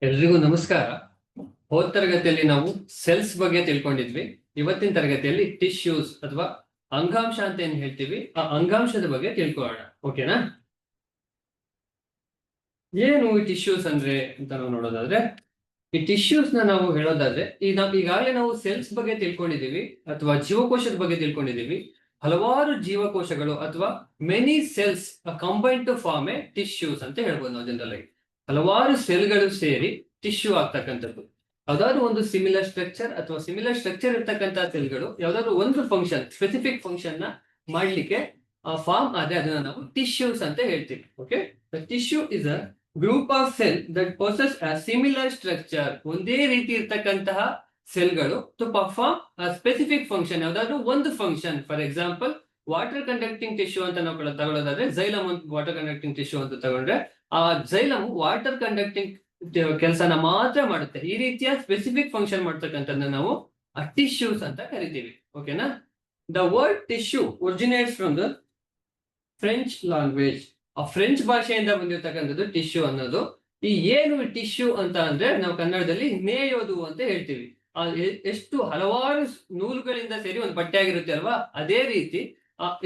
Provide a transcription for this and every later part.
ಎಲ್ರಿಗೂ ನಮಸ್ಕಾರ. ಹೋದ ತರಗತಿಯಲ್ಲಿ ನಾವು ಸೆಲ್ಸ್ ಬಗ್ಗೆ ತಿಳ್ಕೊಂಡಿದ್ವಿ. ಇವತ್ತಿನ ತರಗತಿಯಲ್ಲಿ ಟಿಶ್ಯೂಸ್ ಅಥವಾ ಅಂಗಾಂಶ ಅಂತ ಏನ್ ಹೇಳ್ತೀವಿ, ಆ ಅಂಗಾಂಶದ ಬಗ್ಗೆ ತಿಳ್ಕೊಳ್ಳೋಣ. ಓಕೆನಾ? ಏನು ಈ ಟಿಶ್ಯೂಸ್ ಅಂದ್ರೆ ಅಂತ ನಾವು ನೋಡೋದಾದ್ರೆ, ಈ ಟಿಶ್ಯೂಸ್ ನಾವು ಹೇಳೋದಾದ್ರೆ ಈಗಾಗಲೇ ನಾವು ಸೆಲ್ಸ್ ಬಗ್ಗೆ ತಿಳ್ಕೊಂಡಿದೀವಿ ಅಥವಾ ಜೀವಕೋಶದ ಬಗ್ಗೆ ತಿಳ್ಕೊಂಡಿದೀವಿ. ಹಲವಾರು ಜೀವಕೋಶಗಳು ಅಥವಾ many cells combine to form a tissues ಅಂತ ಹೇಳ್ಬೋದು ನಾವು ಜನರಲ್ ಆಗಿ. ಹಲವಾರು ಸೆಲ್ಗಳು ಸೇರಿ ಟಿಶ್ಯೂ ಆಗ್ತಕ್ಕಂಥದ್ದು. ಯಾವ್ದಾದ್ರು ಒಂದು ಸಿಮಿಲರ್ ಸ್ಟ್ರಕ್ಚರ್ ಅಥವಾ ಸಿಮಿಲರ್ ಸ್ಟ್ರಕ್ಚರ್ ಇರ್ತಕ್ಕಂಥ ಸೆಲ್ಗಳು ಯಾವ್ದಾದ್ರು ಒಂದು ಫಂಕ್ಷನ್, ಸ್ಪೆಸಿಫಿಕ್ ಫಂಕ್ಷನ್ ನ ಮಾಡ್ಲಿಕ್ಕೆ ಫಾರ್ಮ್ ಆದ್ರೆ ಅದನ್ನ ನಾವು ಟಿಶ್ಯೂಸ್ ಅಂತ ಹೇಳ್ತೀವಿ. Okay, tissue is a group of cell that possess a similar structure. ಒಂದೇ ರೀತಿ ಇರ್ತಕ್ಕಂತಹ ಸೆಲ್ಗಳು ಟು ಪರ್ಫಾರ್ಮ್ ಸ್ಪೆಸಿಫಿಕ್ ಫಂಕ್ಷನ್, ಯಾವ್ದಾದ್ರು ಒಂದು function. For example, water conducting tissue ಅಂತ ನಾವು ತಗೊಳ್ಳೋದಾದ್ರೆ ಝೈಲಮ್ ವಾಟರ್ ಕಂಡಕ್ಟಿಂಗ್ ಟಿಶ್ಯೂ ಅಂತ ತಗೊಂಡ್ರೆ, ಆ ಝೈಲಮ್ ವಾಟರ್ ಕಂಡಕ್ಟಿಂಗ್ ಕೆಲಸನ ಮಾತ್ರ ಮಾಡುತ್ತೆ. ಈ ರೀತಿಯ ಸ್ಪೆಸಿಫಿಕ್ ಫಂಕ್ಷನ್ ಮಾಡ್ತಕ್ಕಂಥದ್ದನ್ನ ನಾವು ಟಿಶ್ಯೂಸ್ ಅಂತ ಕರಿತೀವಿ. ಓಕೆನಾ? The word tissue originates from the French language. ಆ ಫ್ರೆಂಚ್ ಭಾಷೆಯಿಂದ ಬಂದಿರತಕ್ಕಂಥದ್ದು ಟಿಶ್ಯೂ ಅನ್ನೋದು. ಈ ಏನು ಟಿಶ್ಯೂ ಅಂತ ಅಂದ್ರೆ ನಾವು ಕನ್ನಡದಲ್ಲಿ ನೇಯೋದು ಅಂತ ಹೇಳ್ತೀವಿ. ಎಷ್ಟು ಹಲವಾರು ನೂಲುಗಳಿಂದ ಸೇರಿ ಒಂದು ಬಟ್ಟೆ ಆಗಿರುತ್ತೆ ಅಲ್ವಾ, ಅದೇ ರೀತಿ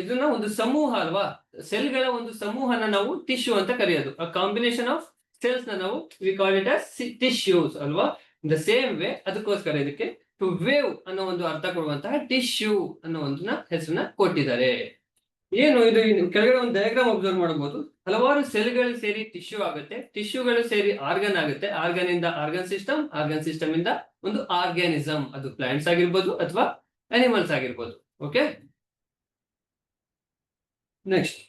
ಇದನ್ನ ಒಂದು ಸಮೂಹ ಅಲ್ವಾ, ಸೆಲ್ಗಳ ಒಂದು ಸಮೂಹನ ನಾವು ಟಿಶ್ಯೂ ಅಂತ ಕರೆಯೋದು. ಆ ಕಾಂಬಿನೇಷನ್ ಆಫ್ ಸೆಲ್ಸ್ ನಾವು we call it as tissues ಅಲ್ವಾ. ಇನ್ ದ ಸೇಮ್ ವೇ ಅದಕ್ಕೋಸ್ಕರ ಇದಕ್ಕೆ ಟು ವೇವ್ ಅನ್ನೋ ಒಂದು ಅರ್ಥ ಕೊಡುವಂತಹ ಟಿಶ್ಯೂ ಅನ್ನೋ ಒಂದು ಹೆಸರನ್ನ ಕೊಟ್ಟಿದ್ದಾರೆ. ಏನು ಇದು ಕೆಳಗಡೆ ಒಂದು ಡಯಾಗ್ರಾಮ್ ಅಬ್ಸರ್ವ್ ಮಾಡಬಹುದು. ಹಲವಾರು ಸೆಲ್ಗಳು ಸೇರಿ ಟಿಶ್ಯೂ ಆಗುತ್ತೆ, ಟಿಶ್ಯೂಗಳು ಸೇರಿ ಆರ್ಗನ್ ಆಗುತ್ತೆ, ಆರ್ಗನ್ ಇಂದ ಆರ್ಗನ್ ಸಿಸ್ಟಮ್, ಆರ್ಗನ್ ಸಿಸ್ಟಮ್ ಇಂದ ಒಂದು ಆರ್ಗ್ಯಾನಿಸಮ್. ಅದು ಪ್ಲಾಂಟ್ಸ್ ಆಗಿರ್ಬೋದು ಅಥವಾ ಅನಿಮಲ್ಸ್ ಆಗಿರ್ಬೋದು. ಓಕೆ, ನೆಕ್ಸ್ಟ್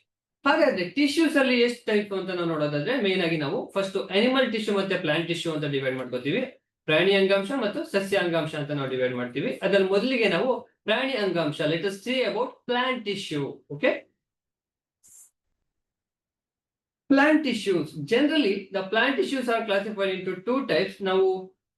ಹಾಗಾದ್ರೆ ಟಿಶ್ಯೂಸ್ ಅಲ್ಲಿ ಎಷ್ಟು ಟೈಪ್ ಅಂತ ನಾವು ನೋಡೋದಾದ್ರೆ, ಮೇನ್ ಆಗಿ ನಾವು ಫಸ್ಟ್ ಅನಿಮಲ್ ಟಿಶ್ಯೂ ಮತ್ತೆ ಪ್ಲಾಂಟ್ ಟಿಶ್ಯೂ ಅಂತ ಡಿವೈಡ್ ಮಾಡ್ಕೋತೀವಿ. ಪ್ರಾಣಿ ಅಂಗಾಂಶ ಮತ್ತು ಸಸ್ಯ ಅಂಗಾಂಶ ಅಂತ ನಾವು ಡಿವೈಡ್ ಮಾಡ್ತೀವಿ. ಅದ್ರಲ್ಲಿ ಮೊದಲಿಗೆ ನಾವು ಪ್ರಾಣಿ ಅಂಗಾಂಶ, let us see about plant tissue. Okay, plant tissues. Generally, the plant tissues are classified into two types. ನಾವು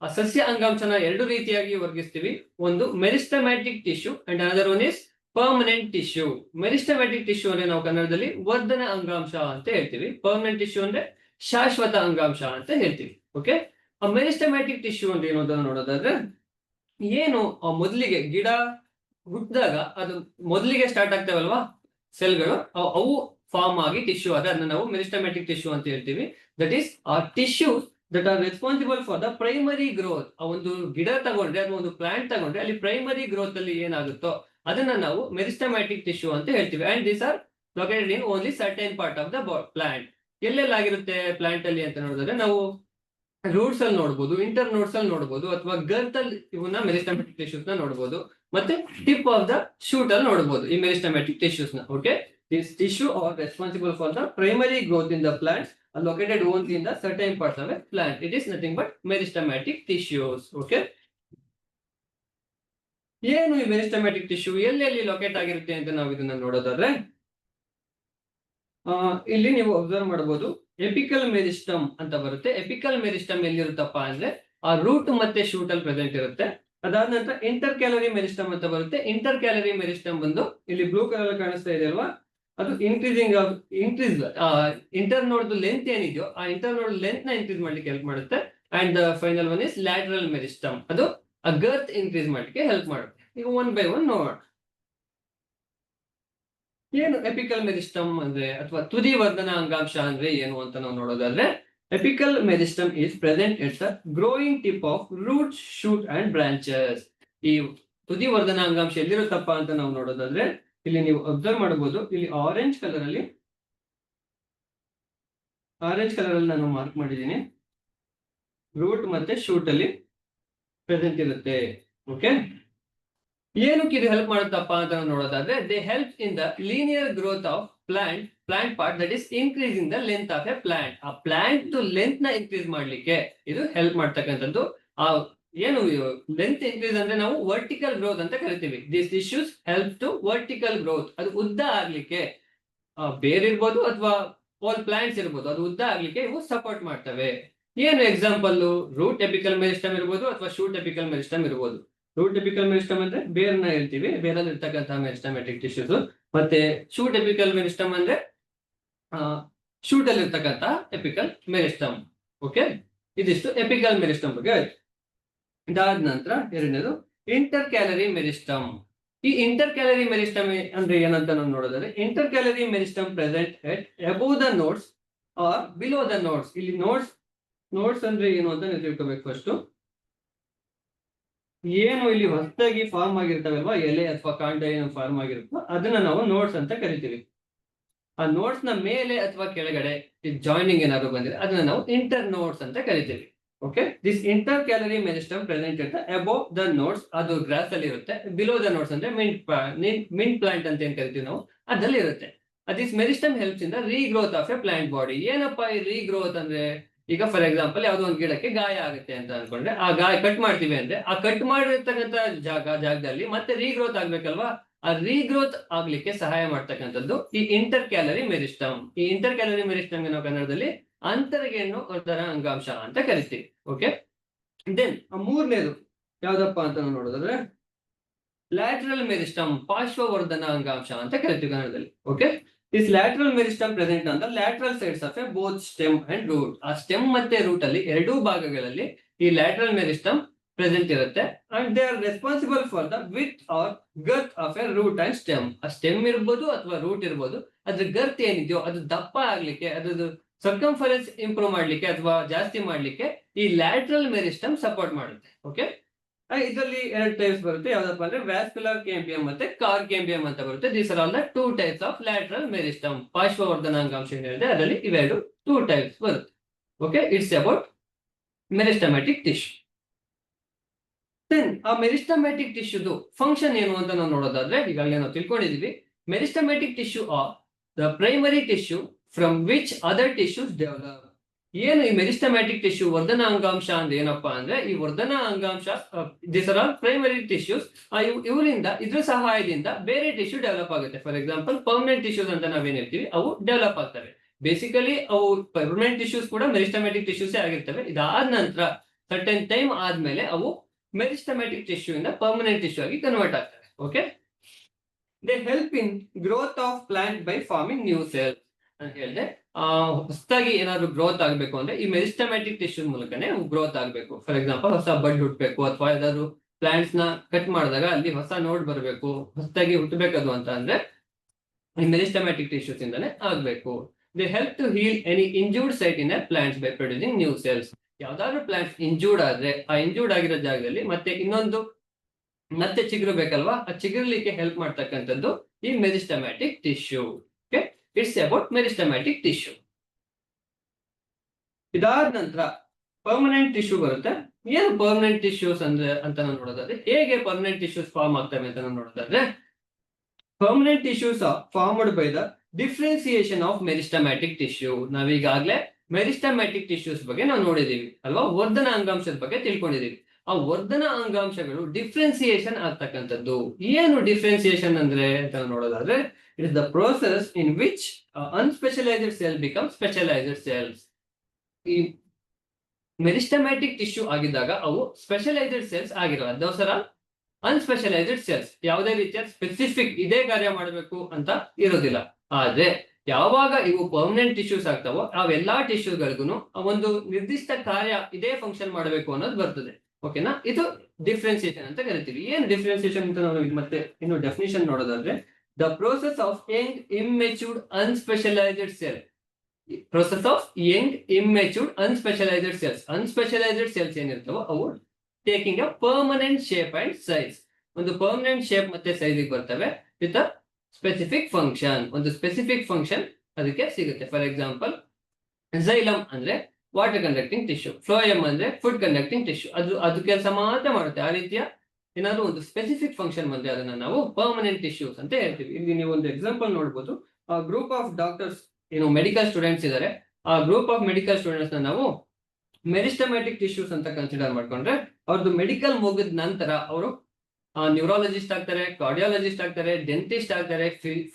ಸಸ್ಯ ಅಂಗಾಂಶನ ಎರಡು ರೀತಿಯಾಗಿ ವರ್ಗಿಸ್ತೀವಿ. ಒಂದು meristematic tissue and another one is permanent tissue. Meristematic tissue ಅಂದ್ರೆ ನಾವು ಕನ್ನಡದಲ್ಲಿ ವರ್ಧನ ಅಂಗಾಂಶ ಅಂತ ಹೇಳ್ತೀವಿ. ಪರ್ಮನೆಂಟ್ ಟಿಶ್ಯೂ ಅಂದ್ರೆ ಶಾಶ್ವತ ಅಂಗಾಂಶ ಅಂತ ಹೇಳ್ತೀವಿ. ಓಕೆ, ಮೆರಿಸ್ಟಮ್ಯಾಟಿಕ್ ಟಿಶ್ಯೂ ಅಂದ್ರೆ ಏನು ಅಂತ ನೋಡೋದಾದ್ರೆ, ಏನು ಮೊದಲಿಗೆ ಗಿಡ ಹುಟ್ಟಿದಾಗ ಅದು ಮೊದಲಿಗೆ ಸ್ಟಾರ್ಟ್ ಆಗ್ತಾವಲ್ವಾ ಸೆಲ್ಗಳು, ಅವು ಫಾರ್ಮ್ ಆಗಿ ಟಿಶ್ಯೂ ಆದ್ರೆ ಅದನ್ನ ನಾವು ಮೆರಿಸ್ಟಮ್ಯಾಟಿಕ್ ಟಿಶ್ಯೂ ಅಂತ ಹೇಳ್ತೀವಿ. That is tissues that are responsible for the primary growth. ಆ ಒಂದು ಗಿಡ ತಗೊಂಡ್ರೆ ಅಥವಾ ಒಂದು ಪ್ಲಾಂಟ್ ತಗೊಂಡ್ರೆ ಅಲ್ಲಿ ಪ್ರೈಮರಿ ಗ್ರೋತ್ ಅಲ್ಲಿ ಏನಾಗುತ್ತೋ ಅದನ್ನ ನಾವು ಮೆರಿಸ್ಟಮ್ಯಾಟಿಕ್ ಟಿಶ್ಯೂ ಅಂತ ಹೇಳ್ತೀವಿ. And these are located in only certain part of the plant. ಎಲ್ಲೆಲ್ಲಾಗಿರುತ್ತೆ ಪ್ಲಾಂಟ್ ಅಲ್ಲಿ ಅಂತ ನೋಡಿದ್ರೆ, ನಾವು ರೂಟ್ಸ್ ಅಲ್ಲಿ ನೋಡಬಹುದು, ಇಂಟರ್ ನೋಡ್ಸ್ ಅಲ್ಲಿ ನೋಡಬಹುದು, ಅಥವಾ ಗರ್ತ್ ಅಲ್ಲಿ ಇವನ್ನ ಮೆರಿಸ್ಟಮ್ಯಾಟಿಕ್ ಟಿಶ್ಯೂಸ್ ನ ನೋಡಬಹುದು, ಮತ್ತೆ ಟಿಪ್ ಆಫ್ ದ ಶೂಟ್ ಅಲ್ಲಿ ನೋಡಬಹುದು ಈ ಮೆರಿಸ್ಟಮ್ಯಾಟಿಕ್ ಟಿಶ್ಯೂಸ್ ನ. Okay, these tissue are responsible for the primary growth in the plants are located only in the certain parts of a plant. It is nothing but meristematic tissues. Okay, ಏನು ಈ meristematic tissue ಎಲ್ಲೆಲ್ಲಿ locate ಆಗಿರುತ್ತೆ ಅಂತ ನಾವು ಇದನ್ನ ನೋಡೋದಾದ್ರೆ, ಇಲ್ಲಿ ನೀವು ಅಬ್ಸರ್ವ್ ಮಾಡಬಹುದು ಎಪಿಕಲ್ ಮೆರಿಸ್ಟಮ್ ಅಂತ ಬರುತ್ತೆ. ಎಪಿಕಲ್ ಮೆರಿಸ್ಟಮ್ ಎಲ್ಲಿರುತ್ತಪ್ಪ ಅಂದ್ರೆ ಆ ರೂಟ್ ಮತ್ತೆ ಶೂಟ್ ಅಲ್ಲಿ ಪ್ರೆಸೆಂಟ್ ಇರುತ್ತೆ. ಅದಾದ ನಂತರ ಇಂಟರ್ ಕ್ಯಾಲರಿ ಮೆರಿಸ್ಟಮ್ ಅಂತ ಬರುತ್ತೆ. ಇಂಟರ್ ಕ್ಯಾಲರಿ ಮೆರಿಸ್ಟಮ್ ಬಂದು ಇಲ್ಲಿ ಬ್ಲೂ ಕಲರ್ ಕಾಣಿಸ್ತಾ ಇದೆ ಅಲ್ವಾ, ಅದು ಇಂಕ್ರೀಸ್ ಇಂಟರ್ ನೋಡ್ ಲೆಂತ್ ಏನಿದೆಯೋ ಆ ಇಂಟರ್ ನೋಡ್ ಲೆಂತ್ ನ ಇನ್ಕ್ರೀಸ್ ಮಾಡ್ಲಿಕ್ಕೆ ಹೆಲ್ಪ್ ಮಾಡುತ್ತೆ. And final one is lateral meristem, ಅದು ಗರ್ತ್ ಇನ್ಕ್ರೀಸ್ ಮಾಡ್ಲಿಕ್ಕೆ ಹೆಲ್ಪ್ ಮಾಡುತ್ತೆ. ಈಗ ಒನ್ ಬೈ ಒನ್ ನೋಡೋಣ. ಏನು ಎಪಿಕಲ್ ಮೆರಿಸ್ಟಮ್ ಅಂದ್ರೆ ಅಥವಾ ತುದಿ ವರ್ಧನ ಅಂಗಾಂಶ ಅಂದ್ರೆ ಏನು ಅಂತ ನಾವು ನೋಡೋದಾದ್ರೆ, apical meristem is present at the growing tip of root, shoot and branches. ಈ ತುದಿ ವರ್ಧನ ಅಂಗಾಂಶ ಎಲ್ಲಿರುತ್ತಪ್ಪ ಅಂತ ನಾವು ನೋಡೋದಾದ್ರೆ, ಇಲ್ಲಿ ನೀವು ಅಬ್ಸರ್ವ್ ಮಾಡಬಹುದು, ಇಲ್ಲಿ ಆರೆಂಜ್ ಕಲರ್ ಅಲ್ಲಿ ನಾನು ಮಾರ್ಕ್ ಮಾಡಿದ್ದೀನಿ. ರೂಟ್ ಮತ್ತೆ ಶೂಟ್ ಅಲ್ಲಿ ಪ್ರೆಸೆಂಟ್ ಇರುತ್ತೆ. ಓಕೆ, ಏನಕ್ಕೆ ಇದು ಹೆಲ್ಪ್ ಮಾಡುತ್ತಪ್ಪ ಅಂತ ನಾವು ನೋಡೋದಾದ್ರೆ, they help in the linear growth of plant part that is increasing the length of A plant. ಆ ಪ್ಲಾಂಟ್ ಲೆಂತ್ ನ ಇನ್ಕ್ರೀಸ್ ಮಾಡ್ಲಿಕ್ಕೆ ಇದು ಹೆಲ್ಪ್ ಮಾಡ್ತಕ್ಕಂಥದ್ದು. ಆ ಏನು ಲೆಂತ್ ಇನ್ಕ್ರೀಸ್ ಅಂದ್ರೆ ನಾವು ವರ್ಟಿಕಲ್ ಗ್ರೋತ್ ಅಂತ ಕರಿತೀವಿ. This tissues help to vertical growth. ಅದು ಉದ್ದ ಆಗ್ಲಿಕ್ಕೆ, ಬೇರ್ ಇರ್ಬೋದು ಅಥವಾ ಆಲ್ ಪ್ಲಾಂಟ್ಸ್ ಇರ್ಬೋದು, ಅದು ಉದ್ದ ಆಗ್ಲಿಕ್ಕೆ ಇವು ಸಪೋರ್ಟ್ ಮಾಡ್ತವೆ. ಏನು ಎಕ್ಸಾಂಪಲ್, ರೂಟ್ ಎಪಿಕಲ್ ಮೆರಿಸ್ಟಮ್ ಇರ್ಬೋದು ಅಥವಾ ಶೂಟ್ ಎಪಿಕಲ್ ಮೆರಿಸ್ಟಮ್ ಇರ್ಬೋದು. ರೂಟ್ ಎಪಿಕಲ್ ಮೆರಿಸ್ಟಮ್ ಅಂದ್ರೆ ಬೇರ್ನ ಹೇಳ್ತೀವಿ, ಬೇರಲ್ಲಿ ಇರ್ತಕ್ಕಂತಹ ಮೆರಿಸ್ಟಮ್ಯಾಟಿಕ್ ಟಿಶ್ಯೂಸ್. ಮತ್ತೆ ಶೂಟ್ ಎಪಿಕಲ್ ಮೆರಿಸ್ಟಮ್ ಅಂದ್ರೆ ಶೂಟ್ ಅಲ್ಲಿ ಇರ್ತಕ್ಕಂತಹ ಎಪಿಕಲ್ ಮೆರಿಸ್ಟಮ್. ಓಕೆ, ಇದಿಷ್ಟು ಎಪಿಕಲ್ ಮೆರಿಸ್ಟಮ್ ಬಗ್ಗೆ ಆಯ್ತು. ಇದಾದ ನಂತರ ಎರಡನೇದು ಇಂಟರ್ ಕ್ಯಾಲರಿ ಮೆರಿಸ್ಟಮ್. ಈ ಇಂಟರ್ ಕ್ಯಾಲರಿ ಮೆರಿಸ್ಟಮ್ ಅಂದ್ರೆ ಏನಂತ ನಾವು ನೋಡೋದಾದ್ರೆ, intercalary meristem present at above the nodes or below the nodes. ಇಲ್ಲಿ ನೋಡ್ಸ್ ಅಂದ್ರೆ ಏನು ಅಂತ ನೀವು ತಿಳ್ಕೊಬೇಕು. ಫಸ್ಟ್ ಏನು ಇಲ್ಲಿ ಹೊಸದಾಗಿ ಫಾರ್ಮ್ ಆಗಿರ್ತಾವಲ್ವಾ, ಎಲೆ ಅಥವಾ ಕಾಂಡ ಏನು ಫಾರ್ಮ್ ಆಗಿರುತ್ತೋ ಅದನ್ನ ನಾವು ನೋಡ್ಸ್ ಅಂತ ಕರಿತೀವಿ. ಆ ನೋಟ್ಸ್ ನ ಮೇಲೆ ಅಥವಾ ಕೆಳಗಡೆ ಜಾಯ್ನಿಂಗ್ ಏನಾದ್ರು ಬಂದಿದೆ ಅದನ್ನ ನಾವು ಇಂಟರ್ ನೋಟ್ಸ್ ಅಂತ ಕರಿತೀವಿ. Okay, this inter calorie meristem present ಇರುತ್ತೆ ಅಬೋವ್ ದ ನೋಟ್ಸ್, ಅದು ಗ್ರಾಸ್ ಅಲ್ಲಿ ಇರುತ್ತೆ. ಬಿಲೋ ದ ನೋಟ್ಸ್ ಅಂದ್ರೆ ಮಿಂಟ್ ಪ್ಲಾಂಟ್ ಅಂತ ಏನ್ ಕರಿತೀವಿ ನಾವು, ಅದಲ್ಲಿ ಇರುತ್ತೆ. This meristem helps in the regrowth of A plant body. ಏನಪ್ಪಾ ಈ ರೀಗ್ರೋತ್ ಅಂದ್ರೆ, ಈಗ ಫಾರ್ ಎಕ್ಸಾಂಪಲ್ ಯಾವ್ದೋ ಒಂದು ಗಿಡಕ್ಕೆ ಗಾಯ ಆಗುತ್ತೆ ಅಂತ ಅನ್ಕೊಂಡ್ರೆ, ಆ ಗಾಯ ಕಟ್ ಮಾಡ್ತೀವಿ ಅಂದ್ರೆ ಆ ಕಟ್ ಮಾಡಿರ್ತಕ್ಕಂಥ ಜಾಗದಲ್ಲಿ ಮತ್ತೆ ರೀಗ್ರೋತ್ ಆಗ್ಬೇಕಲ್ವಾ. ಆ ರೀಗ್ರೋತ್ ಆಗ್ಲಿಕ್ಕೆ ಸಹಾಯ ಮಾಡ್ತಕ್ಕಂಥದ್ದು ಈ ಇಂಟರ್ ಕ್ಯಾಲರಿ ಮೆರಿಸ್ಟಮ್. ಈ ಇಂಟರ್ ಕ್ಯಾಲರಿ ಮೆರಿಸ್ಟಮ್ ನಾವು ಕನ್ನಡದಲ್ಲಿ ಅಂತರಗೆಣ್ಣು ವರ್ಧನ ಅಂಗಾಂಶ ಅಂತ ಕರಿತೀವಿ. ಓಕೆ, ದೆನ್ ಮೂರನೇದು ಯಾವ್ದಪ್ಪ ಅಂತ ನಾವು ನೋಡೋದಾದ್ರೆ ಲ್ಯಾಟ್ರಲ್ ಮೆರಿಸ್ಟಮ್, ಪಾರ್ಶ್ವವರ್ಧನ ಅಂಗಾಂಶ ಅಂತ ಕರಿತೀವಿ ಕನ್ನಡದಲ್ಲಿ. Okay, this lateral meristem present on the lateral sides of a both stem and root. ಆ ಸ್ಟೆಮ್ ಮತ್ತೆ ರೂಟ್ ಅಲ್ಲಿ ಎರಡೂ ಭಾಗಗಳಲ್ಲಿ ಈ ಲ್ಯಾಟ್ರಲ್ ಮೆರಿಸ್ಟಮ್ ಪ್ರೆಸೆಂಟ್ ಇರುತ್ತೆ. And they are responsible for the width or girth of a root and stem. ಆ stem ಇರ್ಬೋದು ಅಥವಾ ರೂಟ್ ಇರ್ಬೋದು, ಅದ್ರ ಗರ್ತ್ ಏನಿದೆಯೋ ಅದು ದಪ್ಪ ಆಗ್ಲಿಕ್ಕೆ, ಅದ್ರದ್ದು ಸರ್ಕಂಫರೆನ್ಸ್ ಇಂಪ್ರೂವ್ ಮಾಡ್ಲಿಕ್ಕೆ ಅಥವಾ ಜಾಸ್ತಿ ಮಾಡ್ಲಿಕ್ಕೆ ಈ ಲ್ಯಾಟ್ರಲ್ ಮೆರಿಸ್ಟಮ್ ಸಪೋರ್ಟ್ ಮಾಡುತ್ತೆ. ಓಕೆ, ಇದರಲ್ಲಿ ಎರಡು ಟೈಪ್ಸ್ ಬರುತ್ತೆ. ಯಾವ್ದಪ್ಪ ಅಂದ್ರೆ ವ್ಯಾಸ್ಕ್ಯುಲರ್ ಕೇಂಬಿಯಂ ಮತ್ತೆ ಕಾರ್ ಕೇಂಬಿಯಂ ಅಂತ ಬರುತ್ತೆ. These are all the two types of lateral meristem. ಪಾರ್ಶ್ವವರ್ಧನ ಅಂಗಾಂಶ ಏನ್ ಹೇಳಿದೆ ಅದರಲ್ಲಿ ಇವೆರಡು ಟೂ ಟೈಪ್ಸ್ ಬರುತ್ತೆ. Okay, it's about meristematic tissue. Then ಆ ಮೆರಿಸ್ಟಮ್ಯಾಟಿಕ್ ಟಿಶ್ಯೂದು ಫಂಕ್ಷನ್ ಏನು ಅಂತ ನಾವು ನೋಡೋದಾದ್ರೆ, ಈಗಾಗಲೇ ನಾವು ತಿಳ್ಕೊಂಡಿದೀವಿ. Meristematic tissue are the primary tissue from which other tissues develop. ಏನು ಈ ಮೆರಿಸ್ಟಮ್ಯಾಟಿಕ್ ಟಿಶ್ಯೂ ವರ್ಧನ ಅಂಗಾಂಶ ಅಂದ್ರೆ ಏನಪ್ಪಾ ಅಂದ್ರೆ, ಈ ವರ್ಧನ ಅಂಗಾಂಶ this are all primary tissues. ಇವರಿಂದ ಇದ್ರ ಸಹಾಯದಿಂದ ಬೇರೆ ಟಿಶ್ಯೂ ಡೆವಲಪ್ ಆಗುತ್ತೆ. ಫಾರ್ ಎಕ್ಸಾಂಪಲ್ ಪರ್ಮನೆಂಟ್ ಟಿಶ್ಯೂಸ್ ಅಂತ ನಾವೇನ್ ಹೇಳ್ತೀವಿ, ಅವು ಡೆವಲಪ್ ಆಗ್ತವೆ. ಬೇಸಿಕಲಿ ಅವು ಪರ್ಮನೆಂಟ್ ಟಿಶ್ಯೂಸ್ ಕೂಡ ಮೆರಿಸ್ಟಮ್ಯಾಟಿಕ್ ಟಿಶ್ಯೂಸ್ ಆಗಿರ್ತವೆ. ಇದಾದ ನಂತರ ಸರ್ಟನ್ ಟೈಮ್ ಆದ್ಮೇಲೆ ಅವು ಮೆರಿಸ್ಟಮ್ಯಾಟಿಕ್ ಟಿಶ್ಯೂ ಇಂದ ಪರ್ಮನೆಂಟ್ ಟಿಶ್ಯೂ ಆಗಿ ಕನ್ವರ್ಟ್ ಆಗ್ತವೆ. Okay, they help in growth of plant by farming new cells ಅಂತ ಹೇಳಿದೆ. ಹೊಸದಾಗಿ ಏನಾದ್ರು ಗ್ರೋತ್ ಆಗ್ಬೇಕು ಅಂದ್ರೆ ಈ ಮೆರಿಸ್ಟಮ್ಯಾಟಿಕ್ ಟಿಶ್ಯೂ ಮೂಲಕನೇ ಗ್ರೋತ್ ಆಗ್ಬೇಕು. ಫಾರ್ ಎಕ್ಸಾಂಪಲ್ ಹೊಸ ಬಡ್ ಹುಟ್ಟಬೇಕು ಅಥವಾ ಯಾವ್ದಾದ್ರು ಪ್ಲಾಂಟ್ಸ್ ನ ಕಟ್ ಮಾಡಿದಾಗ ಅಲ್ಲಿ ಹೊಸ ನೋಡ್ ಬರಬೇಕು, ಹೊಸದಾಗಿ ಹುಟ್ಟಬೇಕದು ಅಂತ ಅಂದ್ರೆ ಈ ಮೆರಿಸ್ಟಮ್ಯಾಟಿಕ್ ಟಿಶ್ಯೂಸ್ ಇಂದಾನೆ ಆಗ್ಬೇಕು. They help to heal any injured site in a plants by producing new cells. ಯಾವ್ದಾದ್ರು ಪ್ಲಾಂಟ್ಸ್ ಇಂಜೂರ್ಡ್ ಆದ್ರೆ ಆ ಇಂಜೂರ್ಡ್ ಆಗಿರೋ ಜಾಗದಲ್ಲಿ ಮತ್ತೆ ಚಿಗುರಬೇಕಲ್ವಾ, ಆ ಚಿಗುರ್ಲಿಕ್ಕೆ ಹೆಲ್ಪ್ ಮಾಡ್ತಕ್ಕಂಥದ್ದು ಈ meristematic tissue. Okay, it's about meristematic tissue. ಇದಾದ ನಂತರ ಪರ್ಮನೆಂಟ್ ಟಿಶ್ಯೂ ಬರುತ್ತೆ. ಏನು ಪರ್ಮನೆಂಟ್ ಟಿಶ್ಯೂಸ್ ಅಂದ್ರೆ ಅಂತ ನಾವು ನೋಡೋದಾದ್ರೆ, ಹೇಗೆ ಪರ್ಮನೆಂಟ್ ಟಿಶ್ಯೂಸ್ ಫಾರ್ಮ್ ಆಗ್ತವೆ ಅಂತ ನಾವು ನೋಡೋದಾದ್ರೆ, permanent tissues are formed by the differentiation of meristematic tissue. ನಾವೀಗಾಗ್ಲೇ ಮೆರಿಸ್ಟಮ್ಯಾಟಿಕ್ ಟಿಶ್ಯೂಸ್ ಬಗ್ಗೆ ನಾವು ನೋಡಿದೀವಿ ಅಲ್ವಾ, ವರ್ಧನ ಅಂಗಾಂಶದ ಬಗ್ಗೆ ತಿಳ್ಕೊಂಡಿದೀವಿ. ಆ ವರ್ಧನ ಅಂಗಾಂಶಗಳು ಡಿಫ್ರೆನ್ಸಿಯೇಷನ್ ಆಗ್ತಕ್ಕಂಥದ್ದು. ಏನು ಡಿಫ್ರೆನ್ಸಿಯೇಷನ್ ಅಂದ್ರೆ ಅಂತ ನೋಡೋದಾದ್ರೆ, it is the process in which unspecialised cell become specialised cells. ಈ ಮೆರಿಸ್ಟಮ್ಯಾಟಿಕ್ ಟಿಶ್ಯೂ ಆಗಿದ್ದಾಗ ಅವು ಸ್ಪೆಷಲೈಸ್ಡ್ ಸೆಲ್ಸ್ ಆಗಿರಲ್ಲ, ದೋಸರ ಅನ್ಸ್ಪೆಷಲೈಸ್ಡ್ ಸೆಲ್ಸ್. ಯಾವುದೇ ರೀತಿಯ ಸ್ಪೆಸಿಫಿಕ್ ಇದೇ ಕಾರ್ಯ ಮಾಡಬೇಕು ಅಂತ ಇರೋದಿಲ್ಲ. ಆದ್ರೆ ಯಾವಾಗ ಇವು ಪರ್ಮನೆಂಟ್ ಟಿಶ್ಯೂಸ್ ಆಗ್ತಾವೋ ಅವೆಲ್ಲಾ ಟಿಶ್ಯೂಗಳಿಗೂ ಒಂದು ನಿರ್ದಿಷ್ಟ ಕಾರ್ಯ ಇದೇ ಫಂಕ್ಷನ್ ಮಾಡಬೇಕು ಅನ್ನೋದು ಬರ್ತದೆ. ಓಕೆನಾ, ಇದು ಡಿಫ್ರೆನ್ಸಿಯೇಷನ್ ಅಂತ ಕರಿತೀವಿ. ಏನ್ ಡಿಫ್ರೆನ್ಸಿಯೇಷನ್ ಅಂತ ನಾವು ಮತ್ತೆ ಇನ್ನು ಡೆಫಿನಿಷನ್ ನೋಡೋದಾದ್ರೆ, the process of young immatured unspecialised cell. Process of young immatured unspecialised cells. Unspecialised cells ಏನಿರ್ತಾವೋ ಅವು taking a permanent shape and size. ಒಂದು ಪರ್ಮನೆಂಟ್ ಶೇಪ್ ಮತ್ತೆ ಸೈಜ್ ಬರ್ತವೆ ವಿತ್ ಅ ಸ್ಪೆಸಿಫಿಕ್ ಫಂಕ್ಷನ್. ಒಂದು ಸ್ಪೆಸಿಫಿಕ್ ಫಂಕ್ಷನ್ ಅದಕ್ಕೆ ಸಿಗುತ್ತೆ. For example xylem ಅಂದ್ರೆ water conducting tissue, phloem ಅಂದ್ರೆ ಫುಡ್ ಕಂಡಕ್ಟಿಂಗ್ ಟಿಶ್ಯೂ. ಅದು ಕೆಲಸ ಮಾತ್ರ ಮಾಡುತ್ತೆ. ಆ ರೀತಿಯ ಏನಾದ್ರು ಒಂದು ಸ್ಪೆಸಿಫಿಕ್ ಫಂಕ್ಷನ್ ಬಂದ್ರೆ ಅದನ್ನ ನಾವು ಪರ್ಮನೆಂಟ್ ಟಿಶ್ಯೂಸ್ ಅಂತ ಹೇಳ್ತೀವಿ. ಇಲ್ಲಿ ನೀವು ಒಂದು ಎಕ್ಸಾಂಪಲ್ ನೋಡ್ಬೋದು. Group of doctors medical students ಇದ್ದಾರೆ. ಆ ಗ್ರೂಪ್ ಆಫ್ ಮೆಡಿಕಲ್ ಸ್ಟೂಡೆಂಟ್ಸ್ ನಾವು ಮೆರಿಸ್ಟಮ್ಯಾಟಿಕ್ ಟಿಶ್ಯೂಸ್ ಅಂತ ಕನ್ಸಿಡರ್ ಮಾಡ್ಕೊಂಡ್ರೆ, ಅವ್ರದ್ದು ಮೆಡಿಕಲ್ ಮುಗಿದ ನಂತರ ಅವರು ನ್ಯೂರಾಲಜಿಸ್ಟ್ ಆಗ್ತಾರೆ, ಕಾರ್ಡಿಯಾಲಜಿಸ್ಟ್ ಆಗ್ತಾರೆ, ಡೆಂಟಿಸ್ಟ್ ಆಗ್ತಾರೆ,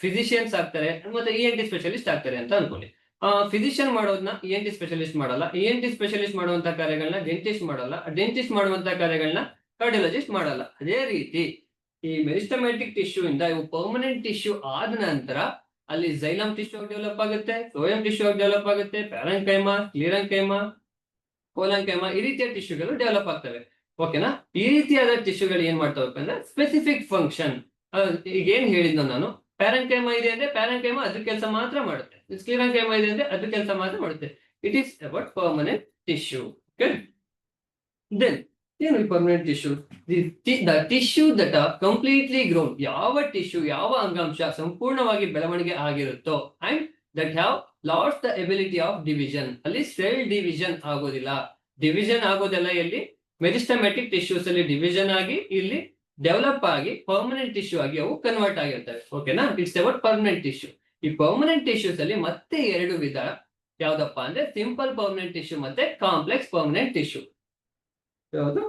ಫಿಸಿಷಿಯನ್ಸ್ ಆಗ್ತಾರೆ, ಮತ್ತೆ ENT ಸ್ಪೆಷಲಿಸ್ಟ್ ಆಗ್ತಾರೆ ಅಂತ ಅನ್ಕೊಳ್ಳಿ. ಫಿಸಿಷಿಯನ್ ಮಾಡೋದನ್ನ ENT ಸ್ಪೆಷಲಿಸ್ಟ್ ಮಾಡಲ್ಲ, ENT ಸ್ಪೆಷಲಿಸ್ಟ್ ಮಾಡುವಂತ ಕಾರ್ಯಗಳನ್ನ ಡೆಂಟಿಸ್ಟ್ ಮಾಡಲ್ಲ, ಡೆಂಟಿಸ್ಟ್ ಮಾಡುವಂತ ಕಾರ್ಯಗಳನ್ನ ಕಾರ್ಡಿಯಾಲಜಿಸ್ಟ್ ಮಾಡಲ್ಲ. ಅದೇ ರೀತಿ ಈ ಮೆರಿಸ್ಟಮ್ಯಾಟಿಕ್ ಟಿಶ್ಯೂ ಇಂದ ಇವು ಪರ್ಮನೆಂಟ್ ಟಿಶ್ಯೂ ಆದ ನಂತರ ಅಲ್ಲಿ ಝೈಲಮ್ ಟಿಶ್ಯೂ ಡೆವಲಪ್ ಆಗುತ್ತೆ, ಫ್ಲೋಯಮ್ ಟಿಶ್ಯೂ ಡೆವಲಪ್ ಆಗುತ್ತೆ, ಪ್ಯಾರೆಂಕೈಮಾ, ಕ್ಲಿಯರೆಂಕೈಮಾ, ಕೋಲಂಕೈಮ ಈ ರೀತಿಯ ಟಿಶ್ಯೂಗಳು ಡೆವಲಪ್ ಆಗ್ತವೆ. ಓಕೆನಾ? ಈ ರೀತಿಯಾದ ಟಿಶ್ಯೂಗಳು ಏನ್ ಮಾಡ್ತಾವಪ್ಪ ಅಂದ್ರೆ ಸ್ಪೆಸಿಫಿಕ್ ಫಂಕ್ಷನ್. ಈಗ ಏನ್ ಹೇಳಿದ್ನೋ ನಾನು, ಪ್ಯಾರೆಂಕೈಮ ಇದೆ ಅಂದ್ರೆ ಪ್ಯಾರೆಂಕೈಮ ಅದ್ರ ಕೆಲಸ ಮಾತ್ರ ಮಾಡುತ್ತೆ, ಸ್ಕ್ಲಿರೆಂಕೈಮ ಇದೆ ಅಂದ್ರೆ ಅದ್ರ ಕೆಲಸ ಮಾತ್ರ ಮಾಡುತ್ತೆ. It is about permanent tissue. Okay, then ಏನು permanent tissue? The tissue that are completely grown. ಯಾವ ಟಿಶ್ಯೂ, ಯಾವ ಅಂಗಾಂಶ ಸಂಪೂರ್ಣವಾಗಿ ಬೆಳವಣಿಗೆ ಆಗಿರುತ್ತೋ and that have lost the ability of division. ಅಲ್ಲಿ ಸೆಲ್ ಡಿವಿಷನ್ ಆಗೋದಿಲ್ಲ. ಡಿವಿಷನ್ ಆಗೋದೆಲ್ಲ ಎಲ್ಲಿ? ಮೆರಿಸ್ಟಮ್ಯಾಟಿಕ್ ಟಿಶ್ಯೂಸ್ ಅಲ್ಲಿ ಡಿವಿಷನ್ ಆಗಿ ಇಲ್ಲಿ ಡೆವಲಪ್ ಆಗಿ ಪರ್ಮನೆಂಟ್ ಟಿಶ್ಯೂ ಆಗಿ ಅವು ಕನ್ವರ್ಟ್ ಆಗಿರ್ತವೆ. ಓಕೆನಾ? It's about permanent tissue. ಈ ಪರ್ಮನೆಂಟ್ ಟಿಶ್ಯೂಸ್ ಅಲ್ಲಿ ಮತ್ತೆ ಎರಡು ವಿಧ. ಯಾವ್ದಪ್ಪ ಅಂದ್ರೆ ಸಿಂಪಲ್ ಪರ್ಮನೆಂಟ್ ಟಿಶ್ಯೂ ಮತ್ತೆ ಕಾಂಪ್ಲೆಕ್ಸ್ ಪರ್ಮನೆಂಟ್ ಟಿಶ್ಯೂ. ಯಾವುದು?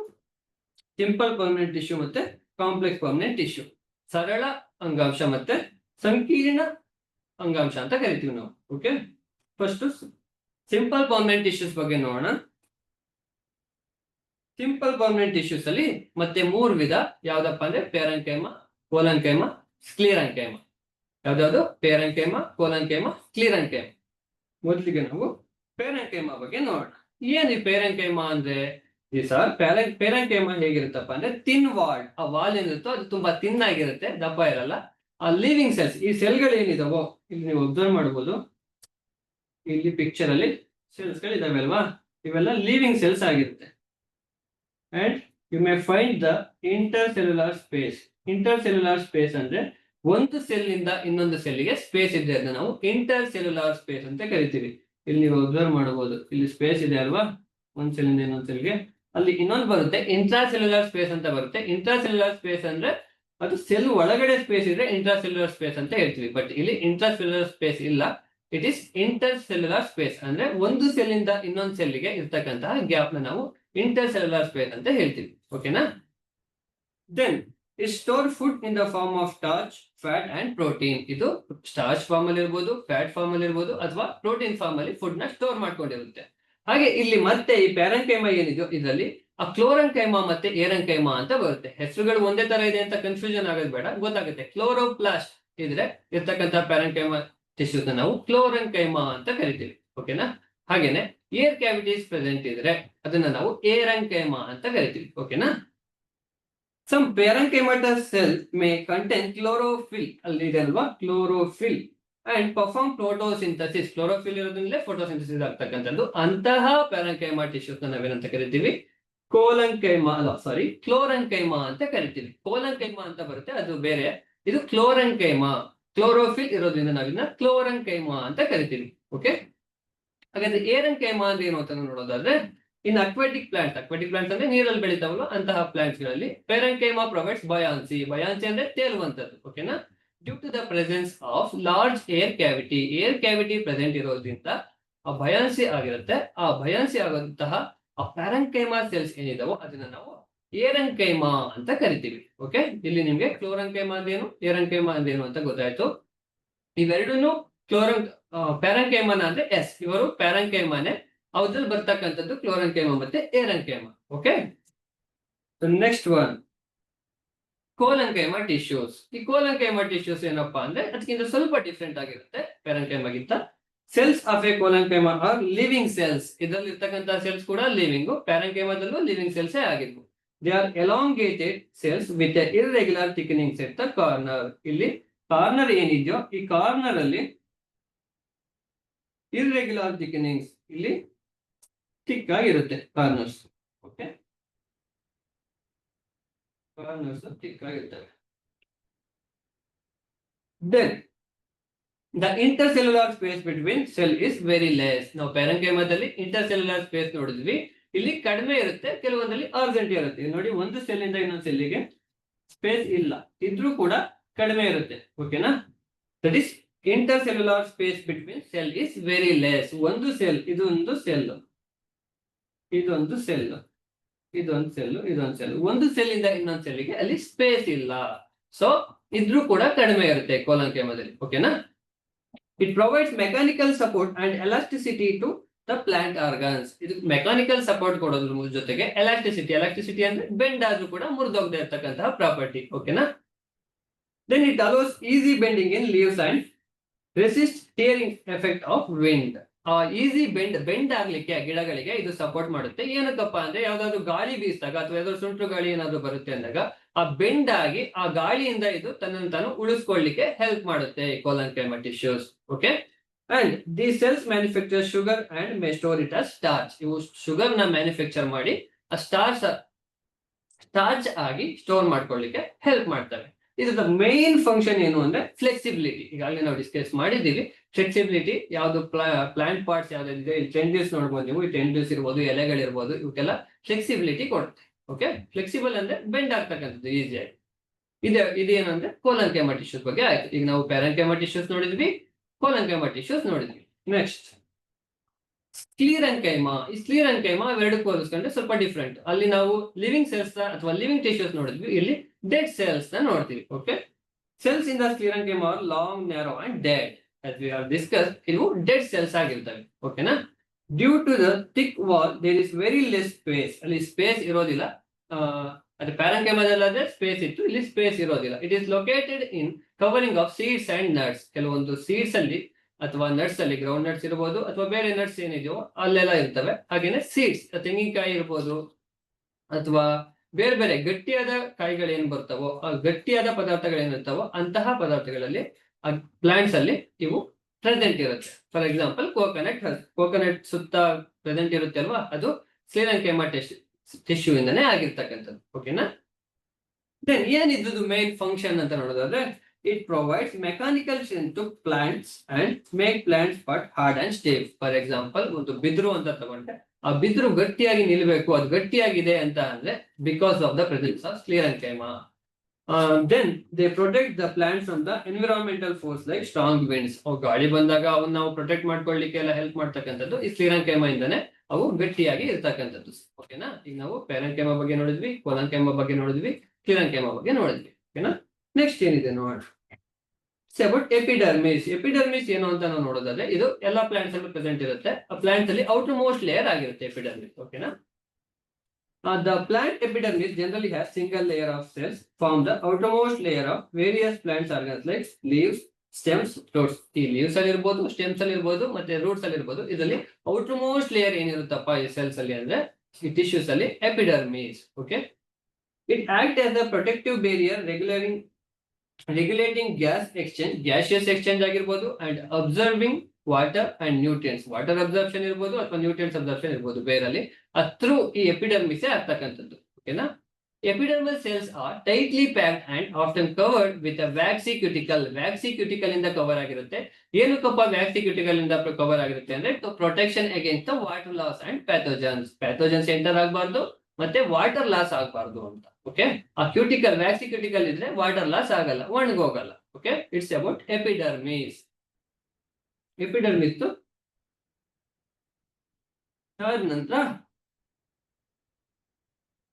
ಸಿಂಪಲ್ ಪರ್ಮನೆಂಟ್ ಟಿಶ್ಯೂ ಮತ್ತೆ ಕಾಂಪ್ಲೆಕ್ಸ್ ಪರ್ಮನೆಂಟ್ ಟಿಶ್ಯೂ. ಸರಳ ಅಂಗಾಂಶ ಮತ್ತೆ ಸಂಕೀರ್ಣ ಅಂಗಾಂಶ ಅಂತ ಕರಿತೀವಿ ನಾವು. Okay, first simple permanent tissues ಬಗ್ಗೆ ನೋಡೋಣ. ಸಿಂಪಲ್ ಪರ್ಮನೆಂಟ್ ಟಿಶ್ಯೂಸ್ ಅಲ್ಲಿ ಮತ್ತೆ ಮೂರು ವಿಧ. ಯಾವ್ದಪ್ಪ ಅಂದ್ರೆ ಪ್ಯಾರೆಂಕೈಮ, ಕೋಲಂಕೈಮ, ಸ್ಕ್ಲಿರೆಂಕೈಮ. ಯಾವ್ದಾವ್ದು? ಪ್ಯಾರೆಂಕೈಮ, ಕೋಲಂಕೈಮ, ಸ್ಕ್ಲಿರೆಂಕೈಮ. ಮೊದಲಿಗೆ ನಾವು ಪ್ಯಾರೆಂಕೈಮ ಬಗ್ಗೆ ನೋಡೋಣ. ಏನ್ ಈ ಪ್ಯಾರೆಂಕೈಮ ಅಂದ್ರೆ? ಈ ಸರ್ ಪ್ಯಾರೆಂಕೈಮ ಹೇಗಿರುತ್ತಪ್ಪ ಅಂದ್ರೆ ತಿನ್ ವಾಲ್. ಆ ವಾಲ್ ಏನಿರುತ್ತೋ ಅದು ತುಂಬಾ ತಿನ್ ಆಗಿರುತ್ತೆ, ದಪ್ಪ ಇರಲ್ಲ. ಆ ಲಿವಿಂಗ್ ಸೆಲ್ಸ್, ಈ ಸೆಲ್ಗಳು ಏನಿದಾವೋ ಇಲ್ಲಿ ನೀವು ಅಬ್ಸರ್ವ್ ಮಾಡಬಹುದು. ಇಲ್ಲಿ ಪಿಕ್ಚರ್ ಅಲ್ಲಿ ಸೆಲ್ಸ್ ಗಳು ಇದಾವೆ ಅಲ್ವಾ, ಇವೆಲ್ಲ ಲಿವಿಂಗ್ ಸೆಲ್ಸ್ ಆಗಿರುತ್ತೆ. And you may find the intercellular space. Intercellular space ಅಂದ್ರೆ ಒಂದು ಸೆಲ್ ನಿಂದ ಇನ್ನೊಂದು ಸೆಲ್ಗೆ ಸ್ಪೇಸ್ ಇದೆ, ಅದನ್ನ ನಾವು ಇಂಟರ್ಸೆಲ್ಯುಲಾರ್ ಸ್ಪೇಸ್ ಅಂತ ಕರಿತೀವಿ. ಇಲ್ಲಿ ನೀವು ಅಬ್ಸರ್ವ್ ಮಾಡಬಹುದು, ಇಲ್ಲಿ ಸ್ಪೇಸ್ ಇದೆ ಅಲ್ವಾ, ಒಂದ್ ಸೆಲ್ ಇಂದ ಇನ್ನೊಂದ್ ಸೆಲ್ಗೆ. ಅಲ್ಲಿ ಇನ್ನೊಂದು ಬರುತ್ತೆ ಇಂಟ್ರಾಸೆಲ್ಯುಲಾರ್ ಸ್ಪೇಸ್ ಅಂತ ಬರುತ್ತೆ. ಇಂಟ್ರಾಸೆಲ್ಯುಲಾರ್ ಸ್ಪೇಸ್ ಅಂದ್ರೆ ಅದು ಸೆಲ್ ಒಳಗಡೆ ಸ್ಪೇಸ್ ಇದ್ರೆ ಇಂಟ್ರಾಸೆಲ್ಯುಲಾರ್ ಸ್ಪೇಸ್ ಅಂತ ಹೇಳ್ತೀವಿ. ಬಟ್ ಇಲ್ಲಿ ಇಂಟ್ರಾಸೆಲ್ಯುಲಾರ್ ಸ್ಪೇಸ್ ಇಲ್ಲ, ಇಟ್ ಈಸ್ ಇಂಟರ್ಸೆಲ್ಯುಲಾರ್ ಸ್ಪೇಸ್. ಅಂದ್ರೆ ಒಂದು ಸೆಲ್ ಇಂದ ಇನ್ನೊಂದು ಸೆಲ್ಗೆ ಇರ್ತಕ್ಕಂತಹ ಗ್ಯಾಪ್ ನ ನಾವು ಇಂಟರ್ಸೆಲ್ಯುಲಾರ್ ಸ್ಪೇಸ್ ಅಂತ ಹೇಳ್ತೀವಿ. ಓಕೆನಾ? Then store food in the form of starch, fat and protein. ಇದು ಸ್ಟಾರ್ಚ್ ಫಾರ್ಮ್ ಅಲ್ಲಿ ಇರ್ಬೋದು, ಫ್ಯಾಟ್ ಫಾರ್ಮ್ ಅಲ್ಲಿ ಇರ್ಬೋದು, ಅಥವಾ ಪ್ರೋಟೀನ್ ಫಾರ್ಮ್ ಅಲ್ಲಿ ಫುಡ್ ನ ಸ್ಟೋರ್ ಮಾಡ್ಕೊಂಡಿರುತ್ತೆ. ಹಾಗೆ ಇಲ್ಲಿ ಮತ್ತೆ ಈ ಪ್ಯಾರೆಂಕೈಮ ಏನಿದೆಯೋ ಇದರಲ್ಲಿ ಆ ಕ್ಲೋರಂಕೈಮ ಮತ್ತೆ ಏರಂಕೈಮ ಅಂತ ಬರುತ್ತೆ. ಹೆಸರುಗಳು ಒಂದೇ ತರ ಇದೆ ಅಂತ ಕನ್ಫ್ಯೂಷನ್ ಆಗೋದು ಬೇಡ, ಗೊತ್ತಾಗುತ್ತೆ. ಕ್ಲೋರೋಪ್ಲಾಸ್ಟ್ ಇದ್ರೆ ಇರ್ತಕ್ಕಂಥ ಪ್ಯಾರೆಂಕೈಮ ಟಿಶ್ಯೂಸ್ ನಾವು ಕ್ಲೋರಂಕೈಮ ಅಂತ ಕರಿತೀವಿ. ಓಕೆನಾ? ಹಾಗೇನೆ ಏರ್ ಕ್ಯಾವಿಟೀಸ್ ಪ್ರೆಸೆಂಟ್ ಇದ್ರೆ ಅದನ್ನ ನಾವು ಏರಂಕೈಮ ಅಂತ ಕರಿತೀವಿ. ಓಕೆನಾ? Some parenchymatous cell may contain chlorophyll. ಅಲ್ಲಿ ಇದೆ ಅಲ್ವಾ chlorophyll, and perform photosynthesis. Chlorophyll ಇರೋದ್ರಿಂದಲೇ ಫೋಟೋಸಿಂಥಸಿಸ್ ಆಗ್ತಕ್ಕಂಥದ್ದು. ಅಂತಹ ಪ್ಯಾರೆಂಕೈಮ ಟಿಶ್ಯೂಸ್ ನಾವೇನಂತ ಕರಿತೀವಿ? ಕೋಲಂಕೈಮ ಅಲ್ಲ, ಸಾರಿ, ಕ್ಲೋರಂಕೈಮ ಅಂತ ಕರಿತೀವಿ. ಕೋಲಂಕೈಮ ಅಂತ ಬರುತ್ತೆ, ಅದು ಬೇರೆ. ಇದು ಕ್ಲೋರಂಕೈಮ. ಕ್ಲೋರೋಫಿಲ್ ಇರೋದ್ರಿಂದ ನಾವಿನ್ನ ಕ್ಲೋರಂಕೈಮ ಅಂತ ಕರಿತೀವಿ. ಓಕೆ, ಹಾಗಾದ್ರೆ ಏರಂಕೈಮ ಅಂದ್ರೆ ಏನು ಅಂತ ನೋಡೋದಾದ್ರೆ, ಇನ್ ಅಕ್ವಾಟಿಕ್ ಪ್ಲಾಂಟ್ಸ್ ಅಂದ್ರೆ ನೀರಲ್ಲಿ ಬೆಳಿತಾವಲ್ಲ ಅಂತಹ ಪ್ಲಾಂಟ್ಸ್ ಗಳಲ್ಲಿ ಪ್ಯಾರೆಂಕೈಮ ಪ್ರೊವೈಡ್ಸ್ ಬಯಾನ್ಸಿ. ಬಯಾನ್ಸಿ ಅಂದ್ರೆ ತೇಲುವಂತದ್ದು. ಓಕೆನಾ? Due to the presence of large air cavity. Air cavity present ಇರೋದ್ರಿಂದ ಆ ಬಯಾನ್ಸಿ ಆಗಿರುತ್ತೆ. ಆ ಬಯಾನ್ಸಿ ಆಗುವಂತಹ ಆ ಪ್ಯಾರೆಂಕೈಮ ಸೆಲ್ಸ್ ಏನಿದಾವೋ ಅದನ್ನ ನಾವು ಏರಂಕೈಮ ಅಂತ ಕರಿತೀವಿ. ಓಕೆ, ಇಲ್ಲಿ ನಿಮ್ಗೆ ಕ್ಲೋರಂಕೈಮ ಅಂದೇನು, ಏರಂಕೈಮ ಅಂದೇನು ಅಂತ ಗೊತ್ತಾಯ್ತು. ಇವೆರಡೂನು ಪ್ಯಾರೆಂಕೈಮನ ಅಂದ್ರೆ ಎಸ್, ಇವರು ಪ್ಯಾರೆಂಕೈಮನೆ. ಅದ್ರಲ್ಲಿ ಬರ್ತಕ್ಕಂಥದ್ದು ಕ್ಲೋರಂಕೈಮ ಮತ್ತೆ aerenchyma. Okay, next one collenchyma tissues. ಈ ಕೋಲಂಕೈಮ ಟಿಶ್ಯೂಸ್ ಏನಪ್ಪಾ ಅಂದ್ರೆ ಅದಕ್ಕಿಂತ ಸ್ವಲ್ಪ ಡಿಫ್ರೆಂಟ್ ಆಗಿರುತ್ತೆ ಪ್ಯಾರೆಂಕೈಮಗಿಂತ. Cells of a collenchyma are living cells. ಇದರಲ್ಲಿ ಇರ್ತಕ್ಕಂಥ ಸೆಲ್ಸ್ ಕೂಡ ಲಿವಿಂಗ್. ಪ್ಯಾರೆಂಕೈಮದಲ್ಲೂ ಲಿವಿಂಗ್ ಸೆಲ್ಸ್ ಆಗಿದ್ವು. They are elongated cells with irregular thickenings at the corner. ಇಲ್ಲಿ ಕಾರ್ನರ್ ಏನಿದೆಯೋ ಈ ಕಾರ್ನರ್ ಅಲ್ಲಿ ಇರ್ರೆಗ್ಯುಲರ್ ಥಿಕನಿಂಗ್ಸ್, ಇಲ್ಲಿ ಥಿಕ್ ಆಗಿರುತ್ತೆ ಕಾರ್ನರ್ಸ್. ಓಕೆ, ಕಾರ್ನರ್ಸ್ ಥಿಕ್ ಆಗಿರ್ತವೆ. Then the intercellular space between cell is very less. ನಾವು ಪ್ಯಾರೆಂಕೈಮದಲ್ಲಿ ಇಂಟರ್ಸೆಲ್ಯುಲಾರ್ ಸ್ಪೇಸ್ ನೋಡಿದ್ವಿ, ಇಲ್ಲಿ ಕಡಿಮೆ ಇರುತ್ತೆ, ಕೆಲವೊಂದಲ್ಲಿ ಅರ್ಜೆಂಟ್ ಇರುತ್ತೆ. ನೋಡಿ, ಒಂದು ಸೆಲ್ ಇಂದ ಇನ್ನೊಂದು ಸೆಲ್ಗೆ ಸ್ಪೇಸ್ ಇಲ್ಲ, ಇದ್ರೂ ಕೂಡ ಕಡಿಮೆ ಇರುತ್ತೆ. ಓಕೆನಾ? That is intercellular space between cell is very less. ಒಂದು ಸೆಲ್, ಇದೊಂದು ಸೆಲ್, ಇದೊಂದು ಸೆಲ್, ಇದೊಂದು ಸೆಲ್, ಇದೊಂದು ಸೆಲ್, ಒಂದು ಸೆಲ್ ಇಂದ ಇನ್ನೊಂದು ಸೆಲ್ಗೆ ಅಲ್ಲಿ ಸ್ಪೇಸ್ ಇಲ್ಲ. ಸೊ ಇದ್ರೂ ಕೂಡ ಕಡಿಮೆ ಇರುತ್ತೆ ಕೋಲಂಕೈಮದಲ್ಲಿ. ಓಕೆನಾ? It provides mechanical support and elasticity to the plant organs. ಇದು ಮೆಕ್ಯಾನಿಕಲ್ ಸಪೋರ್ಟ್ ಕೊಡೋದ್ರ ಜೊತೆಗೆ ಎಲಾಸ್ಟಿಸಿಟಿ ಅಂದ್ರೆ ಬೆಂಡ್ ಆದ್ರೂ ಕೂಡ ಮುರಿದೋಗದೆ ಇರ್ತಕ್ಕಂತಹ ಪ್ರಾಪರ್ಟಿ. ಓಕೆನಾ? Then it allows easy bending in leaves and resist tearing effect of wind. Easy bend ಆಗ್ಲಿಕ್ಕೆ ಗಿಡಗಳಿಗೆ ಇದು ಸಪೋರ್ಟ್ ಮಾಡುತ್ತೆ. ಏನಕ್ಕಪ್ಪ ಅಂದ್ರೆ ಯಾವ್ದಾದ್ರು ಗಾಳಿ ಬೀಸಿದಾಗ ಅಥವಾ ಯಾವ್ದಾದ್ರು ಸುಂಟ್ರು ಗಾಳಿ ಏನಾದ್ರು ಬರುತ್ತೆ ಅಂದಾಗ ಆ ಬೆಂಡ್ ಆಗಿ ಆ ಗಾಳಿಯಿಂದ ಇದು ತನ್ನನ್ನು ತಾನು ಉಳಿಸ್ಕೊಳ್ಳಿಕ್ಕೆ ಹೆಲ್ಪ್ ಮಾಡುತ್ತೆ ಈ collenchyma tissues. Okay, and the cells manufacture sugar and may store it as starch. ಇವು ಶುಗರ್ ನ ಮ್ಯಾನುಫ್ಯಾಕ್ಚರ್ ಮಾಡಿ ಆ ಸ್ಟಾರ್ಚ್ ಆಗಿ ಸ್ಟೋರ್ ಮಾಡ್ಕೊಳ್ಳಿಕ್ಕೆ ಹೆಲ್ಪ್ ಮಾಡ್ತವೆ. ಇದ್ರ ಮೇನ್ ಫಂಕ್ಷನ್ ಏನು ಅಂದ್ರೆ ಫ್ಲೆಕ್ಸಿಬಿಲಿಟಿ. ಈಗಾಗಲೇ ನಾವು ಡಿಸ್ಕಸ್ ಮಾಡಿದ್ದೀವಿ ಫ್ಲೆಕ್ಸಿಬಿಲಿಟಿ. ಯಾವ್ದು ಪ್ಲಾಂಟ್ ಪಾರ್ಟ್ಸ್ ಯಾವ್ದಿದೆ, ಇಲ್ಲಿ ಟೆಂಡ್ರಿಲ್ಸ್ ನೋಡ್ಬೋದು ನೀವು, ಈ ಟೆಂಡ್ರಿಲ್ಸ್ ಇರ್ಬೋದು, ಎಲೆಗಳಿರ್ಬೋದು, ಇವಕ್ಕೆಲ್ಲ ಫ್ಲೆಕ್ಸಿಬಿಲಿಟಿ ಕೊಡುತ್ತೆ. ಓಕೆ, ಫ್ಲೆಕ್ಸಿಬಲ್ ಅಂದ್ರೆ ಬೆಂಡ್ ಆಗ್ತಕ್ಕಂಥದ್ದು ಈಸಿಯಾಗಿ. ಇದೇನಂದ್ರೆ ಕೋಲನ್ಕೈಮಾ ಟಿಶ್ಯೂಸ್ ಬಗ್ಗೆ ಆಯ್ತು. ಈಗ ನಾವು ಪ್ಯಾರೆನ್ಕೈಮಾ ಟಿಶ್ಯೂಸ್ ನೋಡಿದ್ವಿ, ಕೋಲನ್ಕೈಮಾ ಟಿಶ್ಯೂಸ್ ನೋಡಿದ್ವಿ. ನೆಕ್ಸ್ಟ್ ಸ್ಕ್ಲೀರೆನ್ಕೈಮಾ. ಈ ಸ್ಕ್ಲೀರೆನ್ಕೈಮಾ ಎರಡಕ್ಕೂ ಹೋಲಿಸ್ಕೊಂಡ್ರೆ ಸ್ವಲ್ಪ ಡಿಫ್ರೆಂಟ್. ಅಲ್ಲಿ ನಾವು ಲಿವಿಂಗ್ ಸೆಲ್ಸ್ ಅಥವಾ ಲಿವಿಂಗ್ ಟಿಶ್ಯೂಸ್ ನೋಡಿದ್ವಿ, ಇಲ್ಲಿ ಡೆಡ್ ಸೆಲ್ಸ್ ನ ನೋಡ್ತೀವಿ. Okay, cells in the sclerenchyma are long, narrow and dead. as we have discussed, ಇವು ಡೆಡ್ ಸೆಲ್ಸ್ ಆಗಿರ್ತವೆ. ಓಕೆನಾ, due to the thick wall there is very less space. ಅಲ್ಲಿ space ಇರೋದಿಲ್ಲ. ಅದು ಪ್ಯಾರೆನ್ಕೈಮಾದಲ್ಲಾದ್ರೆ ಸ್ಪೇಸ್ ಇತ್ತು, ಇಲ್ಲಿ ಸ್ಪೇಸ್ ಇರೋದಿಲ್ಲ. It is located in covering of seeds and nuts. ಕೆಲವೊಂದು ಸೀಡ್ಸ್ ಅಲ್ಲಿ ಅಥವಾ ನಟ್ಸ್ ಅಲ್ಲಿ, ಗ್ರೌಂಡ್ ನಟ್ಸ್ ಇರ್ಬೋದು ಅಥವಾ ಬೇರೆ ನಟ್ಸ್ ಏನಿದೆಯೋ ಅಲ್ಲೆಲ್ಲ ಇರ್ತವೆ. ಹಾಗೇನೆ ಸೀಡ್ಸ್, ತೆಂಗಿನಕಾಯಿ ಇರ್ಬೋದು ಅಥವಾ ಬೇರೆ ಬೇರೆ ಗಟ್ಟಿಯಾದ ಕಾಯಿಗಳೇನು ಬರ್ತಾವೋ, ಆ ಗಟ್ಟಿಯಾದ ಪದಾರ್ಥಗಳೇನಿರ್ತಾವೋ ಅಂತಹ ಪದಾರ್ಥಗಳಲ್ಲಿ ಪ್ಲಾಂಟ್ಸ್ ಅಲ್ಲಿ ಇವು ಪ್ರೆಸೆಂಟ್ ಇರುತ್ತೆ. ಫಾರ್ ಎಕ್ಸಾಂಪಲ್ ಕೋಕೋನಟ್ ಸುತ್ತ ಪ್ರೆಸೆಂಟ್ ಇರುತ್ತೆ ಅಲ್ವಾ, ಅದು ಸ್ಕ್ಲೀರೆನ್ಕೈಮಾ ಟಿಶ್ಯೂ ಇಂದಾನೆ ಆಗಿರ್ತಕ್ಕಂಥದ್ದು. ಓಕೆನಾ, ದೆನ್ ಏನಿದ್ದು ಮೇನ್ ಫಂಕ್ಷನ್ ಅಂತ ನೋಡೋದಾದ್ರೆ, it provides mechanical strength to plants and make plants but hard and stable. For example ಒಂದು ಬಿದಿರು ಅಂತ ತಗೊಂಡ್ರೆ, ಆ ಬಿದಿರು ಗಟ್ಟಿಯಾಗಿ ನಿಲ್ಬೇಕು, ಅದು ಗಟ್ಟಿಯಾಗಿದೆ ಅಂತ ಅಂದ್ರೆ because of the presence of sclerenchyma. Then they protect the plants from the environmental force like strong winds. ಗಾಳಿ ಬಂದಾಗ ಅವನ್ನ ನಾವು ಪ್ರೊಟೆಕ್ಟ್ ಮಾಡ್ಕೊಳ್ಳಿಕ್ಕೆ ಎಲ್ಲ ಹೆಲ್ಪ್ ಮಾಡ್ತಕ್ಕಂಥದ್ದು ಈ ಸ್ಕ್ಲೀರೆನ್ಕೈಮಾ ಇಂದಾನೆ ಅವು ಗಟ್ಟಿಯಾಗಿ ಇರ್ತಕ್ಕಂಥದ್ದು. ಓಕೆನಾ, ಈಗ ನಾವು ಪ್ಯಾರೆನ್ಕೈಮಾ ಬಗ್ಗೆ ನೋಡಿದ್ವಿ, ಕೋಲನ್ಕೈಮಾ ಬಗ್ಗೆ ನೋಡಿದ್ವಿ, ಸ್ಕ್ಲೀರೆನ್ಕೈಮಾ ಬಗ್ಗೆ ನೋಡಿದ್ವಿ. ಓಕೆನಾ, ನೆಕ್ಸ್ಟ್ ಏನಿದೆ ನೋಡಿ, ಅಬೌಟ್ ಎಪಿಡರ್ಮಿಸ್. ಎಪಿಡರ್ಮಿಸ್ ಏನು ಅಂತ ನಾವು ನೋಡೋದಾದ್ರೆ, ಇದು ಎಲ್ಲಾ ಪ್ಲಾಂಟ್ಸ್ ಅಲ್ಲೂ ಪ್ರೆಸೆಂಟ್ ಇರುತ್ತೆ. ಆ ಪ್ಲಾಂಟ್ಸ್ ಅಲ್ಲಿ ಔಟರ್ ಮೋಸ್ಟ್ ಲೇಯರ್ ಆಗಿರುತ್ತೆ ಎಪಿಡರ್ಮಿಸ್. ಓಕೆನಾ, the plant epidermis generally has single layer of cells form the outermost layer of various plants organs like leaves, stems, roots. ಈ leaves ಅಲ್ಲಿ ಇರ್ಬೋದು, stems ಅಲ್ಲಿ ಇರ್ಬೋದು, ಮತ್ತೆ roots ಅಲ್ಲಿ ಇರ್ಬೋದು. ಇದರಲ್ಲಿ outermost layer ಏನಿರುತ್ತಪ್ಪ ಈ cells ಅಲ್ಲಿ ಅಂದ್ರೆ ಈ tissues ಅಲ್ಲಿ epidermis. Okay, it acts as a protective barrier regulating gas exchange, gaseous exchange ಆಗಿರ್ಬೋದು, and observing water and nutrients. Water absorption ಇರ್ಬೋದು ಅಥವಾ ನ್ಯೂಟ್ರಿಯೆಂಟ್ಸ್ ಅಬ್ಸರ್ಪ್ಷನ್ ಇರ್ಬೋದು ಬೇರಲ್ಲಿ, ಥ್ರೂ ಈ ಎಪಿಡರ್ಮಿಸ್ ಆಗ್ತಕ್ಕಂಥದ್ದು. ಓಕೆನಾ, epidermal cells are tightly packed and often covered with a waxy cuticle. Waxy cuticle ಇಂದ cover ಆಗಿರುತ್ತೆ. ಏನಕ್ಕಪ್ಪ ವ್ಯಾಕ್ಸಿ ಕ್ಯೂಟಿಕಲ್ ಇಂದ ಕವರ್ ಆಗಿರುತ್ತೆ ಅಂದ್ರೆ, to protection against the water loss and pathogens enter ಆಗಬಾರ್ದು ಮತ್ತೆ ವಾಟರ್ ಲಾಸ್ ಆಗಬಾರ್ದು ಅಂತ. ಓಕೆ, ಆ ಕ್ಯೂಟಿಕಲ್, ವ್ಯಾಕ್ಸಿ ಕ್ಯೂಟಿಕಲ್ ಇದ್ರೆ ವಾಟರ್ ಲಾಸ್ ಆಗಲ್ಲ, ಒಣಗೋಗಲ್ಲ. Okay, it's about epidermis. Epidermis ನಂತರ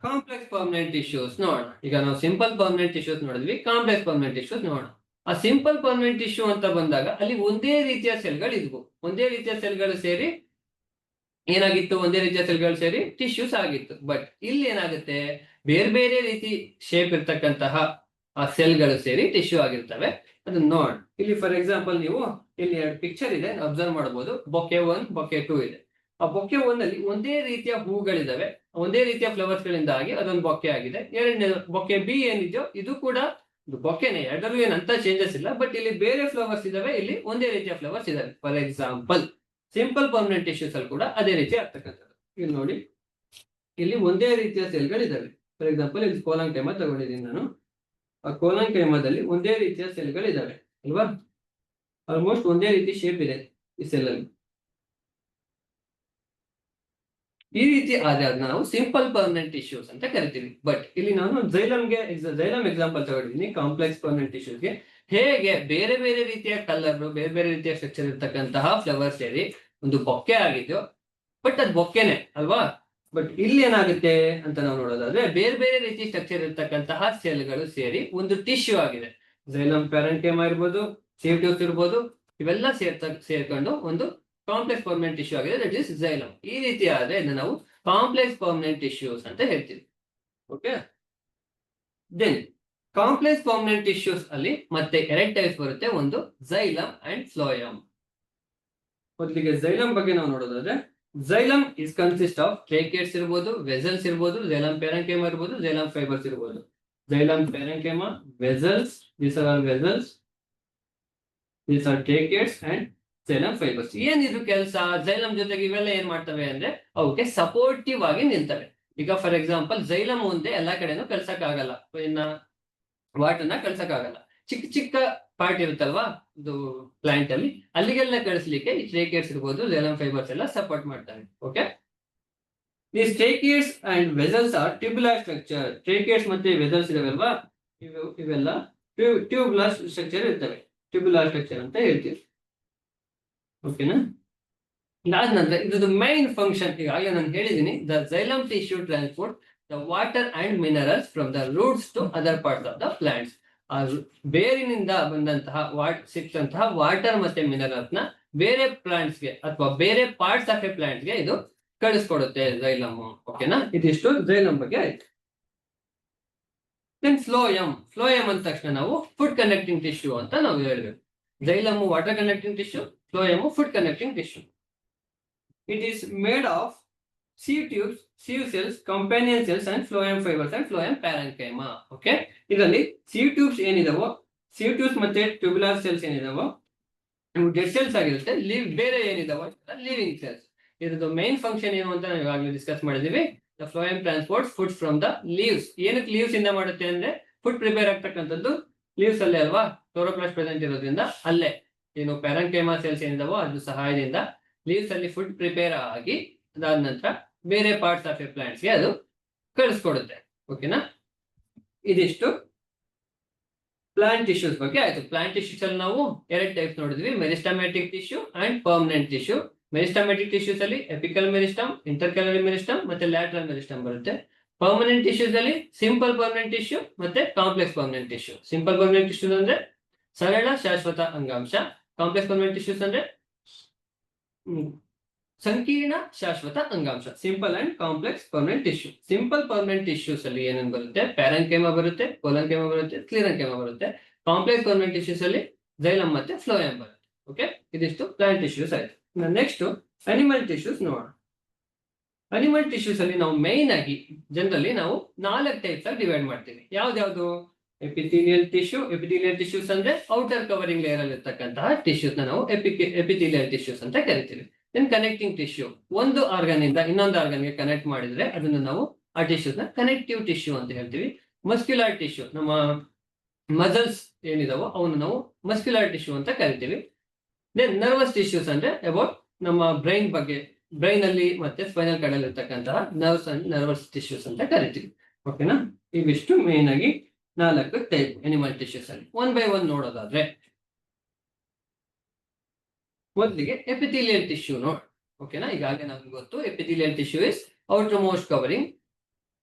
ಕಾಂಪ್ಲೆಕ್ಸ್ ಪರ್ಮನೆಂಟ್ ಟಿಶ್ಯೂಸ್ ನೋಡೋಣ. ಈಗ ನಾವು ಸಿಂಪಲ್ ಪರ್ಮನೆಂಟ್ ಟಿಶ್ಯೂಸ್ ನೋಡಿದ್ವಿ, ಕಾಂಪ್ಲೆಕ್ಸ್ ಪರ್ಮನೆಂಟ್ ಟಿಶ್ಯೂಸ್ ನೋಡೋಣ. ಆ ಸಿಂಪಲ್ ಪರ್ಮನೆಂಟ್ ಟಿಶ್ಯೂ ಅಂತ ಬಂದಾಗ ಅಲ್ಲಿ ಒಂದೇ ರೀತಿಯ ಸೆಲ್ಗಳು ಇದ್ವು, ಒಂದೇ ರೀತಿಯ ಸೆಲ್ಗಳು ಸೇರಿ ಏನಾಗಿತ್ತು, ಒಂದೇ ರೀತಿಯ ಸೆಲ್ಗಳು ಸೇರಿ ಟಿಶ್ಯೂಸ್ ಆಗಿತ್ತು. ಬಟ್ ಇಲ್ಲಿ ಏನಾಗುತ್ತೆ, ಬೇರೆ ಬೇರೆ ರೀತಿ ಶೇಪ್ ಇರ್ತಕ್ಕಂತಹ ಆ ಸೆಲ್ಗಳು ಸೇರಿ ಟಿಶ್ಯೂ ಆಗಿರ್ತವೆ. ಅದನ್ನ ನೋಡ್. ಇಲ್ಲಿ ಫಾರ್ ಎಕ್ಸಾಂಪಲ್ ನೀವು ಇಲ್ಲಿ ಎರಡು ಪಿಕ್ಚರ್ ಇದೆ, ಅಬ್ಸರ್ವ್ ಮಾಡಬಹುದು. ಬೊಕ್ಕೆ 1, ಬೊಕ್ಕೆ 2 ಇದೆ. ಆ ಬೊಕ್ಕೆ 1 ಅಲ್ಲಿ ಒಂದೇ ರೀತಿಯ ಹೂಗಳಿದಾವೆ, ಒಂದೇ ರೀತಿಯ ಫ್ಲವರ್ಸ್ ಗಳಿಂದಾಗಿ ಅದೊಂದು ಬೊಕ್ಕೆ ಆಗಿದೆ. ಎರಡನೇ ಬೊಕ್ಕೆ ಬಿ ಏನಿದೆಯೋ ಇದು ಕೂಡ ಬೊಕ್ಕೆನೆ, ಎರಡರೂ ಏನಂತ ಚೇಂಜಸ್ ಇಲ್ಲ. ಬಟ್ ಇಲ್ಲಿ ಬೇರೆ ಫ್ಲವರ್ಸ್ ಇದಾವೆ, ಇಲ್ಲಿ ಒಂದೇ ರೀತಿಯ ಫ್ಲವರ್ಸ್ ಇದಾವೆ. For example simple permanent tissues ಅಲ್ಲಿ ಕೂಡ ಅದೇ ರೀತಿ ಆಗ್ತಕ್ಕಂಥದ್ದು. ಇಲ್ಲಿ ನೋಡಿ, ಇಲ್ಲಿ ಒಂದೇ ರೀತಿಯ ಸೆಲ್ಗಳಿದಾವೆ. ಫಾರ್ ಎಕ್ಸಾಂಪಲ್ ಇಲ್ಲಿ ಕೋಲನ್ಕೈಮಾ ತಗೊಂಡಿದ್ದೀನಿ ನಾನು. ಆ ಕೋಲನ್ಕೈಮಾದಲ್ಲಿ ಒಂದೇ ರೀತಿಯ ಸೆಲ್ಗಳಿದಾವೆ ಅಲ್ವಾ, ಆಲ್ಮೋಸ್ಟ್ ಒಂದೇ ರೀತಿ ಶೇಪ್ ಇದೆ ಈ ಸೆಲ್ ಅಲ್ಲಿ. ಈ ರೀತಿ ಆದ್ರೆ ಅದನ್ನ ನಾವು ಸಿಂಪಲ್ ಪರ್ಮನೆಂಟ್ ಟಿಶ್ಯೂಸ್ ಅಂತ ಕರಿತೀವಿ. ಬಟ್ ಇಲ್ಲಿ ನಾನು ಜೈಲಮ್ ಎಕ್ಸಾಂಪಲ್ ತಗೊಂಡಿದ್ದೀನಿ. ಕಾಂಪ್ಲೆಕ್ಸ್ ಪರ್ಮನೆಂಟ್ ಟಿಶ್ಯೂಸ್ಗೆ ಹೇಗೆ ಬೇರೆ ಬೇರೆ ರೀತಿಯ ಕಲರ್, ಬೇರೆ ಬೇರೆ ರೀತಿಯ ಸ್ಟ್ರಕ್ಚರ್ ಇರ್ತಕ್ಕಂತಹ ಫ್ಲವರ್ ಸೇರಿ ಒಂದು ಬೊಕ್ಕೆ ಆಗಿದ್ದು, ಬಟ್ ಅದು ಬೊಕ್ಕೆನೆ ಅಲ್ವಾ. ಬಟ್ ಇಲ್ಲಿ ಏನಾಗುತ್ತೆ ಅಂತ ನಾವು ನೋಡೋದಾದ್ರೆ, ಬೇರೆ ಬೇರೆ ರೀತಿ ಸ್ಟ್ರಕ್ಚರ್ ಇರ್ತಕ್ಕಂತಹ ಸೆಲ್ಗಳು ಸೇರಿ ಒಂದು ಟಿಶ್ಯೂ ಆಗಿದೆ. ಜೈಲಮ್ ಪ್ಯಾರೆನ್ಕೈಮಾ ಇರ್ಬೋದು, ಸೀವ್ ಟ್ಯೂಬ್ಸ್ ಇರ್ಬೋದು, ಇವೆಲ್ಲ ಸೇರ್ಕೊಂಡು ಒಂದು ಕಾಂಪ್ಲೆಕ್ಸ್ ಪರ್ಮನೆಂಟ್ ಟಿಶ್ಯೂ ಆಗಿದೆ, ದಟ್ ಇಸ್ ಜೈಲಮ್. ಈ ರೀತಿ ಆದ್ರೆ ಇದನ್ನ ನಾವು ಕಾಂಪ್ಲೆಕ್ಸ್ ಪರ್ಮನೆಂಟ್ ಟಿಶ್ಯೂಸ್ ಅಂತ ಹೇಳ್ತೀವಿ. Okay, then complex permanent tissues ಅಲ್ಲಿ ಮತ್ತೆ ಎರಡು ಟೈಪ್ಸ್ ಬರುತ್ತೆ, ಒಂದು ಜೈಲಮ್ ಅಂಡ್ ಫ್ಲೋಯಮ್. ಮೊದಲಿಗೆ ಜೈಲಮ್ ಬಗ್ಗೆ ನಾವು ನೋಡೋದಾದ್ರೆ, xylem is consist of tracheids ಇರ್ಬೋದು, ವೆಸಲ್ಸ್ ಇರ್ಬೋದು, ಜೈಲಮ್ ಪ್ಯಾರೆಂಕೈಮಾ ಇರ್ಬೋದು, ಜೈಲಮ್ ಫೈಬರ್ಸ್ ಇರ್ಬೋದು. Xylem parenchyma, vessels, these are all vessels, these are tracheids and xylem fibres. ಏನಿದು ಕೆಲಸ? ಜೈಲಮ್ ಜೊತೆಗೆ ಇವೆಲ್ಲ ಏನ್ ಮಾಡ್ತವೆ ಅಂದ್ರೆ ಅವಕ್ಕೆ ಸಪೋರ್ಟಿವ್ ಆಗಿ ನಿಲ್ತವೆ. ಈಗ ಫಾರ್ ಎಕ್ಸಾಂಪಲ್ ಜೈಲಮ್ ಮುಂದೆ ಎಲ್ಲಾ ಕಡೆನೂ ಕಳ್ಸಕ್ ಆಗಲ್ಲ, ಇನ್ನ ವಾಟರ್ನ ಕಳ್ಸಕ್ ಆಗಲ್ಲ. ಚಿಕ್ಕ ಚಿಕ್ಕ ಪಾರ್ಟ್ ಇರುತ್ತಲ್ವಾ ಇದು ಪ್ಲಾಂಟ್ ಅಲ್ಲಿ, ಅಲ್ಲಿಗೆಲ್ಲ ಕಳಿಸ್ಲಿಕ್ಕೆ ಈ ಟ್ರೇಕೇಟ್ಸ್ ಇರ್ಬೋದು, ಜೈಲಮ್ ಫೈಬರ್ಸ್ ಎಲ್ಲ ಸಪೋರ್ಟ್ ಮಾಡ್ತವೆ. Okay, these tracheids and vessels are tubular structure. tracheids ಮತ್ತೆ ವೆಸಲ್ಸ್ ಇದಾವಲ್ವಾ, ಇವೆಲ್ಲ ಟ್ಯೂಬ್ಯುಲರ್ ಸ್ಟ್ರಕ್ಚರ್ ಇರ್ತವೆ, ಟ್ಯೂಬ್ಯುಲರ್ ಸ್ಟ್ರಕ್ಚರ್ ಅಂತ ಹೇಳ್ತೀವಿ. ಓಕೆನಾ? ಇದಾದ ನಂತರ ಇದ್ರದ್ದು ಮೈನ್ ಫಂಕ್ಷನ್ ಈಗಾಗಲೇ ನಾನು ಹೇಳಿದ್ದೀನಿ, the xylem tissue transport the water and minerals from the roots to other parts of the plants. ಆ ಬೇರಿನಿಂದ ಬಂದಂತಹ ಸಿಕ್ಕಂತಹ ವಾಟರ್ ಮತ್ತೆ ಮಿನರಲ್ಸ್ ನ ಬೇರೆ ಪ್ಲಾಂಟ್ಸ್ ಗೆ ಅಥವಾ ಬೇರೆ ಪಾರ್ಟ್ಸ್ ಆಫ್ ಎ ಪ್ಲಾಂಟ್ ಗೆ ಇದು ಕಳಿಸ್ಕೊಡುತ್ತೆ ಜೈಲಮ್. ಓಕೆನಾ? ಇದಿಷ್ಟು ಜೈಲಮ್ ಬಗ್ಗೆ ಆಯ್ತು. Then phloem. ಫ್ಲೋಯಮ್ ಅಂದ ತಕ್ಷಣ ನಾವು ಫುಡ್ ಕನೆಕ್ಟಿಂಗ್ ಟಿಶ್ಯೂ ಅಂತ ನಾವು ಹೇಳ್ಬೇಕು. Xylem water connecting tissue, phloem food connecting tissue. It is made of sieve tubes, sieve cells, companion cells and phloem fibers and phloem parenchyma. Okay, ಇದರಲ್ಲಿ sieve tubes ಏನಿದಾವೋ, sieve tubes ಮತ್ತೆ tubular cells ಏನಿದಾವೋ ಇವು dead cells ಆಗಿರುತ್ತೆ. ಬೇರೆ ಏನಿದಾವೋ living cells. ಇದ್ರದ್ದು main function ಏನು ಅಂತ ನಾವು ಈಗಾಗಲೇ ಡಿಸ್ಕಸ್ ಮಾಡಿದೀವಿ. The phloem transport food from the leaves. ಏನಕ್ಕೆ ಲೀವ್ಸ್ ಇಂದ ಮಾಡುತ್ತೆ ಅಂದ್ರೆ ಫುಡ್ ಪ್ರಿಪೇರ್ ಆಗ್ತಕ್ಕಂಥದ್ದು ಲೀವ್ಸ್ ಅಲ್ಲೇ ಅಲ್ವಾ, ಕ್ಲೋರೋಪ್ಲಾಸ್ಟ್ ಪ್ರೆಸೆಂಟ್ ಇರೋದ್ರಿಂದ ಅಲ್ಲೇ ಏನು ಪ್ಯಾರೆಂಕೈಮಾ ಸೆಲ್ಸ್ ಏನಿದಾವೋ ಅದ್ರ ಸಹಾಯದಿಂದ ಲೀವ್ಸ್ ಅಲ್ಲಿ ಫುಡ್ ಪ್ರಿಪೇರ್ ಆಗಿ ಅದಾದ ನಂತರ ಬೇರೆ ಪಾರ್ಟ್ಸ್ ಆಫ್ ಎ ಪ್ಲಾಂಟ್ಸ್ ಗೆ ಅದು ಕಳಿಸ್ಕೊಡುತ್ತೆ. ಓಕೆನಾ? ಇದಿಷ್ಟು ಪ್ಲಾಂಟ್ ಟಿಶ್ಯೂಸ್ ಬಗ್ಗೆ ಆಯ್ತು. ಪ್ಲಾಂಟ್ ಟಿಶ್ಯೂಸ್ ಅಲ್ಲಿ ನಾವು ಎರಡು ಟೈಪ್ಸ್ ನೋಡಿದ್ವಿ, meristematic tissue and permanent tissue. Meristematic tissues ಅಲ್ಲಿ ಎಪಿಕಲ್ ಮೆರಿಸ್ಟಮ್, ಇಂಟರ್ಕ್ಯಾಲರಿ ಮೆರಿಸ್ಟಮ್ ಮತ್ತೆ ಲ್ಯಾಟರಲ್ ಮೆರಿಸ್ಟಮ್ ಬರುತ್ತೆ. ಪರ್ಮನೆಂಟ್ ಟಿಶ್ಯೂಸ್ ಅಲ್ಲಿ ಸಿಂಪಲ್ ಪರ್ಮನೆಂಟ್ ಟಿಶ್ಯೂ ಮತ್ತೆ complex permanent tissue. Simple permanent tissues ಅಂದ್ರೆ ಸರಳ ಶಾಶ್ವತ ಅಂಗಾಂಶ, ಕಾಂಪ್ಲೆಕ್ಸ್ ಪರ್ಮನೆಂಟ್ ಟಿಶ್ಯೂಸ್ ಅಂದ್ರೆ ಸಂಕೀರ್ಣ ಶಾಶ್ವತ ಅಂಗಾಂಶ. Simple and complex permanent tissue. Simple permanent tissues ಅಲ್ಲಿ ಏನೇನು ಬರುತ್ತೆ? ಪ್ಯಾರೆಂಕೈಮಾ ಬರುತ್ತೆ, ಕೋಲಂಕೈಮಾ ಬರುತ್ತೆ, ಸ್ಕ್ಲೆರೆಂಕೈಮಾ ಬರುತ್ತೆ. ಕಾಂಪ್ಲೆಕ್ಸ್ ಪರ್ಮನೆಂಟ್ ಟಿಶ್ಯೂಸ್ ಅಲ್ಲಿ ಜೈಲಮ್ ಮತ್ತೆ ಫ್ಲೋಯಮ್ ಬರುತ್ತೆ. ಓಕೆ, ಇದಿಷ್ಟು ಪ್ಲಾಂಟ್ ಟಿಶ್ಯೂಸ್ ಆಯ್ತು. ನೆಕ್ಸ್ಟ್ ಅನಿಮಲ್ ಟಿಶ್ಯೂಸ್ ನೋಡೋಣ. ಅನಿಮಲ್ ಟಿಶ್ಯೂಸ್ ಅಲ್ಲಿ ನಾವು ಮೈನ್ ಆಗಿ ಜನರಲಿ ನಾವು 4 ಟೈಪ್ಸ್ ಆಗಿ ಡಿವೈಡ್ ಮಾಡ್ತೀವಿ. ಯಾವ್ದು? Epithelial tissue. ಎಪಿಥೀಲಿಯಲ್ ಟಿಶ್ಯೂಸ್ ಅಂದ್ರೆ ಔಟರ್ ಕವರಿಂಗ್ ಲೇಯರ್ ಅಲ್ಲಿ ಇರ್ತಕ್ಕಂತಹ ಟಿಶ್ಯೂಸ್ ನಾವು ಎಪಿಥೀಲಿಯಲ್ ಟಿಶ್ಯೂಸ್ ಅಂತ ಕರಿತೀವಿ. ದೆನ್ ಕನೆಕ್ಟಿಂಗ್ ಟಿಶ್ಯೂ, ಒಂದು ಆರ್ಗನ್ ಇಂದ ಇನ್ನೊಂದು ಆರ್ಗನ್ ಗೆ ಕನೆಕ್ಟ್ ಮಾಡಿದ್ರೆ ಅದನ್ನ ನಾವು ಆ ಟಿಶ್ಯೂಸ್ ನ ಕನೆಕ್ಟಿವ್ ಟಿಶ್ಯೂ ಅಂತ ಹೇಳ್ತೀವಿ. ಮಸ್ಕ್ಯುಲರ್ ಟಿಶ್ಯೂ, ನಮ್ಮ ಮಸಲ್ಸ್ ಏನಿದಾವೋ ಅವನ್ನ ನಾವು ಮಸ್ಕ್ಯುಲರ್ ಟಿಶ್ಯೂ ಅಂತ ಕರಿತೀವಿ. ದೆನ್ ನರ್ವಸ್ ಟಿಶ್ಯೂಸ್ ಅಂದ್ರೆ ಅಬೌಟ್ ನಮ್ಮ ಬ್ರೈನ್ ಬಗ್ಗೆ, ಬ್ರೈನ್ ಅಲ್ಲಿ ಮತ್ತೆ ಸ್ಪೈನಲ್ ಕಾರ್ಡ್ ಅಲ್ಲಿ ಇರ್ತಕ್ಕಂತಹ ನರ್ವ್ಸ್ ಅಂಡ್ ನರ್ವಸ್ ಟಿಶ್ಯೂಸ್ ಅಂತ ಕರಿತೀವಿ. ಓಕೆನಾ? ಇವಿಷ್ಟು ಮೇನ್ ಆಗಿ 4 ಟೈಪ್ ಅನಿಮಲ್ ಟಿಶ್ಯೂಸ್ ಅಲ್ಲಿ. ಒನ್ ಬೈ ಒನ್ ನೋಡೋದಾದ್ರೆ ಮೊದಲಿಗೆ ಎಪಿಥೀಲಿಯಲ್ ಟಿಶ್ಯೂ ನೋಡಿ. ಓಕೆನಾ? ಈಗಾಗಲೇ ನಮ್ಗೆ ಗೊತ್ತು epithelial tissue is outermost covering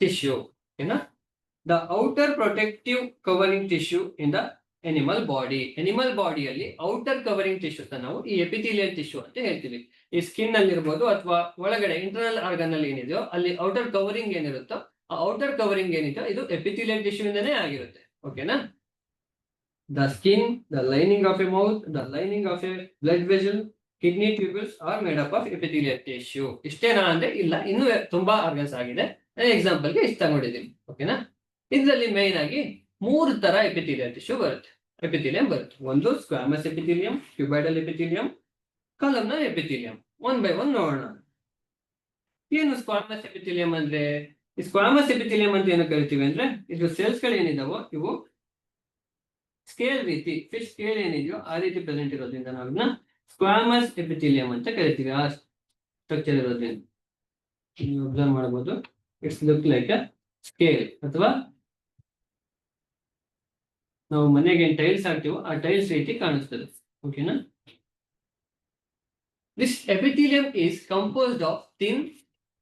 tissue. ಓಕೆನಾ? The outer protective covering tissue in the animal body. Animal ಬಾಡಿಯಲ್ಲಿ ಔಟರ್ ಕವರಿಂಗ್ ಟಿಶ್ಯೂಸ್ ನಾವು ಈ ಎಪಿಥೀಲಿಯಲ್ ಟಿಶ್ಯೂ ಅಂತ ಹೇಳ್ತೀವಿ. ಈ ಸ್ಕಿನ್ ಅಲ್ಲಿ ಇರ್ಬೋದು ಅಥವಾ ಒಳಗಡೆ ಇಂಟರ್ನಲ್ ಆರ್ಗನ್ ಅಲ್ಲಿ ಏನಿದೆಯೋ ಅಲ್ಲಿ ಔಟರ್ ಕವರಿಂಗ್ ಏನಿರುತ್ತೋ ಆ ಔಟರ್ ಕವರಿಂಗ್ ಏನಿದೆಯೋ ಇದು ಎಪಿಥೀಲಿಯಲ್ ಟಿಶ್ಯೂ ಇಂದನೇ ಆಗಿರುತ್ತೆ. ಓಕೆನಾ? The skin, the lining of a mouth, the lining of a blood vessel, kidney tubules are made up of epithelial tissue. ಇಷ್ಟೇನಾ ಅಂದ್ರೆ ಇಲ್ಲ, ಇನ್ನೂ ತುಂಬಾ ಆರ್ಗನ್ಸ್ ಆಗಿದೆ. ಎಕ್ಸಾಂಪಲ್ ಗೆ ಇಷ್ಟ ತಗೊಂಡಿದ್ದೀನಿ. ಓಕೆನಾ? ಇದರಲ್ಲಿ ಮೇನ್ ಆಗಿ 3 ತರ ಎಪಿಥೀಲಿಯಲ್ ಟಿಶ್ಯೂ ಬರುತ್ತೆ, ಎಪಿಥೀಲಿಯಂ ಬರುತ್ತೆ. ಒಂದು squamous epithelium, cuboidal epithelium, columnar epithelium. One by one ನೋಡೋಣ. ಏನು ಸ್ಕ್ವಾಮಸ್ ಎಪಿಥೀಲಿಯಂ ಅಂದ್ರೆ? ಈ ಸ್ಕ್ವಾಮಸ್ ಎಪಿಥೀಲಿಯಂ ಅಂತ ಏನು ಕರಿತೀವಿ ಅಂದ್ರೆ ಇದು ಸೆಲ್ಸ್ ಗಳು ಏನಿದಾವೋ ಇವು ಸ್ಕೇಲ್ ರೀತಿ, ಫಿಶ್ ಸ್ಕೇಲ್ ಏನಿದೆಯೋ ಆ ರೀತಿ ಪ್ರೆಸೆಂಟ್ ಇರೋದ್ರಿಂದ ನಾವು ಸ್ಕ್ವಾಮಸ್ ಎಪಿಥೀಲಿಯಂ ಅಂತ ಕರಿತೀವಿ. ಆ ಸ್ಟ್ರಕ್ಚರ್ ಇರೋದ್ರಿಂದ ನೀವು ಅಬ್ಸರ್ವ್ ಮಾಡಬಹುದು. It's look like a scale, ಅಥವಾ ನಾವು ಮನೆಗೆ ಟೈಲ್ಸ್ ಹಾಕ್ತೀವೋ ಆ ಟೈಲ್ಸ್ ರೀತಿ ಕಾಣಿಸ್ತದೆ. ಓಕೆನಾ? This epithelium is composed of thin,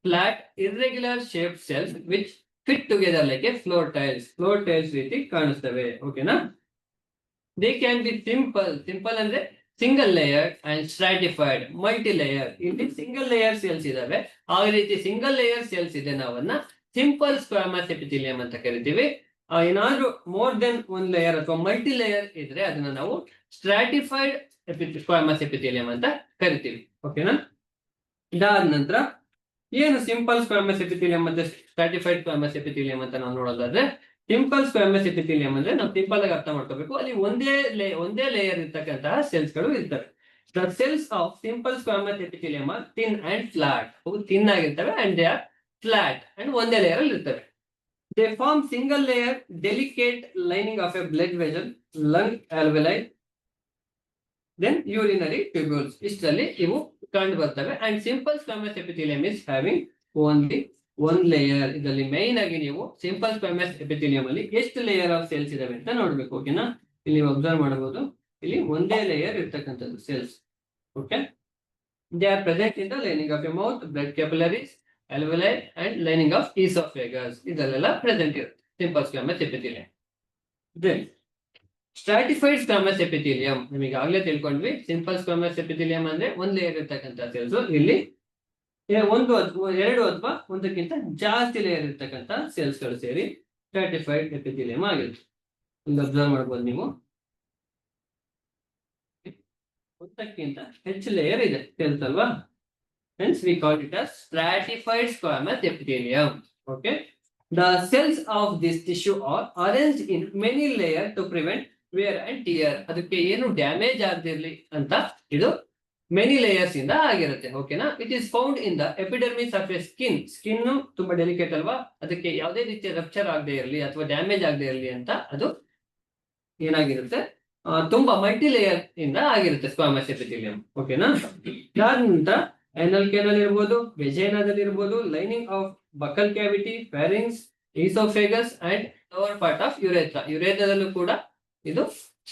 flat, irregular shaped cells which fit together like a floor tiles. Floor tiles ರೀತಿ ಕಾಣಿಸ್ತವೆ. ಓಕೆನಾ? They can be simple. Simple ಅಂದ್ರೆ single layer and stratified, multi layer. ಇಲ್ಲಿ single layer cells ಇದಾವೆ, ಆ ರೀತಿ single layer cells ಇದೆ ನಾವನ್ನ simple squamous epithelium ಅಂತ ಕರಿತೀವಿ. ಏನಾದ್ರೂ ಮೋರ್ ದೆನ್ 1 ಲೇಯರ್ ಅಥವಾ ಮಲ್ಟಿ ಲೇಯರ್ ಇದ್ರೆ ಅದನ್ನ ನಾವು ಸ್ಟ್ರಾಟಿಫೈಡ್ ಸ್ಕ್ವಾಮಸ್ ಎಪಿಥೇಲಿಯಂ ಅಂತ ಕರಿತೀವಿ. ಓಕೆನಾ? ಇದಾದ ನಂತರ ಏನು ಸಿಂಪಲ್ ಸ್ಕ್ವಾಮಸ್ ಎಪಿಥೇಲಿಯಂ ಮತ್ತೆ ಸ್ಟ್ರಾಟಿಫೈಡ್ ಸ್ಕ್ವಾಮಸ್ ಎಪಿಥೇಲಿಯಂ ಅಂತ ನಾವು ನೋಡೋದಾದ್ರೆ, ಸಿಂಪಲ್ ಸ್ಕ್ವಾಮಸ್ ಎಪಿಥೇಲಿಯಂ ಅಂದ್ರೆ ನಾವು ಸಿಂಪಲ್ ಆಗಿ ಅರ್ಥ ಮಾಡ್ಕೋಬೇಕು, ಅಲ್ಲಿ ಒಂದೇ ಲೇಯರ್ ಇರ್ತಕ್ಕಂತಹ ಸೆಲ್ಸ್ ಗಳು ಇರ್ತವೆ. The cells of simple squamous epithelium are thin and flat. ಅವು ಥಿನ್ ಆಗಿರ್ತವೆ and they are flat and ಒಂದೇ ಲೇಯರ್ ಅಲ್ಲಿ ಇರ್ತವೆ. They form single layer delicate lining of a blood vessel, lung alveoli, then urinary tubules. ಇಷ್ಟರಲ್ಲಿ ಇವು ಕಂಡು ಬರ್ತವೆ. And simple squamous epithelium is having only one layer. ಇದರಲ್ಲಿ main ಆಗಿ ನೀವು ಸಿಂಪಲ್ ಸ್ಕ್ವಾಮಸ್ ಎಪಿಥೇಲಿಯಂ ಅಲ್ಲಿ ಎಷ್ಟು ಲೇಯರ್ ಆಫ್ ಸೆಲ್ಸ್ ಇದಾವೆ ಅಂತ ನೋಡ್ಬೇಕು. ಓಕೆನಾ? ಇಲ್ಲಿ ಅಬ್ಸರ್ವ್ ಮಾಡಬಹುದು, ಇಲ್ಲಿ ಒಂದೇ ಲೇಯರ್ ಇರ್ತಕ್ಕಂಥದ್ದು cells. Okay, they are present in the lining of a mouth, blood capillaries, alveoli and lining of esophagus. ಇದೆಲ್ಲ ಪ್ರೆಸೆಂಟ್ ಇರುತ್ತೆ simple squamous epithelium. Then stratified squamous epithelium ನಿಮಗೆ ಆಗ್ಲೇ ತಿಳ್ಕೊಂಡ್ವಿ. ಸಿಂಪಲ್ ಸ್ಕ್ವಾಮಸ್ ಎಪಿಥೇಲಿಯಂ ಅಂದ್ರೆ ಒಂದ್ ಲೇಯರ್ ಇರ್ತಕ್ಕಂಥ ಸೆಲ್ಸ್. ಇಲ್ಲಿ ಒಂದು ಎರಡು ಅಥವಾ ಒಂದಕ್ಕಿಂತ ಜಾಸ್ತಿ ಲೇಯರ್ ಇರ್ತಕ್ಕಂಥ ಸೆಲ್ಸ್ ಗಳು ಸೇರಿ ಸ್ಟ್ರಾಟಿಫೈಡ್ ಎಪಿಥೇಲಿಯಂ ಆಗಿರುತ್ತೆ. ಇಲ್ಲಿ ಅಬ್ಸರ್ವ್ ಮಾಡ್ಬೋದು ನೀವು, ಒಂದಕ್ಕಿಂತ ಹೆಚ್ಚು ಲೇಯರ್ ಇದೆ ಸೆಲ್ಸ್ ಅಲ್ವಾ. Hence we call it as stratified squamous epithelium. Okay, the cells of this tissue are arranged in many layers to prevent wear and tear. ಅದಕ್ಕೆ ಏನು ಡ್ಯಾಮೇಜ್ ಆಗದಿರಲಿ ಅಂತ ಇದು ಮೆನಿ ಲೇಯರ್ಸ್ ಇಂದ ಆಗಿರುತ್ತೆ. ಓಕೆನಾ? It is found in the epidermis of A skin. Skin ತುಂಬಾ delicate ಅಲ್ವಾ, ಅದಕ್ಕೆ ಯಾವುದೇ ರೀತಿಯ ರಪ್ಚರ್ ಆಗದೆ ಇರಲಿ ಅಥವಾ ಡ್ಯಾಮೇಜ್ ಆಗದೆ ಇರಲಿ ಅಂತ ಅದು ಏನಾಗಿರುತ್ತೆ, ತುಂಬಾ ಮಲ್ಟಿ ಲೇಯರ್ ಇಂದ ಆಗಿರುತ್ತೆ ಸ್ಕ್ವಾಮಸ್ ಎಪಿಥೇಲಿಯಂ. ಓಕೆನಾ? ನಂತರ anal canal ಇರಬಹುದು, ವೆಜೈನಾದಲ್ಲಿ ಇರಬಹುದು, lining of buccal cavity, pharynx, oesophagus and lower part of urethra. ಯುರೇಥ್ರಾದಲ್ಲೂ ಕೂಡ ಇದು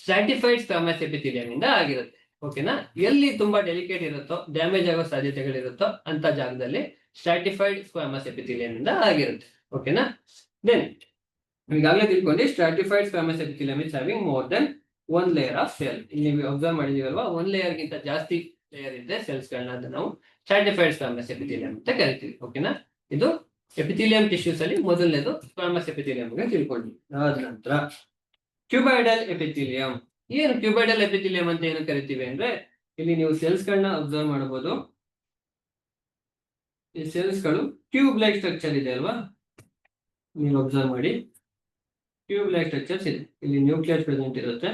ಸ್ಟ್ರಾಟಿಫೈಡ್ ಸ್ಕ್ವಾಮಸ್ ಎಪಿಥೇಲಿಯಂ ಇಂದ ಆಗಿರುತ್ತೆ. ಓಕೆನಾ? ಎಲ್ಲಿ ತುಂಬಾ ಡೆಲಿಕೇಟ್ ಇರುತ್ತೋ, ಡ್ಯಾಮೇಜ್ ಆಗೋ ಸಾಧ್ಯತೆಗಳಿರುತ್ತೋ ಅಂತ ಜಾಗದಲ್ಲಿ ಸ್ಟ್ರಾಟಿಫೈಡ್ ಸ್ಕ್ವಾಮಸ್ ಎಪಿಥೇಲಿಯಂ ಇಂದ ಆಗಿರುತ್ತೆ. ಓಕೆನಾ? ದೆನ್ ಈಗಾಗಲೇ ತಿಳ್ಕೊಂಡು stratified squamous epithelium is having more than one layer of cell. ಇಲ್ಲಿ ಅಬ್ಸರ್ವ್ ಮಾಡಿದೀವಲ್ವಾ, ಒನ್ ಲೇಯರ್ ಗಿಂತ ಜಾಸ್ತಿ ಲೇಯರ್ ಇದೆ ಸೆಲ್ಸ್ ಗಳನ್ನ ನಾವು ಸ್ಟ್ರಾಟಿಫೈಡ್ ಸ್ಕ್ವಾಮಸ್ ಎಪಿಥೇಲಿಯಂ ಅಂತ ಕರಿತೀವಿ. ಓಕೆನಾ? ಇದು ಎಪಿಥೇಲಿಯಂ ಟಿಶ್ಯೂಸ್ ಅಲ್ಲಿ ಮೊದಲನೇದು ಸ್ಕ್ವಾಮಸ್ ಎಪಿಥೇಲಿಯಂ ಬಗ್ಗೆ ತಿಳ್ಕೊಂಡ್ವಿ. ಅದಾದ ನಂತರ ಕ್ಯೂಬಾಯ್ಡಲ್ ಎಪಿಥೇಲಿಯಂ. ಏನು ಕ್ಯೂಬಾಯ್ಡಲ್ ಎಪಿಥೇಲಿಯಂ ಅಂತ ಏನು ಕರಿತೀವಿ ಅಂದ್ರೆ, ಇಲ್ಲಿ ನೀವು ಸೆಲ್ಸ್ ಗಳನ್ನ ಅಬ್ಸರ್ವ್ ಮಾಡಬಹುದು. ಈ ಸೆಲ್ಸ್ ಗಳು ಟ್ಯೂಬ್ ಲೈಕ್ ಸ್ಟ್ರಕ್ಚರ್ ಇದೆ ಅಲ್ವಾ, ನೀವು ಅಬ್ಸರ್ವ್ ಮಾಡಿ, ಟ್ಯೂಬ್ ಲೈಕ್ ಸ್ಟ್ರಕ್ಚರ್ಸ್ ಇದೆ. ಇಲ್ಲಿ ನ್ಯೂಕ್ಲಿಯಸ್ ಪ್ರೆಸೆಂಟ್ ಇರುತ್ತೆ.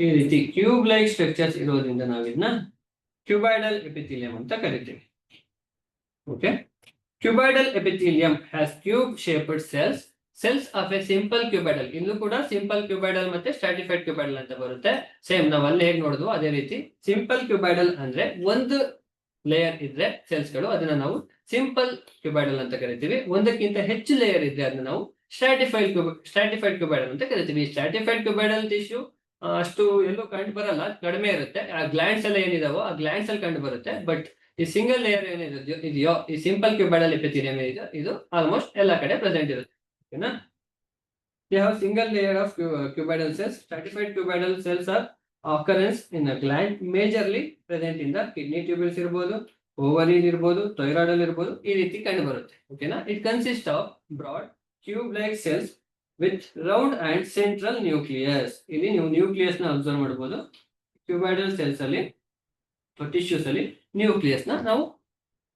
ಈ ರೀತಿ ಕ್ಯೂಬ್ ಲೈಕ್ ಸ್ಟ್ರಕ್ಚರ್ಸ್ ಇರೋದ್ರಿಂದ ನಾವು ಇದನ್ನ ಕ್ಯೂಬಾಯ್ಡಲ್ ಎಪಿಥೇಲಿಯಂ ಅಂತ ಕರಿತೀವಿ. Okay, cuboidal epithelium has cube shaped cells. Cells of a simple cuboidal. ಇಲ್ಲೂ ಕೂಡ ಸಿಂಪಲ್ ಕ್ಯೂಬಾಯ್ಡಲ್ ಮತ್ತೆ ಸ್ಟ್ರಾಟಿಫೈಡ್ ಕ್ಯೂಬಾಯ್ಡಲ್ ಅಂತ ಬರುತ್ತೆ. ಸೇಮ್ ನಾವು ಅಲ್ಲಿ ಹೇಗೆ ನೋಡಿದ್ವು ಅದೇ ರೀತಿ. ಸಿಂಪಲ್ ಕ್ಯೂಬಾಯ್ಡಲ್ ಅಂದ್ರೆ ಒಂದು ಲೇಯರ್ ಇದ್ರೆ ಸೆಲ್ಸ್ ಗಳು, ಅದನ್ನ ನಾವು ಸಿಂಪಲ್ ಕ್ಯೂಬಾಯ್ಡಲ್ ಅಂತ ಕರಿತೀವಿ. ಒಂದಕ್ಕಿಂತ ಹೆಚ್ಚು ಲೇಯರ್ ಇದ್ರೆ ಅದನ್ನ ನಾವು ಸ್ಟ್ರಾಟಿಫೈಡ್ ಕ್ಯೂಬಾಯ್ಡಲ್ ಅಂತ ಕರಿತೀವಿ. ಸ್ಟ್ರಾಟಿಫೈಡ್ ಕ್ಯೂಬಾಯ್ಡಲ್ ಟಿಶ್ಯೂ ಅಷ್ಟು ಎಲ್ಲೂ ಕಂಡು ಬರಲ್ಲ, ಕಡಿಮೆ ಇರುತ್ತೆ. ಆ ಗ್ಲ್ಯಾಂಡ್ಸ್ ಎಲ್ಲ ಏನಿದಾವೋ ಆ ಗ್ಲ್ಯಾಂಡ್ಸ್ ಅಲ್ಲಿ ಕಂಡು ಬರುತ್ತೆ. ಬಟ್ ಈ ಸಿಂಗಲ್ ಲೇಯರ್ ಇದೆಯೋ ಈ ಸಿಂಪಲ್ ಕ್ಯೂಬಾಯ್ಡಲ್ ಎಪಿಥೇಲಿಯಂ ಏನಿದೆ ಇದು ಆಲ್ಮೋಸ್ಟ್ ಎಲ್ಲ ಕಡೆ ಪ್ರೆಸೆಂಟ್ ಇರುತ್ತೆ. ಓಕೆನಾ? They have single layer of cuboidal cells. Stratified cuboidal cells are occurrence in a gland, majorly present in the kidney tubules ಇರಬಹುದು, ovary ಇರಬಹುದು, thyroid ಅಲ್ಲಿ ಇರಬಹುದು. ಈ ರೀತಿ ಕಂಡು ಬರುತ್ತೆ. ಓಕೆನಾ? It consists of broad tube-like cells with round and central nucleus. ಇಲ್ಲಿ ನೀವು ನ್ಯೂಕ್ಲಿಯಸ್ ನ ಅಬ್ಸರ್ವ್ ಮಾಡಬಹುದು. ಕ್ಯೂಬಾಯ್ಡಲ್ ಸೆಲ್ಸ್ ಅಲ್ಲಿ ಟಿಶ್ಯೂಸ್ ಅಲ್ಲಿ ನ್ಯೂಕ್ಲಿಯಸ್ ನ ನಾವು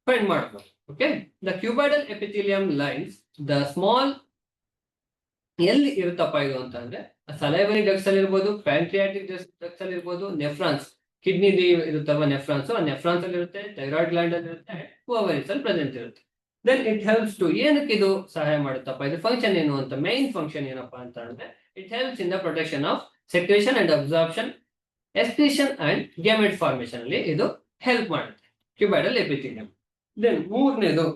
ಫೈಂಡ್ ಮಾಡಬಹುದು. Okay, the cuboidal epithelium lines the small. ಎಲ್ಲಿ ಇರುತ್ತಪ್ಪ ಇದು ಅಂತ ಅಂದ್ರೆ ಸಲೈವರಿ ಡಕ್ಟ್ಸ್ ಅಲ್ಲಿ ಇರ್ಬೋದು, ಪ್ಯಾಂಕ್ರಿಯಾಟಿಕ್ ಡಕ್ಟ್ಸ್ ಅಲ್ಲಿ ಇರ್ಬೋದು, ನೆಫ್ರಾನ್ಸ್ ಕಿಡ್ನಿ ಇರುತ್ತಲ್ವ ನೆಫ್ರಾನ್ಸ್, ಆ ನೆಫ್ರಾನ್ಸ್ ಅಲ್ಲಿ ಇರುತ್ತೆ, ಥೈರಾಯ್ಡ್ ಗ್ಲ್ಯಾಂಡ್ ಅಲ್ಲಿ ಇರುತ್ತೆ, ಓವರೀಸ್ ಅಲ್ಲಿ ಪ್ರೆಸೆಂಟ್ ಇರುತ್ತೆ. Then it helps to. ಏನಕ್ಕೆ ಇದು ಸಹಾಯ ಮಾಡುತ್ತಪ್ಪ, ಇದು ಫಂಕ್ಷನ್ ಏನು ಅಂತ, ಮೈನ್ ಫಂಕ್ಷನ್ ಏನಪ್ಪಾ ಅಂತ ಅಂದ್ರೆ it helps in the protection of secretion and absorption, excretion and gamete formation ಅಲ್ಲಿ ಇದು ಹೆಲ್ಪ್ ಮಾಡುತ್ತೆ ಕ್ಯೂಬಾಯ್ಡಲ್ ಎಪಿಥೇಲಿಯಂ. ದೆನ್ ಮೂರನೇದು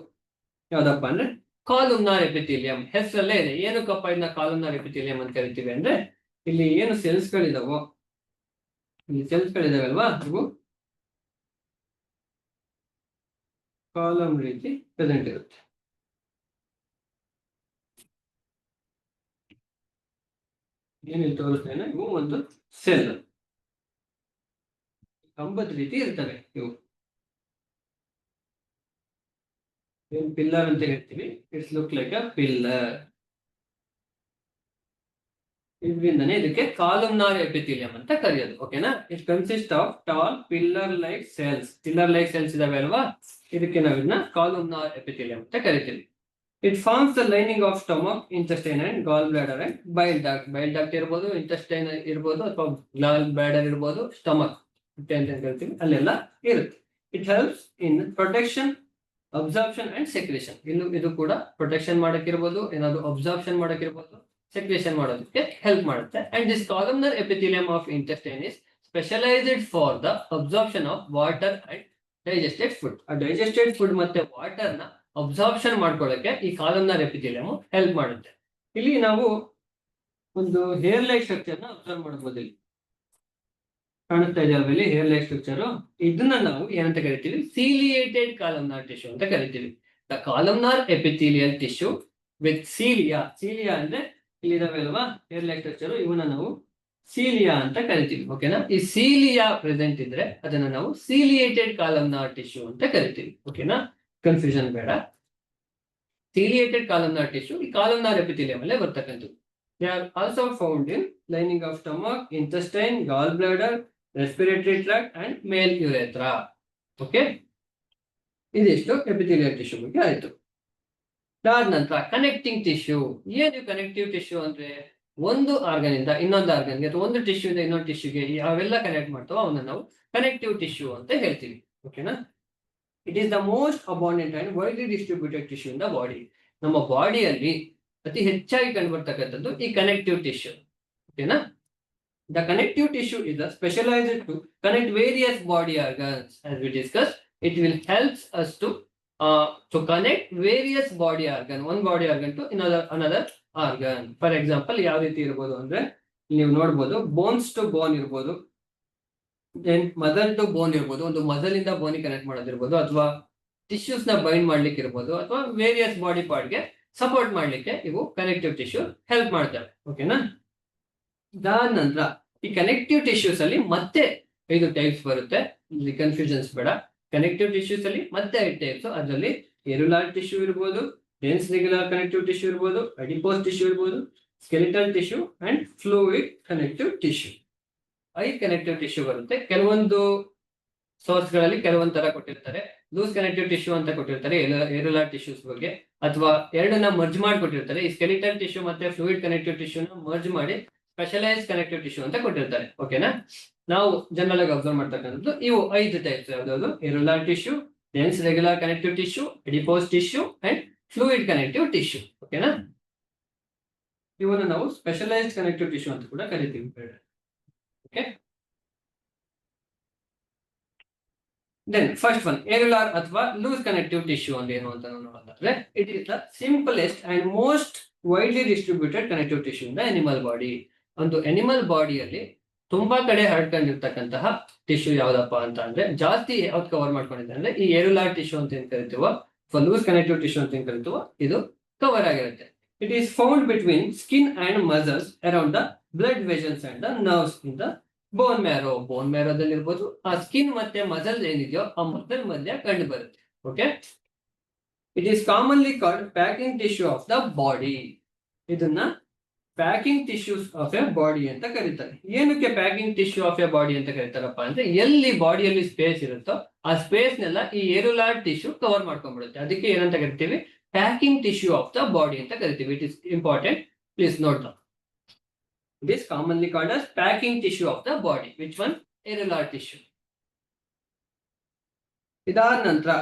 ಯಾವ್ದಪ್ಪ ಅಂದ್ರೆ ಕಾಲುಮ್ನಾರ್ ಎಪಿಥೇಲಿಯಂ. ಹೆಸರಲ್ಲೇ ಇದೆ. ಏನಕ್ಕಪ್ಪ ಇದನ್ನ ಕಾಲುಮ್ನಾರ್ ಎಪಿಥೇಲಿಯಂ ಅಂತ ಕರಿತೀವಿ ಅಂದ್ರೆ, ಇಲ್ಲಿ ಏನು ಸೆಲ್ಸ್ ಗಳಿದಾವೋ, ಇಲ್ಲಿ ಸೆಲ್ಸ್ ಗಳಿದಾವಲ್ವಾ, ಇವು ಕಾಲಮ್ ರೀತಿ ಪ್ರೆಸೆಂಟ್ ಇರುತ್ತೆ. ಏನಿಲ್ಲಿ ತೋರಿಸ್ತೇನೆ, ಇವು ಒಂದು ಸೆಲ್ ಕಂಬದ ರೀತಿ ಇರ್ತವೆ. ಇವು ಪಿಲ್ಲರ್ ಅಂತ ಹೇಳ್ತೀವಿ. It's look like a pillar. ಇದರಿಂದನೇ ಇದಕ್ಕೆ ಕಾಲಮ್ನಾರ್ ಎಪಿಥೀಲಿಯಂ ಅಂತ ಕರೆಯೋದು. ಓಕೆನಾ? It consist of tall pillar like cells ಇದಾವೆ ಅಲ್ವಾ, ಇದಕ್ಕೆ ನಾವು ಇದನ್ನ ಕಾಲಮ್ನಾರ್ ಎಪಿಥೀಲಿಯಂ ಅಂತ ಕರಿತೀವಿ. It forms the lining of stomach, intestine and gall bladder and bile duct ಇರ್ಬೋದು, ಇಂಟೆಸ್ಟೈನ್ ಇರ್ಬೋದು, ಅಥವಾ ಗಾಲ್ ಬ್ಲಾಡರ್ ಇರ್ಬೋದು, ಸ್ಟಮಕ್ ಅಂತ ಹೇಳ್ತೀವಿ, ಅಲ್ಲೆಲ್ಲ ಇರುತ್ತೆ. It helps in protection, absorption and secretion. ಇದು ಕೂಡ ಪ್ರೊಟೆಕ್ಷನ್ ಮಾಡಕ್ಕಿರ್ಬೋದು, ಏನಾದ್ರು ಅಬ್ಸಾರ್ಪ್ಷನ್ ಮಾಡಕ್ಕಿರ್ಬೋದು, ಸೆಕ್ರೇಷನ್ ಮಾಡೋದಕ್ಕೆ ಹೆಲ್ಪ್ ಮಾಡುತ್ತೆ. And this columnar epithelium of intestine is specialised for the absorption of water and digested food. ಆ ಡೈಜೆಸ್ಟೆಡ್ ಫುಡ್ ಮತ್ತೆ ವಾಟರ್ ನ ಅಬ್ಸಾರ್ಪ್ಷನ್ ಮಾಡ್ಕೊಳ್ಳೋಕೆ ಈ ಕಾಲಮ್ನರ್ ಎಪಿಥೀಲಿಯಂ ಹೆಲ್ಪ್ ಮಾಡುತ್ತೆ. ಇಲ್ಲಿ ನಾವು ಒಂದು ಹೇರ್ ಲೈಕ್ ಸ್ಟ್ರಕ್ಚರ್ ನ ಅಬ್ಸರ್ವ್ ಮಾಡಬಹುದು. ಇಲ್ಲಿ ಕಾಣಿಸ್ತಾ ಇದೆ ಅಲ್ವಾ, ಇಲ್ಲಿ ಹೇರ್ ಲೈಕ್ ಸ್ಟ್ರಕ್ಚರ್. ಇದನ್ನ ನಾವು ಏನಂತ ಕರಿತೀವಿ? ಸೀಲಿಯೇಟೆಡ್ ಕಾಲಮ್ನಾರ್ ಟಿಶ್ಯೂ ಅಂತ ಕರಿತೀವಿ. The columnar epithelial tissue with cilia ಅಂದ್ರೆ ಇಲ್ಲಿದಾವೆ ಅಲ್ವಾ ಹೇರ್ ಲೈಕ್ ಸ್ಟ್ರಕ್ಚರ್, ಇವನ್ನ ನಾವು ಸೀಲಿಯಾ ಅಂತ ಕರಿತೀವಿ. ಓಕೆನಾ? ಈ ಸೀಲಿಯಾ ಪ್ರೆಸೆಂಟ್ ಇದ್ರೆ ಅದನ್ನ ನಾವು ಸೀಲಿಯೇಟೆಡ್ ಕಾಲಮ್ನಾರ್ ಟಿಶ್ಯೂ ಅಂತ ಕರಿತೀವಿ. ಓಕೆನಾ? ಕನ್ಫ್ಯೂಷನ್ ಬೇಡ. ಸೀಲಿಯೇಟೆಡ್ ಕಾಲಮ್ನಾರ್ ಟಿಶ್ಯೂ ಈ ಕಾಲಮ್ನಾರ್ ಎಪಿಥೀಲಿಯಂ ಅಲ್ಲೇ ಬರ್ತಕ್ಕಂಥದ್ದು. They are also found in lining of stomach, intestine, gall bladder, respiratory tract and male urethra. Okay, ಇದಿಷ್ಟು ಎಪಿಥೀಲಿಯಲ್ ಟಿಶ್ಯೂ ಬಗ್ಗೆ ಆಯ್ತು. ಅದಾದ ನಂತರ ಕನೆಕ್ಟಿಂಗ್ ಟಿಶ್ಯೂ. ಏನು ಕನೆಕ್ಟಿವ್ ಟಿಶ್ಯೂ ಅಂದ್ರೆ ಒಂದು ಆರ್ಗನ್ ಇಂದ ಇನ್ನೊಂದು ಆರ್ಗನ್ಗೆ ಅಥವಾ ಒಂದು ಟಿಶ್ಯೂ ಇಂದ ಇನ್ನೊಂದು ಟಿಶ್ಯೂಗೆ ಯಾವೆಲ್ಲ ಕನೆಕ್ಟ್ ಮಾಡ್ತಾವೋ ಅವನ್ನ ನಾವು ಕನೆಕ್ಟಿವ್ ಟಿಶ್ಯೂ ಅಂತ ಹೇಳ್ತೀವಿ. ಓಕೆನಾ? It is the most abundant and widely distributed tissue in the body. ನಮ್ಮ ಬಾಡಿಯಲ್ಲಿ ಅತಿ ಹೆಚ್ಚಾಗಿ ಕಂಡುಬರ್ತಕ್ಕಂಥದ್ದು ಈ ಕನೆಕ್ಟಿವ್ ಟಿಶ್ಯೂ. ಓಕೆನಾ? The connective tissue is specialised to connect various body organs. As we discuss, it will helps us to connect various body organ, one body organ to another organ. For example, ಯಾವ ರೀತಿ ಇರಬಹುದು ಅಂದ್ರೆ ನೀವು ನೋಡಬಹುದು, bones to ಬೋನ್ ಇರಬಹುದು, then muscle to ಬೋನ್ ಇರಬಹುದು, ಒಂದು muscle ಇಂದ ಬೋನಿ ಕನೆಕ್ಟ್ ಮಾಡೋದಿರ್ಬೋದು, ಅಥವಾ ಟಿಶ್ಯೂಸ್ ನ ಬೈಂಡ್ ಮಾಡ್ಲಿಕ್ಕೆ ಇರಬಹುದು, ಅಥವಾ ವೇರಿಯಸ್ ಬಾಡಿ ಪಾರ್ಟ್ ಗೆ ಸಪೋರ್ಟ್ ಮಾಡ್ಲಿಕ್ಕೆ ಇವು ಕನೆಕ್ಟಿವ್ ಟಿಶ್ಯೂ ಹೆಲ್ಪ್ ಮಾಡ್ತವೆ. ಓಕೆನಾ? ಅದಾದ ನಂತರ ಈ ಕನೆಕ್ಟಿವ್ ಟಿಶ್ಯೂಸ್ ಅಲ್ಲಿ ಮತ್ತೆ 5 ಟೈಪ್ಸ್ ಬರುತ್ತೆ. ಇಲ್ಲಿ ಕನ್ಫ್ಯೂಷನ್ಸ್ ಬೇಡ. ಕನೆಕ್ಟಿವ್ ಟಿಶ್ಯೂಸ್ ಅಲ್ಲಿ ಮತ್ತೆ 5 ಟೈಪ್ಸ್. ಅದರಲ್ಲಿ ಎರುಲಾರ್ ಟಿಶ್ಯೂ ಇರ್ಬೋದು, ಡೆನ್ಸ್ ರೆಗ್ಯುಲರ್ ಕನೆಕ್ಟಿವ್ ಟಿಶ್ಯೂ ಇರ್ಬೋದು, ಅಡಿಪೋಸ್ ಟಿಶ್ಯೂ ಇರ್ಬೋದು, skeletal tissue and fluid connective tissue. 5 connective tissue ಬರುತ್ತೆ. ಕೆಲವೊಂದು ಸೋರ್ಸ್ ಗಳಲ್ಲಿ ಕೆಲವೊಂದು ತರ ಕೊಟ್ಟಿರ್ತಾರೆ. ಲೂಸ್ ಕನೆಕ್ಟಿವ್ ಟಿಶ್ಯೂ ಅಂತ ಕೊಟ್ಟಿರ್ತಾರೆ ಎರುಲಾರ್ ಟಿಶ್ಯೂಸ್ ಬಗ್ಗೆ, ಅಥವಾ ಎರಡನ್ನ ಮರ್ಜ್ ಮಾಡಿ ಕೊಟ್ಟಿರ್ತಾರೆ. ಈ ಸ್ಕೆಲಿಟಲ್ ಟಿಶ್ಯೂ ಮತ್ತೆ ಫ್ಲೂಯಿಡ್ ಕನೆಕ್ಟಿವ್ ಟಿಶ್ಯೂನ ಮರ್ಜ್ ಮಾಡಿ ಸ್ಪೆಷಲೈಸ್ ಕನೆಕ್ಟಿವ್ ಟಿಶ್ಯೂ ಅಂತ ಕೊಟ್ಟಿರ್ತಾರೆ. ಓಕೆನಾ? ನಾವು ಜನರಲ್ ಆಗಿ ಅಬ್ಸರ್ವ್ ಮಾಡ್ತಕ್ಕಂಥದ್ದು ಇವು 5 ಟೈಪ್ಸ್. ಯಾವ್ದಾದ್ರು areolar tissue, dense regular connective tissue, adipose tissue and fluid connective tissue. ಓಕೆನಾ? ಇವನ್ನ ನಾವು ಸ್ಪೆಷಲೈಸ್ಡ್ ಕನೆಕ್ಟಿವ್ ಟಿಶ್ಯೂ ಅಂತ ಕೂಡ ಕರಿತೀವಿ. Okay, then first one areolar ಅಥವಾ ಲೂಸ್ ಕನೆಕ್ಟಿವ್ ಟಿಶ್ಯೂ ಅಂದ್ರೆ ಏನು ಅಂತ ನೋಡೋದಾದ್ರೆ, it is the simplest and most widely distributed connective tissue in the animal body. ಒಂದು ಅನಿಮಲ್ ಬಾಡಿಯಲ್ಲಿ ತುಂಬಾ ಕಡೆ ಹರಡ್ಕೊಂಡಿರ್ತಕ್ಕಂತಹ ಟಿಶ್ಯೂ ಯಾವ್ದಪ್ಪ ಅಂತ ಅಂದ್ರೆ, ಜಾಸ್ತಿ ಯಾವ್ದು ಕವರ್ ಮಾಡ್ಕೊಂಡಿದೆ ಅಂದ್ರೆ ಈ ಎರುಲಾರ್ ಟಿಶ್ಯೂ ಅಂತ ಏನ್ ಕರಿತೀವೋ ಅಥವಾ ಲೂಸ್ ಕನೆಕ್ಟಿವ್ ಟಿಶ್ಯೂ ಅಂತ ಏನ್ ಕರಿತೀವೋ ಇದು ಕವರ್ ಆಗಿರುತ್ತೆ. It is found between skin and muscles around the blood vessels and the nerves in the bone marrow. Bone ಮ್ಯಾರೋದಲ್ಲಿ ಇರ್ಬೋದು, ಆ ಸ್ಕಿನ್ ಮತ್ತೆ ಮಸಲ್ ಏನಿದೆಯೋ ಆ ಮಸಲ್ ಮಧ್ಯ ಕಂಡು ಬರುತ್ತೆ. Okay, it is commonly called packing tissue of the body. ಇದನ್ನ packing tissues of a body ಅಂತ ಕರೀತಾರೆ. ಏನಕ್ಕೆ packing tissue of a body ಅಂತ ಕರೀತಾರಪ್ಪ ಅಂದ್ರೆ, ಎಲ್ಲಿ ಬಾಡಿಯಲ್ಲಿ ಸ್ಪೇಸ್ ಇರುತ್ತೋ ಆ ಸ್ಪೇಸ್ ನೆಲ್ಲ ಈ ಎರುಲಾರ್ ಟಿಶ್ಯೂ ಕವರ್ ಮಾಡ್ಕೊಂಡ್ಬಿಡುತ್ತೆ. ಅದಕ್ಕೆ ಏನಂತ ಕರಿತೀವಿ? Packing tissue of the body ಅಂತ ಕರಿತೀವಿ. It is important, please note down. It is commonly called as packing tissue of the body. Which one? Areolar tissue. ಇದಾದ ನಂತರ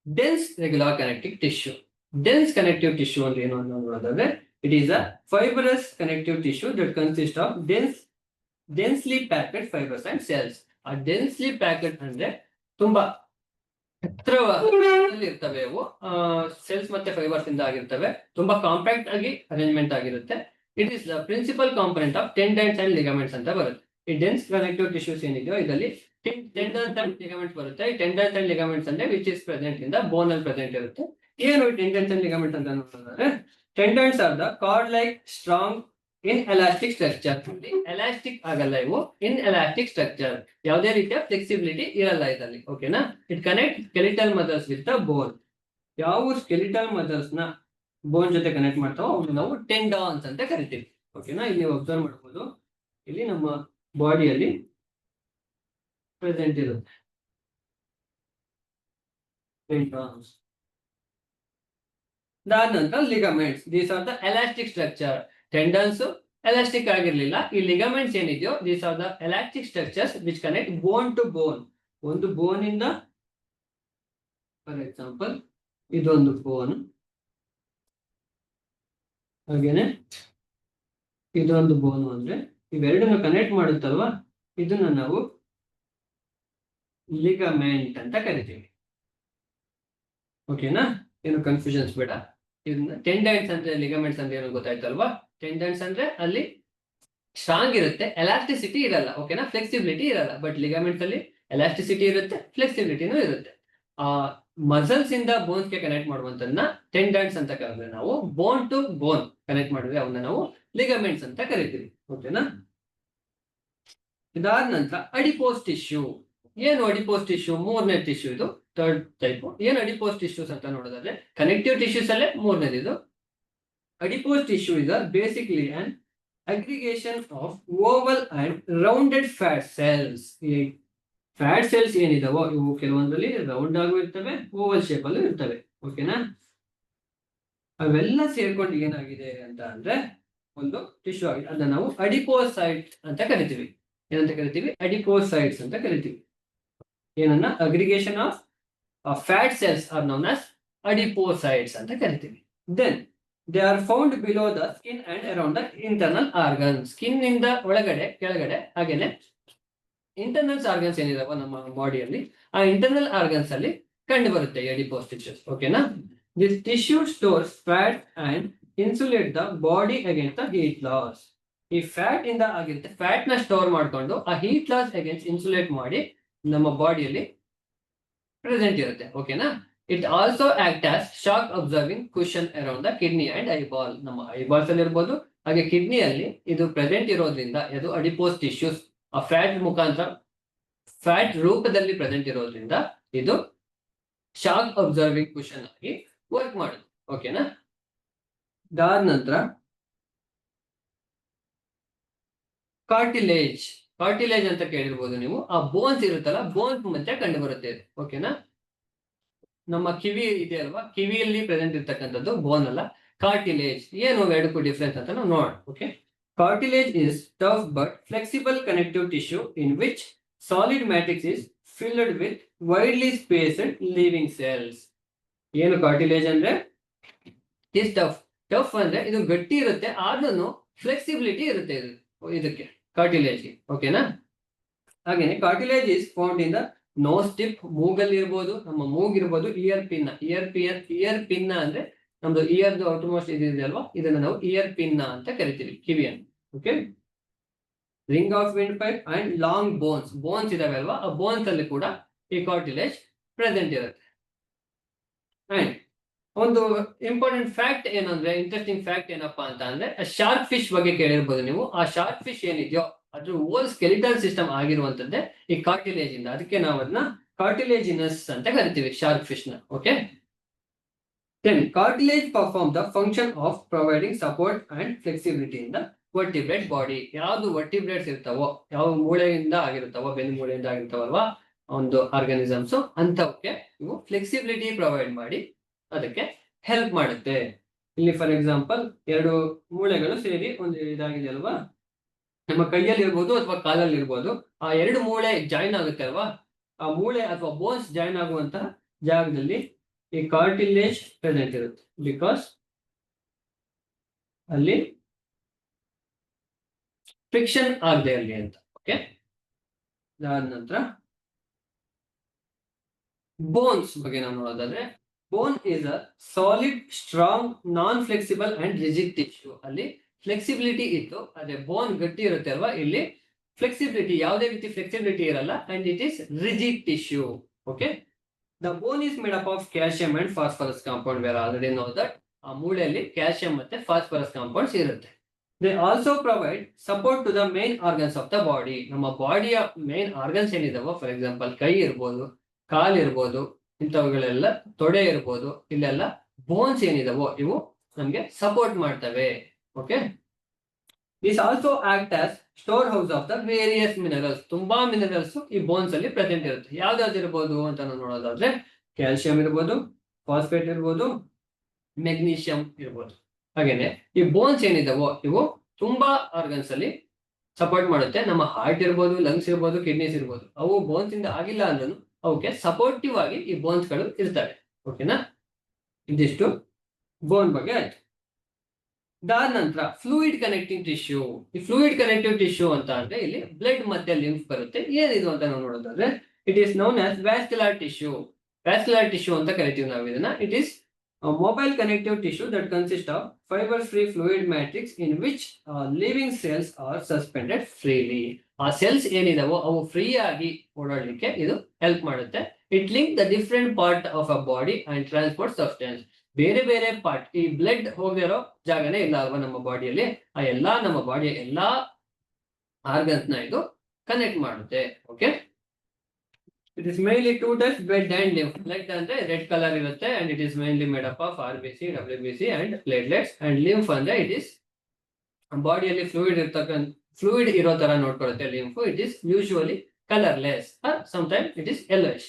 dense regular connective tissue. Dense connective tissue ಅಂದ್ರೆ ಏನು ಅಂತ ನೋಡೋದಾದ್ರೆ, it is a fibrous connective tissue that consists of densely packed fibers and cells. ಆ densely packed ಅಂದ್ರೆ ತುಂಬಾ ಹತ್ತಿರದಲ್ಲಿ ಇರ್ತವೆ. ಅವು ಸೆಲ್ಸ್ ಮತ್ತೆ ಫೈಬರ್ಸ್ ಇಂದ ಆಗಿರ್ತವೆ. ತುಂಬಾ ಕಾಂಪ್ಯಾಕ್ಟ್ ಆಗಿ ಅರೇಂಜ್ಮೆಂಟ್ ಆಗಿರುತ್ತೆ. It is the principal component of tendons and ligaments ಅಂತ ಬರುತ್ತೆ. ಈ ಡೆನ್ಸ್ ಕನೆಕ್ಟಿವ್ ಟಿಶ್ಯೂಸ್ ಏನಿದೆಯೋ ಇದರಲ್ಲಿ ಟೆಂಡನ್ಸ್ ಅಂಡ್ ಲಿಗಮೆಂಟ್ಸ್ ಬರುತ್ತೆ. ಈ ಟೆಂಡನ್ಸ್ ಅಂಡ್ ಲಿಗಮೆಂಟ್ಸ್ ಅಂದ್ರೆ which is present in the ಬೋನ್ ಅಲ್ಲಿ ಪ್ರೆಸೆಂಟ್ ಇರುತ್ತೆ. ಏನು ಟೆಂಡನ್ಸ್ ಅಂಡ್ ಲಿಗಮೆಂಟ್ಸ್ ಅಂತ ನೋಡೋದಾದ್ರೆ, tendons are the card like strong in elastic structure. Elastic ಆಗಲ್ಲ ಇವು, ಇನ್ ಎಲಾಸ್ಟಿಕ್ ಸ್ಟ್ರಕ್ಚರ್. ಯಾವುದೇ ರೀತಿಯ ಫ್ಲೆಕ್ಸಿಬಿಲಿಟಿ ಇರಲ್ಲ ಇದರಲ್ಲಿ. ಓಕೆನಾ? It connect skeletal muscles with the bone. ಯಾವ ಸ್ಕೆಲಿಟಲ್ ಮಸಲ್ಸ್ ನ ಬೋನ್ ಜೊತೆ ಕನೆಕ್ಟ್ ಮಾಡ್ತಾವೋ ಅವ್ನು ನಾವು ಟೆಂಡಾನ್ಸ್ ಅಂತ ಕರಿತೀವಿ. ಓಕೆನಾ. ಇಲ್ಲಿ ನೀವು ಅಬ್ಸರ್ವ್ ಮಾಡ್ಬೋದು, ಇಲ್ಲಿ ನಮ್ಮ ಬಾಡಿಯಲ್ಲಿ ಪ್ರೆಸೆಂಟ್ ಇರುತ್ತೆ. ಅದಾದ ನಂತರ ligaments, these are the elastic structure. Tendons elastic ಆಗಿರ್ಲಿಲ್ಲ, ಈ ಲಿಗಮೆಂಟ್ಸ್ ಏನಿದೆಯೋ these are the elastic structures which connect bone to bone. ಒಂದು ಬೋನ್ ಇಂದ, ಫಾರ್ ಎಕ್ಸಾಂಪಲ್ ಇದೊಂದು ಬೋನ್, ಹಾಗೇನೆ ಇದೊಂದು ಬೋನ್ ಅಂದ್ರೆ ಇವೆರಡನ್ನು ಕನೆಕ್ಟ್ ಮಾಡುತ್ತಲ್ವಾ, ಇದನ್ನ ನಾವು ಲಿಗಮೆಂಟ್ ಅಂತ ಕರಿತೀವಿ. ಓಕೆನಾ, ಏನು ಕನ್ಫ್ಯೂಷನ್ಸ್ ಬೇಡ. ಇದನ್ನ ಟೆಂಡೈನ್ಸ್ ಅಂದ್ರೆ ಲಿಗಮೆಂಟ್ಸ್ ಅಂದ್ರೆ ಏನೋ ಗೊತ್ತಾಯ್ತಲ್ವಾ. ಟೆಂಡೈನ್ಸ್ ಅಂದ್ರೆ ಅಲ್ಲಿ ಸ್ಟ್ರಾಂಗ್ ಇರುತ್ತೆ, ಎಲಾಸ್ಟಿಸಿಟಿ ಇರಲ್ಲ. ಓಕೆನಾ, ಫ್ಲೆಕ್ಸಿಬಿಲಿಟಿ ಇರಲ್ಲ. ಬಟ್ ಲಿಗಮೆಂಟ್ಸ್ ಅಲ್ಲಿ ಎಲಾಸ್ಟಿಸಿಟಿ ಇರುತ್ತೆ, ಫ್ಲೆಕ್ಸಿಬಿಲಿಟಿನೂ ಇರುತ್ತೆ. ಆ ಮಸಲ್ಸ್ ಇಂದ ಬೋನ್ಸ್ ಗೆ ಕನೆಕ್ಟ್ ಮಾಡುವಂತನ್ನ ಟೆಂಡೈನ್ಸ್ ಅಂತ ಕರೆದ್ರೆ, ನಾವು ಬೋನ್ ಟು ಬೋನ್ ಕನೆಕ್ಟ್ ಮಾಡಿದ್ರೆ ಅವನ್ನ ನಾವು ಲಿಗಮೆಂಟ್ಸ್ ಅಂತ ಕರಿತೀವಿ. ಓಕೆನಾ. ಇದಾದ ನಂತರ ಅಡಿಪೋಸ್ ಟಿಶ್ಯೂ. ಏನು ಅಡಿಪೋಸ್ ಟಿಶ್ಯೂ? ಮೂರನೇ ಟಿಶ್ಯೂ ಇದು, ಥರ್ಡ್ ಟೈಪ್. ಏನು ಅಡಿಪೋಸ್ ಟಿಶ್ಯೂಸ್ ಅಂತ ನೋಡೋದಾದ್ರೆ, ಕನೆಕ್ಟಿವ್ ಟಿಶ್ಯೂಸ್ ಅಲ್ಲೇ ಮೂರನೇದು ಇದು. Adipose tissue is basically on aggregation of Oval and rounded fat cells. ಈ ಫ್ಯಾಟ್ ಸೆಲ್ಸ್ ಏನಿದಾವೋ ಇವು ಕೆಲವೊಂದರಲ್ಲಿ ರೌಂಡ್ ಆಗು ಇರ್ತವೆ, ಓವಲ್ ಶೇಪ್ ಅಲ್ಲೂ ಇರ್ತವೆ. ಓಕೆನಾ, ಅವೆಲ್ಲ ಸೇರ್ಕೊಂಡು ಏನಾಗಿದೆ ಅಂತ ಅಂದ್ರೆ ಒಂದು ಟಿಶ್ಯೂ ಆಗಿದೆ. ಅದನ್ನ ನಾವು ಅಡಿಪೋಸೈಟ್ ಅಂತ ಕರಿತೀವಿ. ಏನಂತ ಕರಿತೀವಿ? ಅಡಿಪೋಸೈಟ್ಸ್ ಅಂತ ಕರಿತೀವಿ. ಏನನ್ನ? Aggregation of fat cells are known as adipocytes ಅಂತ ಕರಿತೀವಿ. Then they are found below the skin and around the internal organs. Skin ಇಂದ ಒಳಗಡೆ, ಕೆಳಗಡೆ, ಹಾಗೇನೆ ಇಂಟರ್ನಲ್ಸ್ ಆರ್ಗನ್ಸ್ ಏನಿದಾವ ನಮ್ಮ ಬಾಡಿಯಲ್ಲಿ, ಆ ಇಂಟರ್ನಲ್ ಆರ್ಗನ್ಸ್ ಅಲ್ಲಿ ಕಂಡು ಬರುತ್ತೆ ಅಡಿಪೋಸ್ ಟಿಶ್ಯೂಸ್. ಓಕೆನಾ. This tissue stores fat and insulate the body against the heat loss. ಈ ಫ್ಯಾಟ್ ಇಂದ ಆಗಿರುತ್ತೆ, ಫ್ಯಾಟ್ ನ ಸ್ಟೋರ್ ಮಾಡ್ಕೊಂಡು ಆ ಹೀಟ್ ಲಾಸ್ ಅಗೇನ್ಸ್ಟ್ ಇನ್ಸುಲೇಟ್ ಮಾಡಿ ನಮ್ಮ ಬಾಡಿಯಲ್ಲಿ ಪ್ರೆಸೆಂಟ್ ಇರುತ್ತೆ. ಓಕೆನಾ. It also act as shock observing cushion around the kidney and eyeball. ನಮ್ಮ ಐಬಾಲ್ಸ್ ಅಲ್ಲಿ ಇರ್ಬೋದು, ಹಾಗೆ ಕಿಡ್ನಿಯಲ್ಲಿ ಇದು ಪ್ರೆಸೆಂಟ್ ಇರೋದ್ರಿಂದ, ಇದು ಅಡಿಪೋಸ್ ಟಿಶ್ಯೂಸ್ ಆ ಫ್ಯಾಟ್ ಮುಖಾಂತರ, ಫ್ಯಾಟ್ ರೂಪದಲ್ಲಿ ಪ್ರೆಸೆಂಟ್ ಇರೋದ್ರಿಂದ ಇದು ಶಾಕ್ ಅಬ್ಸರ್ವಿಂಗ್ ಕುಷನ್ ಆಗಿ ವರ್ಕ್ ಮಾಡುತ್ತೆ. ಓಕೆನಾ. ಅದಾದ ನಂತರ ಕಾರ್ಟಿಲೇಜ್. ಕಾರ್ಟಿಲೇಜ್ ಅಂತ ಕೇಳಿರ್ಬೋದು ನೀವು. ಆ ಬೋನ್ಸ್ ಇರುತ್ತಲ್ಲ, ಬೋನ್ಸ್ ಮಧ್ಯೆ ಕಂಡು ಬರುತ್ತೆ. ಓಕೆನಾ. ನಮ್ಮ ಕಿವಿ ಇದೆ ಅಲ್ವಾ, ಕಿವಿಯಲ್ಲಿ ಪ್ರೆಸೆಂಟ್ ಇರ್ತಕ್ಕಂಥದ್ದು ಬೋನ್ ಅಲ್ಲ, ಕಾರ್ಟಿಲೇಜ್. ಏನು ಎರಡಕ್ಕೂ ಡಿಫ್ರೆನ್ಸ್ ಅಂತ ನಾವು ನೋಡೋಣ. Okay. Cartilage is tough but flexible connective tissue in which solid matrix is filled with widely spaced living cells. ಏನು ಕಾರ್ಟಿಲೇಜ್ ಅಂದ್ರೆ? Is tough. ಟಫ್ ಅಂದ್ರೆ ಇದು ಗಟ್ಟಿ ಇರುತ್ತೆ, ಆದ್ರೂ ಫ್ಲೆಕ್ಸಿಬಿಲಿಟಿ ಇರುತ್ತೆ ಇದಕ್ಕೆ, ಕಾರ್ಟಿಲೇಜ್ಗೆ. ಓಕೆನಾ. ಹಾಗೇನೆ cartilage is found in the nose tip. ಮೂಗಲ್ಲಿ ಇರ್ಬೋದು, ನಮ್ಮ ಮೂಗಿರ್ಬೋದು, ಇಯರ್ ಪಿನ್ನ. ಇಯರ್ ಪಿನ್ನ ಅಂದ್ರೆ ನಮ್ದು ಇಯರ್ದು ಔಟರ್ಮೋಸ್ಟ್ ಇದೆ ಅಲ್ವಾ, ಇದನ್ನ ನಾವು ಇಯರ್ ಪಿನ್ನ ಅಂತ ಕರಿತೀವಿ, ಕಿವಿಯನ್ನು. Okay. Ring of wind pipe and long bones. Bones ಇದಾವೆ ಅಲ್ವಾ, ಆ ಬೋನ್ಸ್ ಅಲ್ಲಿ ಕೂಡ ಈ ಕಾರ್ಟಿಲೇಜ್ ಪ್ರೆಸೆಂಟ್ ಇರುತ್ತೆ. ಅಂಡ್ ಒಂದು ಇಂಪಾರ್ಟೆಂಟ್ ಫ್ಯಾಕ್ಟ್ ಏನಂದ್ರೆ, ಇಂಟ್ರೆಸ್ಟಿಂಗ್ ಫ್ಯಾಕ್ಟ್ ಏನಪ್ಪಾ ಅಂತ ಅಂದ್ರೆ, ಶಾರ್ಕ್ ಫಿಶ್ ಬಗ್ಗೆ ಕೇಳಿರ್ಬೋದು ನೀವು. ಆ ಶಾರ್ಕ್ ಫಿಶ್ ಏನಿದೆಯೋ ಅದ್ರ ಓಲ್ ಸ್ಕೆಲಿಟಲ್ ಸಿಸ್ಟಮ್ ಆಗಿರುವಂತದ್ದೇ ಈ ಕಾರ್ಟಿಲೇಜ್ ಇಂದ. ಅದಕ್ಕೆ ನಾವು ಅದನ್ನ ಕಾರ್ಟಿಲೇಜಿನಸ್ ಅಂತ ಕರಿತೀವಿ, ಶಾರ್ಕ್ ಫಿಶ್ ನ. Okay. Then cartilage performs the function of providing support and flexibility in the vertebrate body. ಯಾವ್ದು ವರ್ಟಿಬ್ರೇಟ್ಸ್ ಇರ್ತಾವೋ, ಯಾವ ಮೂಳೆಯಿಂದ ಆಗಿರ್ತಾವೋ, ಬೆನ್ನು ಮೂಳೆಯಿಂದ ಆಗಿರ್ತಾವಲ್ವಾ ಒಂದು ಆರ್ಗಾನಿಸಮ್ಸ್, ಅಂತವಕ್ಕೆ ಇವು ಫ್ಲೆಕ್ಸಿಬಿಲಿಟಿ ಪ್ರೊವೈಡ್ ಮಾಡಿ ಅದಕ್ಕೆ ಹೆಲ್ಪ್ ಮಾಡುತ್ತೆ. ಇಲ್ಲಿ ಫಾರ್ ಎಕ್ಸಾಂಪಲ್ ಎರಡು ಮೂಳೆಗಳು ಸೇರಿ ಒಂದು ಇದಾಗಿದೆ ಅಲ್ವಾ, ನಮ್ಮ ಕೈಯಲ್ಲಿ ಇರ್ಬೋದು ಅಥವಾ ಕಾಲಲ್ಲಿ ಇರ್ಬೋದು. ಆ ಎರಡು ಮೂಳೆ ಜಾಯಿನ್ ಆಗುತ್ತೆ ಅಲ್ವಾ, ಆ ಮೂಳೆ ಅಥವಾ ಬೋನ್ಸ್ ಜಾಯಿನ್ ಆಗುವಂತಹ ಜಾಗದಲ್ಲಿ ಈ ಕಾರ್ಟಿಲೇಜ್ ಪ್ರೆಸೆಂಟ್ ಇರುತ್ತೆ, ಬಿಕಾಸ್ ಅಲ್ಲಿ ಫ್ರಿಕ್ಷನ್ ಆಗದೆ ಅಲ್ಲಿ ಅಂತ. ಓಕೆ. ಅದಾದ ನಂತರ ಬೋನ್ಸ್ ಬಗ್ಗೆ ನಾವು ನೋಡೋದಾದ್ರೆ, bone is a solid, strong, non flexible and rigid tissue. ಅಲ್ಲಿ ಫ್ಲೆಕ್ಸಿಬಿಲಿಟಿ ಇತ್ತು, ಅದೇ ಬೋನ್ ಗಟ್ಟಿ ಇರುತ್ತೆ ಅಲ್ವಾ, ಇಲ್ಲಿ ಫ್ಲೆಕ್ಸಿಬಿಲಿಟಿ, ಯಾವುದೇ ರೀತಿ ಫ್ಲೆಕ್ಸಿಬಿಲಿಟಿ ಇರಲ್ಲ, and it is rigid tissue. Okay. The bone is made up of calcium and phosphorus compound. We already know that. ಆ ಮೂಳೆಯಲ್ಲಿ ಕ್ಯಾಲ್ಸಿಯಂ ಮತ್ತೆ ಫಾಸ್ಫರಸ್ ಕಾಂಪೌಂಡ್ಸ್ ಇರುತ್ತೆ. They also provide support to the main organs of the body. ನಮ್ಮ ಬಾಡಿಯ main organs ಏನಿದಾವೋ, for example ಕೈ ಇರ್ಬೋದು, ಕಾಲ್ ಇರ್ಬೋದು, ಇಂಥವುಗಳೆಲ್ಲ, ತೊಡೆ ಇರ್ಬೋದು, ಇಲ್ಲೆಲ್ಲ ಬೋನ್ಸ್ ಏನಿದಾವೋ ಇವು ನಮ್ಗೆ ಸಪೋರ್ಟ್ ಮಾಡ್ತವೆ. Okay. This also act as store house of the various minerals. ತುಂಬಾ ಮಿನರಲ್ಸ್ ಈ ಬೋನ್ಸ್ ಅಲ್ಲಿ ಪ್ರೆಸೆಂಟ್ ಇರುತ್ತೆ. ಯಾವ್ದಾವ್ದು ಇರ್ಬೋದು ಅಂತ ನಾವು ನೋಡೋದಾದ್ರೆ ಕ್ಯಾಲ್ಸಿಯಂ ಇರ್ಬೋದು, ಫಾಸ್ಫೇಟ್ ಇರ್ಬೋದು, ಮೆಗ್ನೀಷಿಯಂ ಇರ್ಬೋದು. ಹಾಗೇನೆ ಈ ಬೋನ್ಸ್ ಏನಿದಾವೋ ಇವು ತುಂಬಾ ಆರ್ಗನ್ಸ್ ಅಲ್ಲಿ ಸಪೋರ್ಟ್ ಮಾಡುತ್ತೆ. ನಮ್ಮ ಹಾರ್ಟ್ ಇರ್ಬೋದು, ಲಂಗ್ಸ್ ಇರ್ಬೋದು, ಕಿಡ್ನೀಸ್ ಇರ್ಬೋದು. ಅವು ಬೋನ್ಸ್ ಇಂದ ಆಗಿಲ್ಲ ಅಂದ್ರೂ ಅವಕ್ಕೆ ಸಪೋರ್ಟಿವ್ ಆಗಿ ಈ ಬೋನ್ಸ್ ಗಳು ಇರ್ತವೆ. ಓಕೆನಾ? ಇದಿಷ್ಟು ಬೋನ್ ಬಗ್ಗೆ ಆಯ್ತು. ಅದಾದ ನಂತರ ಫ್ಲೂಯಿಡ್ ಕನೆಕ್ಟಿಂಗ್ ಟಿಶ್ಯೂ. ಈ ಫ್ಲೂಯಿಡ್ ಕನೆಕ್ಟಿವ್ ಟಿಶ್ಯೂ ಅಂತ ಅಂದ್ರೆ ಇಲ್ಲಿ ಬ್ಲಡ್ ಮತ್ತೆ ಲಿಂಫ್ ಬರುತ್ತೆ. ಏನಿದು ಅಂತ ನಾವು ನೋಡೋದಾದ್ರೆ it is known as vascular tissue. Vascular tissue ಅಂತ ಕರಿತೀವಿ ನಾವು ಇದನ್ನ. It is a mobile connective tissue that consists of fiber-free fluid matrix in which living cells are suspended freely. ಆ ಸೆಲ್ಸ್ ಏನಿದಾವೋ ಅವು ಫ್ರೀ ಆಗಿ ಓಡಾಡಲಿಕ್ಕೆ ಇದು ಹೆಲ್ಪ್ ಮಾಡುತ್ತೆ. It link the different part of a body and transport substance. ಬೇರೆ ಬೇರೆ part, ಈ blood ಹೋಗಿರೋ ಜಾಗನೇ ಇಲ್ಲ ಅಲ್ವಾ ನಮ್ಮ ಬಾಡಿಯಲ್ಲಿ, ಆ ಎಲ್ಲಾ ನಮ್ಮ ಬಾಡಿಯ ಎಲ್ಲಾ ಆರ್ಗನ್ಸ್ ನ ಇದು ಕನೆಕ್ಟ್ ಮಾಡುತ್ತೆ. Okay, it is mainly two types, blood and lymph. Blood ಅಂದ್ರೆ ರೆಡ್ ಕಲರ್ ಇರುತ್ತೆ and it is mainly made up of RBC, WBC and platelets. And lymph ಅಂದ್ರೆ it is ಬಾಡಿಯಲ್ಲಿ ಫ್ಲೂಯಿಡ್ ಇರೋ ತರ ನೋಡ್ಕೊಳ್ಳುತ್ತೆ lymph. It is usually colorless or sometimes it is yellowish.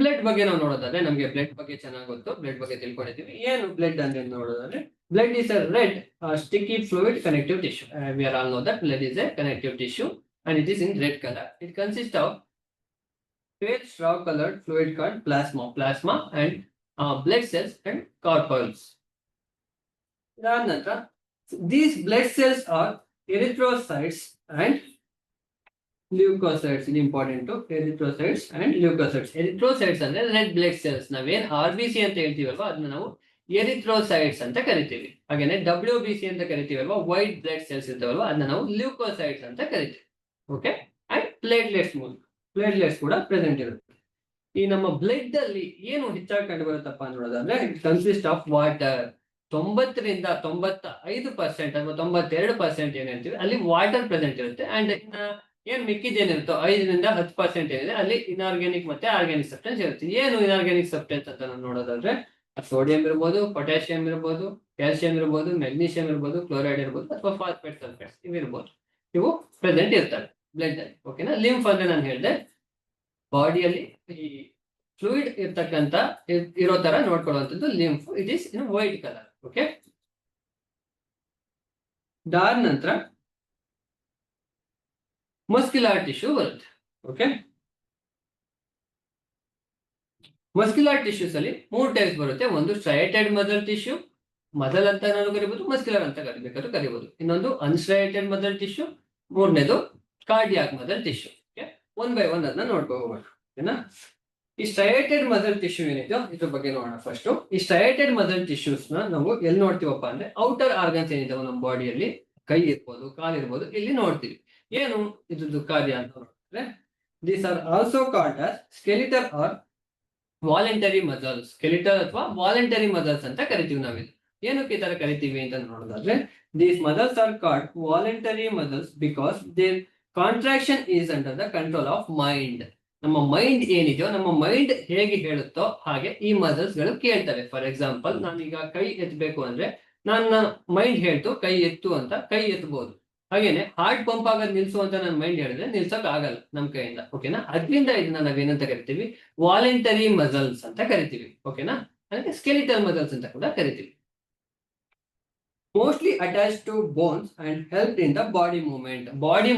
Blood ಬಗ್ಗೆ ನಾವು ನೋಡೋದಾದ್ರೆ ನಮಗೆ ಬ್ಲಡ್ ಬಗ್ಗೆ ಚೆನ್ನಾಗಿ ಗೊತ್ತು, ಬ್ಲಡ್ ಬಗ್ಗೆ ತಿಳ್ಕೊಂಡಿದ್ದೀವಿ. ಏನು ಬ್ಲಡ್ ಅಂದ್ರೆ ನೋಡೋದಾದ್ರೆ blood is a red sticky fluid connective tissue. We are all know that blood is a connective tissue and it is in red color. It consists of pale straw colored fluid called plasma and blood cells and corpuscles. These blood cells are erythrocytes and leukocytes. It is important to erythrocytes and leukocytes. Erythrocytes ಅಂದ್ರೆ red blood cells. ನಾವೇನ್ RBC ಅಂತ ಹೇಳ್ತೀವಲ್ವಾ ಅದನ್ನ ನಾವು erythrocytes ಅಂತ ಕರಿತೀವಿ. ಹಾಗೇನೆ WBC ಅಂತ ಕರಿತೀವಲ್ವಾ, white blood cells ಇರ್ತಾವಲ್ವಾ, ಅದನ್ನ ನಾವು ಲ್ಯೂಕೋಸೈಟ್ಸ್ ಅಂತ ಕರಿತೀವಿ. ಓಕೆ, ಅಂಡ್ ಪ್ಲೇಟ್ಲೆಟ್ಸ್ ಕೂಡ ಪ್ರೆಸೆಂಟ್ ಇರುತ್ತೆ. ಈ ನಮ್ಮ ಬ್ಲಡ್ ಅಲ್ಲಿ ಏನು ಹೆಚ್ಚಾಗಿ ಕಂಡು ಬರುತ್ತಪ್ಪ ನೋಡೋದಾದ್ರೆ ಇಟ್ ಕನ್ಸಿಸ್ಟ್ ಆಫ್ ವಾಟರ್. 90ರಿಂದ 95% ಅಥವಾ 92% ಏನ್ ಹೇಳ್ತೀವಿ ಅಲ್ಲಿ ವಾಟರ್ ಪ್ರೆಸೆಂಟ್ ಇರುತ್ತೆ. ಅಂಡ್ ಏನ್ ಮಿಕ್ಕಿದೇನಿರುತ್ತೋ 5ರಿಂದ 10% ಏನಿದೆ ಅಲ್ಲಿ ಇನ್ಆರ್ಗ್ಯಾನಿಕ್ ಮತ್ತೆ ಆರ್ಗ್ಯಾನಿಕ್ ಸಬ್ಸ್ಟೆನ್ಸ್ ಇರುತ್ತೆ. ಏನು ಇನ್ಆರ್ಗ್ಯಾನಿಕ್ ಸಬ್ಸ್ಟೆನ್ಸ್ ಅಂತ ನಾವು ನೋಡೋದಾದ್ರೆ ಸೋಡಿಯಂ ಇರ್ಬೋದು, ಪೊಟ್ಯಾಷಿಯಂ ಇರ್ಬೋದು, ಕ್ಯಾಲ್ಸಿಯಂ ಇರ್ಬೋದು, ಮೆಗ್ನೀಷಿಯಂ ಇರ್ಬೋದು, ಕ್ಲೋರೈಡ್ ಇರ್ಬೋದು ಅಥವಾ ಫಾಸ್ಫೇಟ್ ಸಲ್ಫೇಟ್ಸ್ ಇವಿರ್ಬೋದು. ಇವು ಪ್ರೆಸೆಂಟ್ ಇರ್ತವೆ ಬ್ಲಡ್ ಅಲ್ಲಿ. ಓಕೆನಾ? ಲಿಂಫ್ ಅಂದ್ರೆ ನಾನು ಹೇಳಿದೆ ಬಾಡಿಯಲ್ಲಿ ಈ ಫ್ಲೂಯಿಡ್ ಇರೋ ತರ ನೋಡ್ಕೊಳ್ಳುವಂಥದ್ದು lymph. It is in white colour. Okay, ಅದಾದ ನಂತರ ಮಸ್ಕ್ಯುಲರ್ ಟಿಶ್ಯೂ ಬರುತ್ತೆ. ಓಕೆ, ಮಸ್ಕ್ಯುಲರ್ ಟಿಶ್ಯೂಸ್ ಅಲ್ಲಿ 3 ಟೈಪ್ಸ್ ಬರುತ್ತೆ. ಒಂದು ಸ್ಟ್ರೈಯೇಟೆಡ್ ಮಸಲ್ ಟಿಶ್ಯೂ, ಮಸಲ್ ಅಂತ ನಾನು ಕರಿಬಹುದು, ಮಸ್ಕ್ಯುಲರ್ ಅಂತ ಕರಿಬಹುದು. ಇನ್ನೊಂದು ಅನ್ಸ್ಟ್ರೈಯೇಟೆಡ್ ಮಸಲ್ ಟಿಶ್ಯೂ, ಮೂರನೇದು cardiac muscle tissue. One by one ಅದನ್ನ ನೋಡ್ಕೋಬಹುದು. ಓಕೆನಾ? ಈ ಸ್ಟ್ರೈಯೇಟೆಡ್ ಮಸಲ್ ಟಿಶ್ಯೂ ಏನಿದೆಯೋ ಇದ್ರ ಬಗ್ಗೆ ನೋಡೋಣ. ಫಸ್ಟ್ ಈ ಸ್ಟ್ರೈಯೇಟೆಡ್ ಮಸಲ್ ಟಿಶ್ಯೂಸ್ ನ ನಾವು ಎಲ್ಲಿ ನೋಡ್ತೀವಪ್ಪ ಅಂದ್ರೆ ಔಟರ್ ಆರ್ಗನ್ಸ್ ಏನಿದಾವೆ ನಮ್ಮ ಬಾಡಿಯಲ್ಲಿ, ಕೈ ಇರ್ಬೋದು, ಕಾಲ್ ಇರ್ಬೋದು, ಇಲ್ಲಿ ನೋಡ್ತೀವಿ. ಏನು ಇದ್ರದ್ದು ಕಾರ್ಯ ಅಂತ ನೋಡಿದ್ರೆ these are also called as skeletal or voluntary muscles. Skeletal ಅಥವಾ ವಾಲಂಟರಿ ಮಸಲ್ಸ್ ಅಂತ ಕರಿತೀವಿ ನಾವಿದು. ಏನಕ್ಕೆ ಈ ತರ ಕರಿತೀವಿ ಅಂತ ನೋಡೋದಾದ್ರೆ these muscles are called voluntary muscles because their contraction is under the control of mind. ನಮ್ಮ ಮೈಂಡ್ ಏನಿದೆಯೋ, ನಮ್ಮ ಮೈಂಡ್ ಹೇಗೆ ಹೇಳುತ್ತೋ ಹಾಗೆ ಈ ಮಸಲ್ಸ್ ಗಳು ಕೇಳ್ತವೆ. ಫಾರ್ ಎಕ್ಸಾಂಪಲ್, ನಾನೀಗ ಕೈ ಎತ್ತಬೇಕು ಅಂದ್ರೆ ನನ್ನ ಮೈಂಡ್ ಹೇಳ್ತು ಕೈ ಎತ್ತು ಅಂತ, ಕೈ ಎತ್ತಬಹುದು. ಹಾಗೇನೆ ಹಾರ್ಟ್ ಪಂಪ್ ಆಗೋದು ನಿಲ್ಸು ಅಂತ ನನ್ನ ಮೈಂಡ್ ಹೇಳಿದ್ರೆ ನಿಲ್ಸಕ್ ಆಗಲ್ಲ ನಮ್ ಕೈಯಿಂದ. ಓಕೆನಾ? ಅದರಿಂದ ಇದನ್ನ ನಾವೇನಂತ ಕರಿತೀವಿ, ವಾಲಂಟರಿ ಮಸಲ್ಸ್ ಅಂತ ಕರಿತೀವಿ. ಓಕೆನಾ? ಅದಕ್ಕೆ ಸ್ಕೆಲಿಟಲ್ ಮಸಲ್ಸ್ ಅಂತ ಕೂಡ ಕರಿತೀವಿ. Mostly attach to bones and help in the body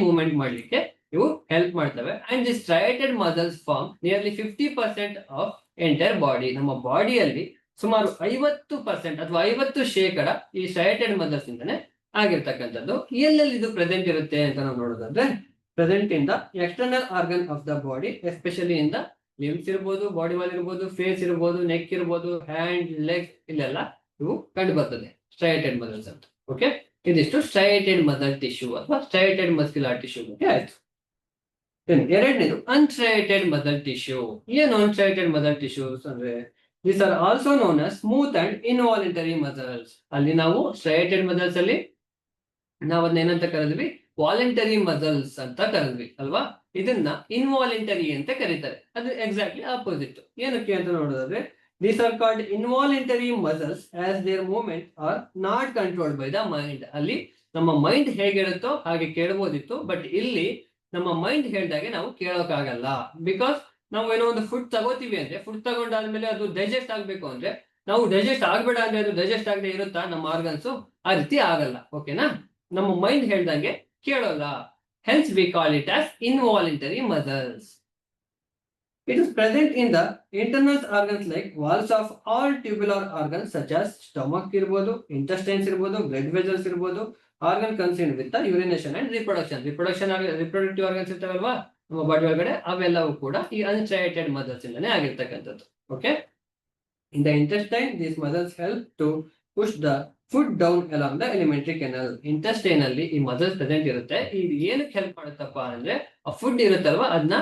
movement ಮಾಡ್ಲಿಕ್ಕೆ ಇವು ಹೆಲ್ಪ್ ಮಾಡ್ತವೆ. And the striated muscles form nearly 50% of entire body. ನಮ್ಮ ಬಾಡಿಯಲ್ಲಿ ಸುಮಾರು 50% ಅಥವಾ 50% ಈ ಸ್ಟ್ರೈಯೇಟೆಡ್ ಮಸಲ್ಸ್ ಇಂದಾನೆ ಆಗಿರ್ತಕ್ಕಂಥದ್ದು. ಎಲ್ಲೆಲ್ಲಿ ಇದು ಪ್ರೆಸೆಂಟ್ ಇರುತ್ತೆ ಅಂತ ನಾವು ನೋಡೋದಾದ್ರೆ present in the external organ of the body, especially in the limbs ಇರ್ಬೋದು, ಬಾಡಿ ವಾಲ್ ಇರ್ಬೋದು, ಫೇಸ್ ಇರ್ಬೋದು, ನೆಕ್ ಇರ್ಬೋದು, ಹ್ಯಾಂಡ್, ಲೆಗ್, ಇಲ್ಲೆಲ್ಲ ಇವು ಕಂಡು ಬರ್ತದೆ ಸ್ಟ್ರೈಯೇಟೆಡ್ ಮಸಲ್ಸ್ ಅಂತ. ಓಕೆ, ಇದಿಷ್ಟು ಸ್ಟ್ರೈಯೇಟೆಡ್ ಮಸಲ್ ಟಿಶ್ಯೂ ಅಥವಾ ಸ್ಟ್ರೈಯೇಟೆಡ್ ಮಸ್ಕ್ಯುಲರ್ ಟಿಶ್ಯೂ ಬಗ್ಗೆ ಆಯ್ತು. ಎರಡನೇದು ಅನ್ಸ್ಟ್ರೈಯೇಟೆಡ್ ಮಸಲ್ ಟಿಶ್ಯೂ. ಏನು ಅನ್ಸ್ಟ್ರೈಯೇಟೆಡ್ ಮಸಲ್ ಟಿಶ್ಯೂಸ್ ಅಂದ್ರೆ these are also known as smooth and involuntary muscles. ಅಲ್ಲಿ ನಾವು ಸ್ಟ್ರೈಯೇಟೆಡ್ ಮಸಲ್ಸ್ ಅಲ್ಲಿ ನಾವು ಅದನ್ನ ಏನಂತ ಕರೆದ್ವಿ, ವಾಲಂಟರಿ ಮಸಲ್ಸ್ ಅಂತ ಕರೆದ್ವಿ ಅಲ್ವಾ. ಇದನ್ನ ಇನ್ವಾಲಂಟರಿ ಅಂತ ಕರೀತಾರೆ. ಅದು ಎಕ್ಸಾಕ್ಟ್ಲಿ ಆಪೋಸಿಟ್. ಏನಕ್ಕೆ ಅಂತ ನೋಡೋದಾದ್ರೆ These are called involuntary muscles as their movement are not controlled by the mind. ಅಲ್ಲಿ ನಮ್ಮ ಮೈಂಡ್ ಹೇಗಿರುತ್ತೋ ಹಾಗೆ ಕೇಳಬಹುದಿತ್ತು, ಬಟ್ ಇಲ್ಲಿ ನಮ್ಮ ಮೈಂಡ್ ಹೇಳ್ದಾಗೆ ನಾವು ಕೇಳೋಕ್ಕಾಗಲ್ಲ. ಬಿಕಾಸ್ ನಾವು ಏನೋ ಒಂದು ಫುಡ್ ತಗೋತೀವಿ ಅಂದ್ರೆ, ಫುಡ್ ತಗೊಂಡಾದ್ಮೇಲೆ ಅದು ಡೈಜೆಸ್ಟ್ ಆಗ್ಬೇಕು ಅಂದ್ರೆ, ನಾವು ಡೈಜೆಸ್ಟ್ ಆಗ್ಬೇಡ ಅಂದ್ರೆ ಅದು ಡೈಜೆಸ್ಟ್ ಆಗದೆ ಇರುತ್ತಾ ನಮ್ಮ ಆರ್ಗನ್ಸ್? ಆ ರೀತಿ ಆಗಲ್ಲ. ಓಕೆನಾ? ನಮ್ಮ ಮೈಂಡ್ ಹೇಳ್ದಂಗೆ ಕೇಳೋಲ್ಲ. Hence we call it as involuntary muscles. It is present in the internal organs like walls of all tubular organs such as stomach irbodu, intestines irbodu, blood vessels irbodu, organ concerned with the urination and reproduction. Reproductive organs irtavalva ನಮ್ಮ body ಒಳಗಡೆ, ಅವೆಲ್ಲವೂ ಕೂಡ ಈ ಅನ್ಸ್ಟ್ರೈಟೆಡ್ muscles ಇಂದಾನೆ ಆಗಿರ್ತಕ್ಕಂಥದ್ದು. Okay, in the intestine these muscles help to push the food down along the alimentary canal. intestine ಅಲ್ಲಿ ಈ muscles present ಇರುತ್ತೆ. ಇದು ಏನಕ್ಕೆ ಹೆಲ್ಪ್ ಮಾಡುತ್ತಪ್ಪ ಅಂದ್ರೆ, ಆ ಫುಡ್ ಇರುತ್ತಲ್ವಾ ಅದನ್ನ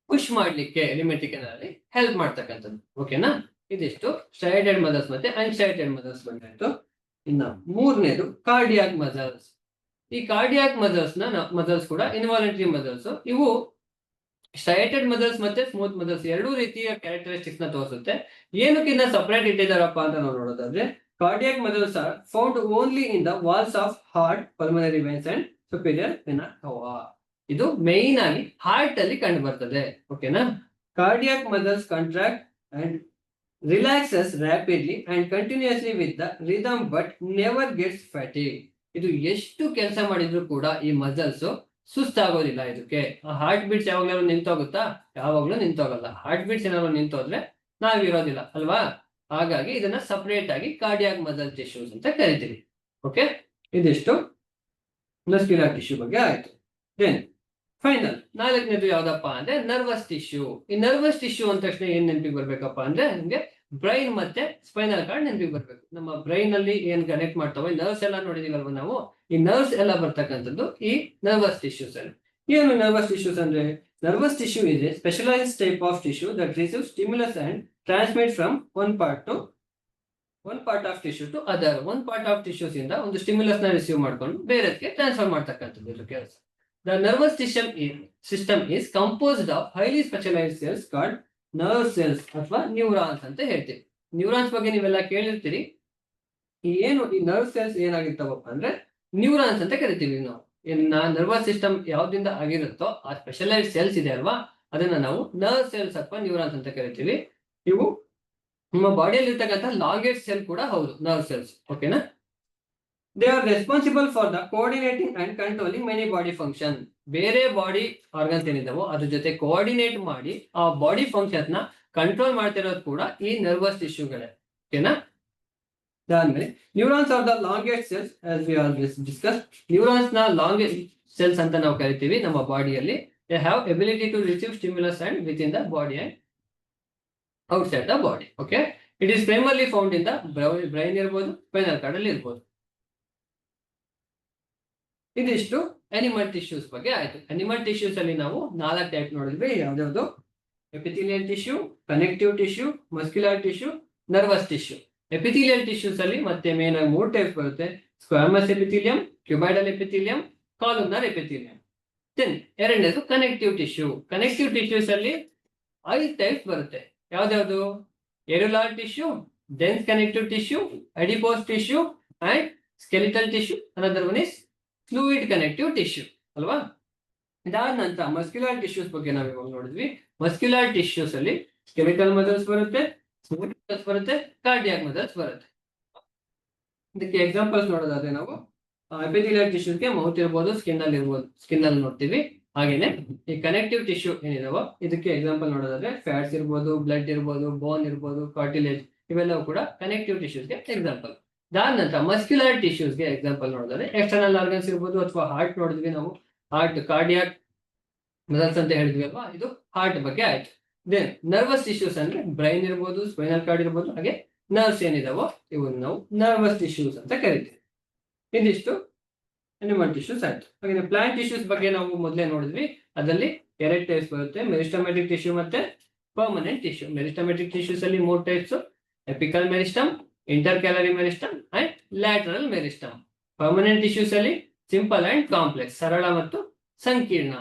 ಪುಷ್ ಮಾಡ್ಲಿಕ್ಕೆ ಎಲಿಮೆಂಟ್ರಿ ಕೆನಾಲ್ ಅಲ್ಲಿ ಹೆಲ್ಪ್ ಮಾಡ್ತಕ್ಕಂಥದ್ದು. ಓಕೆನಾ? ಇದಿಷ್ಟು ಸ್ಟ್ರೈಟೆಡ್ ಮಸಲ್ಸ್ ಮತ್ತೆ ಅನ್ಸ್ಟ್ರೈಟೆಡ್ ಮಸಲ್ಸ್ ಬಂದಾಯ್ತು. ಇನ್ನ ಮೂರನೇದು ಕಾರ್ಡಿಯಾಕ್ ಮಸಲ್ಸ್. ಈ ಕಾರ್ಡಿಯಾಕ್ ಮಸಲ್ಸ್ ಕೂಡ ಇನ್ವಾಲಂಟರಿ ಮಸಲ್ಸ್. ಇವು ಸ್ಟ್ರೈಟೆಡ್ ಮಸಲ್ಸ್ ಮತ್ತೆ ಸ್ಮೂತ್ ಮಸಲ್ಸ್ ಎರಡೂ ರೀತಿಯ ಕ್ಯಾರೆಕ್ಟರಿಸ್ಟಿಕ್ಸ್ ನ ತೋರಿಸುತ್ತೆ. ಏನಕ್ಕೆ ಇನ್ನ ಸಪರೇಟ್ ಇಟ್ಟಿದಾರಪ್ಪ ಅಂತ ನಾವು ನೋಡೋದಾದ್ರೆ, cardiac muscles are found only in the walls of heart, pulmonary veins and superior vena cava. ಇದು ಮೇನ್ ಆಗಿ ಹಾರ್ಟ್ ಅಲ್ಲಿ ಕಂಡು ಬರ್ತದೆ. ಓಕೆನಾ? Cardiac muscles contract and relaxes rapidly and continuously with the rhythm but never gets fatigue. ಇದು ಎಷ್ಟು ಕೆಲಸ ಮಾಡಿದ್ರು ಕೂಡ ಈ ಮಸಲ್ಸ್ ಸುಸ್ತಾಗೋದಿಲ್ಲ. ಇದಕ್ಕೆ ಹಾರ್ಟ್ ಬೀಟ್ಸ್ ಯಾವಾಗ್ಲೂ ನಿಂತೋಗುತ್ತಾ? ಯಾವಾಗ್ಲೂ ನಿಂತೋಗಲ್ಲ. ಹಾರ್ಟ್ ಬೀಟ್ಸ್ ಏನಾದ್ರು ನಿಂತೋದ್ರೆ ನಾವಿರೋದಿಲ್ಲ ಅಲ್ವಾ? ಹಾಗಾಗಿ ಇದನ್ನ ಸಪರೇಟ್ ಆಗಿ ಕಾರ್ಡಿಯಾಕ್ ಮಸಲ್ ಟಿಶ್ಯೂಸ್ ಅಂತ ಕರಿತೀವಿ. ಓಕೆ, ಇದಿಷ್ಟು ಮಸ್ಕ್ಯುಲರ್ ಟಿಶ್ಯೂ ಬಗ್ಗೆ ಆಯ್ತು. ದೆನ್ ಫೈನಲ್ ನಾಲ್ಕನೇದು ಯಾವ್ದಪ್ಪ ಅಂದ್ರೆ ನರ್ವಸ್ ಟಿಶ್ಯೂ. ಈ ನರ್ವಸ್ ಟಿಶ್ಯೂ ಅಂದ ತಕ್ಷಣ ಏನ್ ನೆನಪಿಗೆ ಬರ್ಬೇಕಪ್ಪ ಅಂದ್ರೆ, ನಿಮ್ಗೆ ಬ್ರೈನ್ ಮತ್ತೆ ಸ್ಪೈನಲ್ ಕಾರ್ಡ್ ನೆನಪಿಗೆ ಬರ್ಬೇಕು. ನಮ್ಮ ಬ್ರೈನ್ ಅಲ್ಲಿ ಏನ್ ಕನೆಕ್ಟ್ ಮಾಡ್ತಾವೆ ನರ್ವ್ಸ್ ಎಲ್ಲ ನೋಡಿದೀವಲ್ವ ನಾವು, ಈ ನರ್ವ್ಸ್ ಎಲ್ಲ ಬರ್ತಕ್ಕಂಥದ್ದು ಈ ನರ್ವಸ್ ಟಿಶ್ಯೂಸ್ ಅಲ್ಲಿ. ಏನು ನರ್ವಸ್ ಟಿಶ್ಯೂಸ್ ಅಂದ್ರೆ, nervous tissue is a specialised type of tissue that receive stimulus and transmit from one part of tissue to other. One part of tissues ಇಂದ ಒಂದು ಸ್ಟಿಮ್ಯುಲಸ್ ನ ರಿಸೀವ್ ಮಾಡ್ಕೊಂಡು ಬೇರೆದಕ್ಕೆ ಟ್ರಾನ್ಸ್ಫರ್ ಮಾಡ್ತಕ್ಕಂಥದ್ದು ಇದು ಕೆಲಸ. The nervous system is composed of highly specialized cells called nerve cells ಅಥವಾ neurons ಅಂತ ಹೇಳ್ತೀವಿ. ನ್ಯೂರಾನ್ಸ್ ಬಗ್ಗೆ ನೀವೆಲ್ಲ ಕೇಳಿರ್ತೀರಿ. ಏನು ಈ ನರ್ವ್ ಸೆಲ್ಸ್ ಏನಾಗಿರ್ತಾವಪ್ಪ ಅಂದ್ರೆ ನ್ಯೂರಾನ್ಸ್ ಅಂತ ಕರಿತೀವಿ ನಾವು. ನರ್ವಸ್ ಸಿಸ್ಟಮ್ ಯಾವ್ದಿಂದ ಆಗಿರುತ್ತೋ ಆ ಸ್ಪೆಷಲೈಸ್ಡ್ ಸೆಲ್ಸ್ ಇದೆ ಅಲ್ವಾ, ಅದನ್ನ ನಾವು ನರ್ವ್ ಸೆಲ್ಸ್ ಅಥವಾ ನ್ಯೂರಾನ್ಸ್ ಅಂತ ಕರಿತೀವಿ. ಇವು ನಮ್ಮ ಬಾಡಿಯಲ್ಲಿ ಇರ್ತಕ್ಕಂಥ ಲಾಂಗೆಸ್ಟ್ ಸೆಲ್ ಕೂಡ ಹೌದು, ನರ್ವ್ ಸೆಲ್ಸ್. ಓಕೆನಾ? They are responsible for the coordinating and controlling many body function. ಬೇರೆ ಬಾಡಿ ಆರ್ಗನ್ಸ್ ಏನಿದಾವೋ ಅದ್ರ ಜೊತೆ ಕೋಆರ್ಡಿನೇಟ್ ಮಾಡಿ ಆ ಬಾಡಿ ಫಂಕ್ಷನ್ಸ್ ನ ಕಂಟ್ರೋಲ್ ಮಾಡ್ತಿರೋದು ಕೂಡ ಈ ನರ್ವಸ್ ಟಿಶ್ಯೂಗಳೇ. ಓಕೆನಾ? ಅದಾದ್ಮೇಲೆ neurons are the longest cells as we always discuss. Neurons ನ ಲಾಂಗೆಸ್ಟ್ ಸೆಲ್ಸ್ ಅಂತ ನಾವು ಕರಿತೀವಿ ನಮ್ಮ ಬಾಡಿಯಲ್ಲಿ. They have ability to receive stimulus and within the body and outside the body. Okay, it is primarily found in the brain ಇರ್ಬೋದು, spinal cord ಅಲ್ಲಿ ಇರ್ಬೋದು. ಇದಿಷ್ಟು ಅನಿಮಲ್ ಟಿಶ್ಯೂಸ್ ಬಗ್ಗೆ ಆಯ್ತು. ಅನಿಮಲ್ ಟಿಶ್ಯೂಸ್ ಅಲ್ಲಿ ನಾವು 4 ಟೈಪ್ ನೋಡಿದ್ವಿ. ಯಾವ್ದಾವ್ದು? Epithelial tissue, connective tissue, muscular tissue, nervous tissue. Epithelial tissues ಅಲ್ಲಿ ಮತ್ತೆ ಮೇನ್ ಆಗಿ 3 ಟೈಪ್ಸ್ ಬರುತ್ತೆ: squamous epithelium, cuboidal epithelium, columnar epithelium. Then ಎರಡನೇದು ಕನೆಕ್ಟಿವ್ ಟಿಶ್ಯೂ. ಕನೆಕ್ಟಿವ್ ಟಿಶ್ಯೂಸ್ ಅಲ್ಲಿ 5 ಟೈಪ್ಸ್ ಬರುತ್ತೆ. ಯಾವ್ದಾವ್ದು? Areolar tissue, dense connective tissue, adipose tissue and skeletal tissue. Another one is fluid connective tissue ಅಲ್ವಾ? ಇದಾದ ನಂತರ ಮಸ್ಕ್ಯುಲರ್ ಟಿಶ್ಯೂಸ್ ಬಗ್ಗೆ ನಾವು ಇವಾಗ ನೋಡಿದ್ವಿ. ಮಸ್ಕ್ಯುಲರ್ ಟಿಶ್ಯೂಸ್ ಅಲ್ಲಿ ಸ್ಕೆಲಿಟಲ್ ಮಸಲ್ಸ್ ಬರುತ್ತೆ, ಸ್ಮೂತ್ ಮಸಲ್ಸ್ ಬರುತ್ತೆ, ಕಾರ್ಡಿಯಾಕ್ ಮಸಲ್ಸ್ ಬರುತ್ತೆ. ಇದಕ್ಕೆ ಎಕ್ಸಾಂಪಲ್ಸ್ ನೋಡೋದಾದ್ರೆ ನಾವು ಎಪಿಥೆಲಿಯಲ್ ಟಿಶ್ಯೂಸ್ಗೆ ಮೌತ್ ಇರ್ಬೋದು, ಸ್ಕಿನ್ ಅಲ್ಲಿ ನೋಡ್ತೀವಿ. ಹಾಗೇನೆ ಈ ಕನೆಕ್ಟಿವ್ ಟಿಶ್ಯೂ ಏನಿದಾವೋ ಇದಕ್ಕೆ ಎಕ್ಸಾಂಪಲ್ ನೋಡೋದಾದ್ರೆ ಫ್ಯಾಟ್ಸ್ ಇರ್ಬೋದು, ಬ್ಲಡ್ ಇರ್ಬೋದು, ಬೋನ್ ಇರ್ಬೋದು, ಕಾರ್ಟಿಲೇಜ್, ಇವೆಲ್ಲವೂ ಕೂಡ ಕನೆಕ್ಟಿವ್ ಟಿಶ್ಯೂಸ್ಗೆ ಎಕ್ಸಾಂಪಲ್. ಅದಾದ ನಂತರ ಮಸ್ಕ್ಯುಲರ್ ಟಿಶ್ಯೂಸ್ಗೆ ಎಕ್ಸಾಂಪಲ್ ನೋಡಿದ್ರೆ ಎಕ್ಸ್ಟರ್ನಲ್ ಆರ್ಗನ್ಸ್ ಇರ್ಬೋದು, ಅಥವಾ ಹಾರ್ಟ್ ನೋಡಿದ್ವಿ ನಾವು. ಹಾರ್ಟ್ ಕಾರ್ಡಿಯಾಕ್ ಮಸಲ್ಸ್ ಅಂತ ಹೇಳಿದ್ವಿ ಅಲ್ವಾ, ಇದು ಹಾರ್ಟ್ ಬಗ್ಗೆ ಆಯ್ತು. ದೆನ್ ನರ್ವಸ್ ಟಿಶ್ಯೂಸ್ ಅಂದ್ರೆ ಬ್ರೈನ್ ಇರ್ಬೋದು, ಸ್ಪೈನಲ್ ಕಾರ್ಡ್ ಇರ್ಬೋದು, ಹಾಗೆ ನರ್ವ್ಸ್ ಏನಿದಾವೋ ಇವನ್ನ ನಾವು ನರ್ವಸ್ ಟಿಶ್ಯೂಸ್ ಅಂತ ಕರಿತೀವಿ. ಇದಿಷ್ಟು ಅನಿಮಲ್ ಟಿಶ್ಯೂಸ್ ಆಯ್ತು. ಹಾಗೆ ಪ್ಲಾಂಟ್ ಟಿಶ್ಯೂಸ್ ಬಗ್ಗೆ ನಾವು ಮೊದಲೇ ನೋಡಿದ್ವಿ. ಅದರಲ್ಲಿ 2 ಟೈಪ್ಸ್ ಬರುತ್ತೆ: ಮೆರಿಸ್ಟಮೆಟಿಕ್ ಟಿಶ್ಯೂ ಮತ್ತೆ ಪರ್ಮನೆಂಟ್ ಟಿಶ್ಯೂ. ಮೆರಿಸ್ಟಮೆಟಿಕ್ ಟಿಶ್ಯೂಸ್ ಅಲ್ಲಿ 3 types: apical meristem, intercalary meristem and lateral meristem. Permanent tissues ಅಲ್ಲಿ ಸಿಂಪಲ್ ಅಂಡ್ ಕಾಂಪ್ಲೆಕ್ಸ್, ಸರಳ ಮತ್ತು ಸಂಕೀರ್ಣ.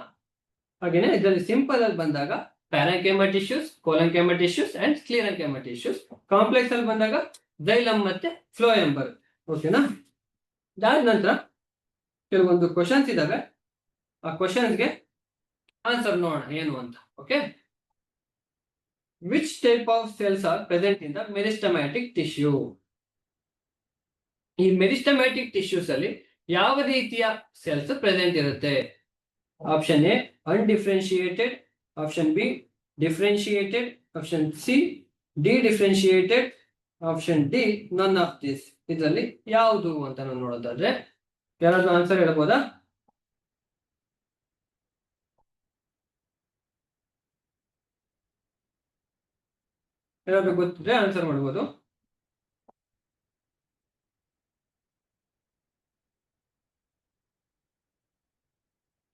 ಹಾಗೇನೆ ಇದರಲ್ಲಿ ಸಿಂಪಲ್ ಅಲ್ಲಿ ಬಂದಾಗ parenchyma tissues, collenchyma tissues and sclerenchyma tissues. Complex ಅಲ್ಲಿ ಬಂದಾಗ ಜೈಲಮ್ ಮತ್ತೆ ಫ್ಲೋಯಂ ಬರುತ್ತೆ. ಓಕೆನಾ? ಅದಾದ ನಂತರ ಕೆಲವೊಂದು ಕ್ವಶನ್ಸ್ ಇದಾವೆ, ಆ ಕ್ವಶನ್ಸ್ಗೆ ಆನ್ಸರ್ ನೋಡೋಣ ಏನು ಅಂತ. Okay, which type of cells R present in the meristematic tissue? ಈ ಮೆರಿಸ್ಟಮ್ಯಾಟಿಕ್ ಟಿಶ್ಯೂಸ್ ಅಲ್ಲಿ ಯಾವ ರೀತಿಯ ಸೆಲ್ಸ್ ಪ್ರೆಸೆಂಟ್ ಇರುತ್ತೆ? Option A undifferentiated, option B differentiated, option C D differentiated, option D none of this. ಇದರಲ್ಲಿ ಯಾವುದು ಅಂತ ನಾವು ನೋಡೋದಾದ್ರೆ ಯಾರಾದ್ರೂ ಆನ್ಸರ್ ಹೇಳ್ಬೋದಾ? ಯಾರಾದ್ರೂ ಗೊತ್ತಿದ್ರೆ ಆನ್ಸರ್ ಮಾಡ್ಬೋದು.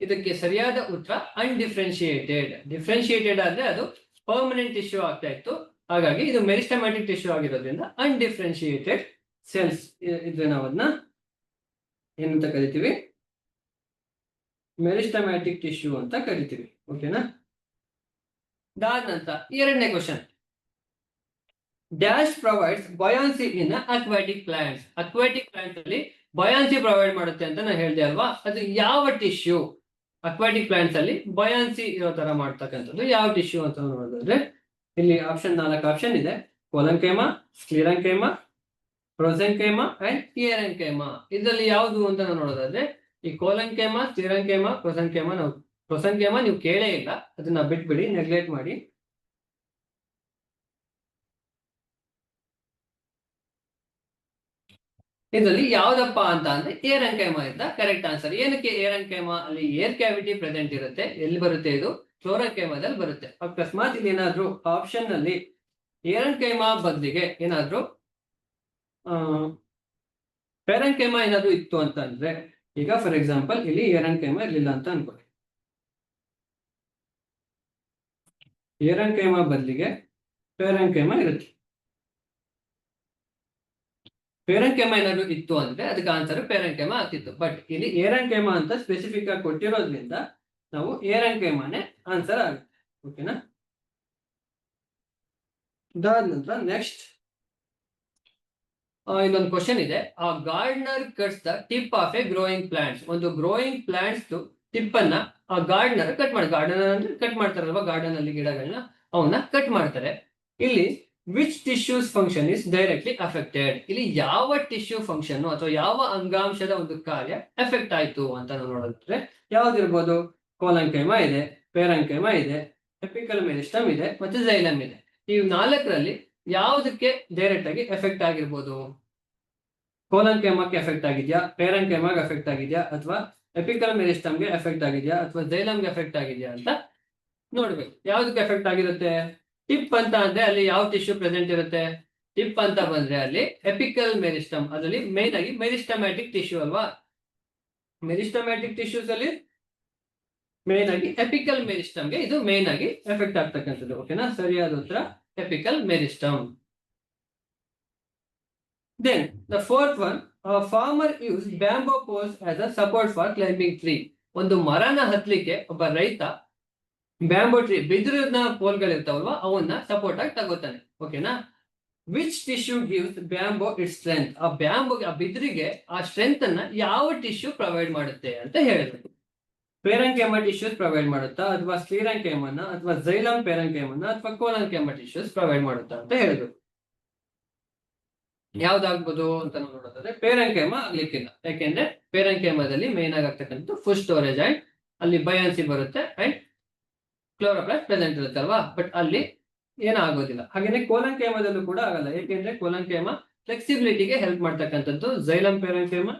ಇದಕ್ಕೆ ಸರಿಯಾದ ಉತ್ತರ ಅನ್ಡಿಫ್ರೆನ್ಶಿಯೇಟೆಡ್. ಡಿಫ್ರೆನ್ಶಿಯೇಟೆಡ್ ಆದ್ರೆ ಅದು ಪರ್ಮನೆಂಟ್ ಟಿಶ್ಯೂ ಆಗ್ತಾ ಇತ್ತು, ಹಾಗಾಗಿ ಇದು ಮೆರಿಸ್ಟಮ್ಯಾಟಿಕ್ ಟಿಶ್ಯೂ ಆಗಿರೋದ್ರಿಂದ ಅನ್ಡಿಫ್ರೆನ್ಶಿಯೇಟೆಡ್ ಸೆಲ್ಸ್ ಇದ್ರೆ ನಾವು ಅದನ್ನ ಏನಂತ ಕರಿತೀವಿ? ಮೆರಿಸ್ಟಮ್ಯಾಟಿಕ್ ಟಿಶ್ಯೂ ಅಂತ ಕರಿತೀವಿ. ಓಕೆನಾ? ಅದಾದ ನಂತರ ಎರಡನೇ ಕ್ವಶನ್, ಡ್ಯಾಶ್ ಪ್ರೊವೈಡ್ಸ್ ಬಯಾನ್ಸಿ ಇನ್ ಅಕ್ವಾಟಿಕ್ ಪ್ಲಾಂಟ್ಸ್. ಅಕ್ವಾಟಿಕ್ ಪ್ಲಾಂಟ್ ಅಲ್ಲಿ ಬಯಾನ್ಸಿ ಪ್ರೊವೈಡ್ ಮಾಡುತ್ತೆ ಅಂತ ನಾನು ಹೇಳಿದೆ ಅಲ್ವಾ, ಅದು ಯಾವ ಟಿಶ್ಯೂ? ಅಕ್ವಾಟಿಕ್ ಪ್ಲಾಂಟ್ಸ್ ಅಲ್ಲಿ ಬಯಾನ್ಸಿ ಇರೋ ತರ ಮಾಡ್ತಕ್ಕಂಥದ್ದು ಯಾವ ಟಿಶ್ಯೂ ಅಂತ ನೋಡೋದಾದ್ರೆ ಇಲ್ಲಿ ನಾಲ್ಕು ಆಪ್ಷನ್ ಇದೆ: ಕೋಲಂಕೈಮಾ, ಸ್ಕ್ಲಿರೆಂಕೈಮಾ, ಪ್ರೊಸೆಂಕೈಮಾ ಅಂಡ್ ಹಿಯರೆಂಕೈಮಾ. ಇದರಲ್ಲಿ ಯಾವುದು ಅಂತ ನಾವು ನೋಡೋದಾದ್ರೆ ಈ ಕೋಲಂಕೈಮಾ, ಸ್ಕ್ಲಿರೆಂಕೈಮಾ, ಪ್ರೊಸೆಂಕೈಮಾ ನೀವು ಕೇಳೇ ಇಲ್ಲ, ಅದನ್ನ ಬಿಟ್ಬಿಡಿ, ನೆಗ್ಲೆಕ್ಟ್ ಮಾಡಿ. ಇದರಲ್ಲಿ ಯಾವ್ದಪ್ಪ ಅಂತ ಅಂದ್ರೆ ಏರಂಕೈಮಾ ಇದ್ದ ಕರೆಕ್ಟ್ ಆನ್ಸರ್. ಏನಕ್ಕೆ ಏರಂಕೈಮಾ? ಅಲ್ಲಿ ಏರ್ ಕ್ಯಾವಿಟಿ ಪ್ರೆಸೆಂಟ್ ಇರುತ್ತೆ. ಎಲ್ಲಿ ಬರುತ್ತೆ ಇದು? ಕ್ಲೋರಂಕೈಮಾದಲ್ಲಿ ಬರುತ್ತೆ. ಅಕಸ್ಮಾತ್ ಇಲ್ಲಿ ಏನಾದ್ರು ಆಪ್ಷನ್ ನಲ್ಲಿ ಏರಂಕೈಮಾ ಬದಲಿಗೆ ಏನಾದ್ರು ಪೆರೆಂಕೈಮಾ ಏನಾದ್ರು ಇತ್ತು ಅಂತ ಅಂದ್ರೆ, ಈಗ ಫಾರ್ ಎಕ್ಸಾಂಪಲ್ ಇಲ್ಲಿ ಏರಂಕೈಮಾ ಇರ್ಲಿಲ್ಲ ಅಂತ ಅನ್ಕೊಳ್ಳಿ, ಏರಂಕೈಮಾ ಬದಲಿಗೆ ಪೆರೆಂಕೈಮಾ ಇರುತ್ತೆ. ಪೆರೆಂಕೈಮಾ ಏನಾದ್ರು ಇತ್ತು ಅಂದ್ರೆ ಅದಕ್ಕೆ ಆನ್ಸರ್ ಪೆರೆಂಕೈಮಾ ಆಗ್ತಿತ್ತು. ಬಟ್ ಇಲ್ಲಿ ಏರಂಕೈಮಾ ಅಂತ ಸ್ಪೆಸಿಫಿಕ್ ಆಗಿ ಕೊಟ್ಟಿರೋದ್ರಿಂದ ನಾವು ಏರಂಕೈಮಾನೇ ಆನ್ಸರ್ ಆಗುತ್ತೆ. ಓಕೆನಾ? ಅದಾದ ನಂತರ ನೆಕ್ಸ್ಟ್ ಇನ್ನೊಂದು ಕ್ವಶನ್ ಇದೆ. ಆ gardener cuts the tip of A growing plants. ಒಂದು ಗ್ರೋಯಿಂಗ್ ಪ್ಲಾಂಟ್ಸ್ ಟಿಪ್ ಅನ್ನ ಆ ಗಾರ್ಡನರ್ ಕಟ್ ಮಾಡಿ, ಗಾರ್ಡನರ್ ಅಂದ್ರೆ ಕಟ್ ಮಾಡ್ತಾರಲ್ವಾ, ಗಾರ್ಡನ್ ಅಲ್ಲಿ ಗಿಡಗಳನ್ನ ಅವನ್ನ ಕಟ್ ಮಾಡ್ತಾರೆ. ಇಲ್ಲಿ which tissues function is directly affected? ಇಲ್ಲಿ ಯಾವ ಟಿಶ್ಯೂ ಫಂಕ್ಷನ್ ಅಥವಾ ಯಾವ ಅಂಗಾಂಶದ ಒಂದು ಕಾರ್ಯ ಎಫೆಕ್ಟ್ ಆಯ್ತು ಅಂತ ನಾವು ನೋಡಿದ್ರೆ ಯಾವ್ದಿರ್ಬೋದು? ಕೋಲಂಕೈಮಾ ಇದೆ, ಪೆರೆಂಕೈಮಾ ಇದೆ, ಎಪಿಕಲ್ ಮೆರಿಸ್ಟಮ್ ಇದೆ, ಮತ್ತೆ ಜೈಲಮ್ ಇದೆ. ಈ ನಾಲ್ಕರಲ್ಲಿ ಯಾವುದಕ್ಕೆ ಡೈರೆಕ್ಟ್ ಆಗಿ ಎಫೆಕ್ಟ್ ಆಗಿರ್ಬೋದು? ಕೋಲಂಕೈಮಾಕ್ಕೆ ಎಫೆಕ್ಟ್ ಆಗಿದ್ಯಾ, ಪೆರೆಂಕೈಮಾಗೆ ಎಫೆಕ್ಟ್ ಆಗಿದ್ಯಾ, ಅಥವಾ ಎಪಿಕಲ್ ಮೆರಿಸ್ಟಮ್ಗೆ ಎಫೆಕ್ಟ್ ಆಗಿದ್ಯಾ, ಅಥವಾ ಜೈಲಮ್ಗೆ ಎಫೆಕ್ಟ್ ಆಗಿದ್ಯಾ ಅಂತ ನೋಡ್ಬೇಕು. ಯಾವ್ದಕ್ಕೆ ಎಫೆಕ್ಟ್ ಆಗಿರುತ್ತೆ? ಟಿಪ್ ಅಂತ ಅಂದ್ರೆ ಅಲ್ಲಿ ಯಾವ ಟಿಶ್ಯೂ ಪ್ರೆಸೆಂಟ್ ಇರುತ್ತೆ? ಟಿಪ್ ಅಂತ ಬಂದ್ರೆ ಅಲ್ಲಿ ಎಪಿಕಲ್ ಮೆರಿಸ್ಟಮ್, ಅದರಲ್ಲಿ ಮೇನ್ ಆಗಿ ಮೆರಿಸ್ಟಮ್ಯಾಟಿಕ್ ಟಿಶ್ಯೂ ಅಲ್ವಾ. ಮೆರಿಸ್ಟಮ್ಯಾಟಿಕ್ ಟಿಶ್ಯೂಸ್ ಅಲ್ಲಿ ಮೇನ್ ಆಗಿ ಎಪಿಕಲ್ ಮೆರಿಸ್ಟಮ್ಗೆ ಇದು ಮೇನ್ ಆಗಿ ಎಫೆಕ್ಟ್ ಆಗ್ತಕ್ಕಂಥದ್ದು. ಓಕೆನಾ? ಸರಿಯಾದ ಉತ್ತರ apical meristem. Then the fourth one, a farmer used bamboo poles as a support for climbing tree. ಒಂದು ಮರನ ಹತ್ಲಿಕ್ಕೆ ಒಬ್ಬ ರೈತ ಬ್ಯಾಂಬೋ ಟ್ರೀ, ಬಿದಿರಿನ ಪೋಲ್ಗಳಿರ್ತಾವಲ್ವಾ ಅವನ್ನ ಸಪೋರ್ಟ್ ಆಗಿ ತಗೋತಾನೆ. ಓಕೆನಾ? Which tissue gives bamboo it's strength? ಆ ಬ್ಯಾಂಬೋಗೆ, ಆ ಬಿದಿರಿಗೆ ಆ ಸ್ಟ್ರೆಂತ್ ಅನ್ನ ಯಾವ ಟಿಶ್ಯೂ ಪ್ರೊವೈಡ್ ಮಾಡುತ್ತೆ ಅಂತ ಹೇಳಬೇಕು. ಪೆರೆಂಕೈಮಾ ಟಿಶ್ಯೂಸ್ ಪ್ರೊವೈಡ್ ಮಾಡುತ್ತಾ, ಅಥವಾ ಸ್ಕ್ಲಿರೆಂಕೈಮಾನ, ಅಥವಾ ಜೈಲಮ್ ಪೆರೆಂಕೈಮಾನ, ಅಥವಾ ಕೋಲಂಕೈಮಾ ಟಿಶ್ಯೂಸ್ ಪ್ರೊವೈಡ್ ಮಾಡುತ್ತಾ ಅಂತ ಹೇಳಬೇಕು. ಯಾವ್ದಾಗ್ಬೋದು ಅಂತ ನೋಡೋದಾದ್ರೆ ಪೆರೆಂಕೈಮಾ ಆಗ್ಲಿಕ್ಕಿಲ್ಲ. ಯಾಕೆಂದ್ರೆ ಪೆರೆಂಕೈಮಾದಲ್ಲಿ ಮೇನ್ ಆಗತಕ್ಕಂಥ ಫುಡ್ ಸ್ಟೋರೇಜ್ ಅಂಡ್ ಅಲ್ಲಿ ಬಯಾನ್ಸಿ ಬರುತ್ತೆ ಅಂಡ್ ಕ್ಲೋರೋಪ್ಲಾಸ್ಟ್ ಪ್ರೆಸೆಂಟ್ ಇರುತ್ತೆ ಅಲ್ವಾ, ಬಟ್ ಅಲ್ಲಿ ಏನಾಗೋದಿಲ್ಲ. ಹಾಗೇನೆ ಕೋಲಂಕೈಮಾದಲ್ಲೂ ಕೂಡ ಆಗಲ್ಲ, ಯಾಕೆಂದ್ರೆ ಕೋಲಂಕೈಮಾ ಫ್ಲೆಕ್ಸಿಬಿಲಿಟಿಗೆ ಹೆಲ್ಪ್ ಮಾಡ್ತಕ್ಕಂಥದ್ದು. ಜೈಲಮ್ ಪೆರೆಂಕೈಮಾ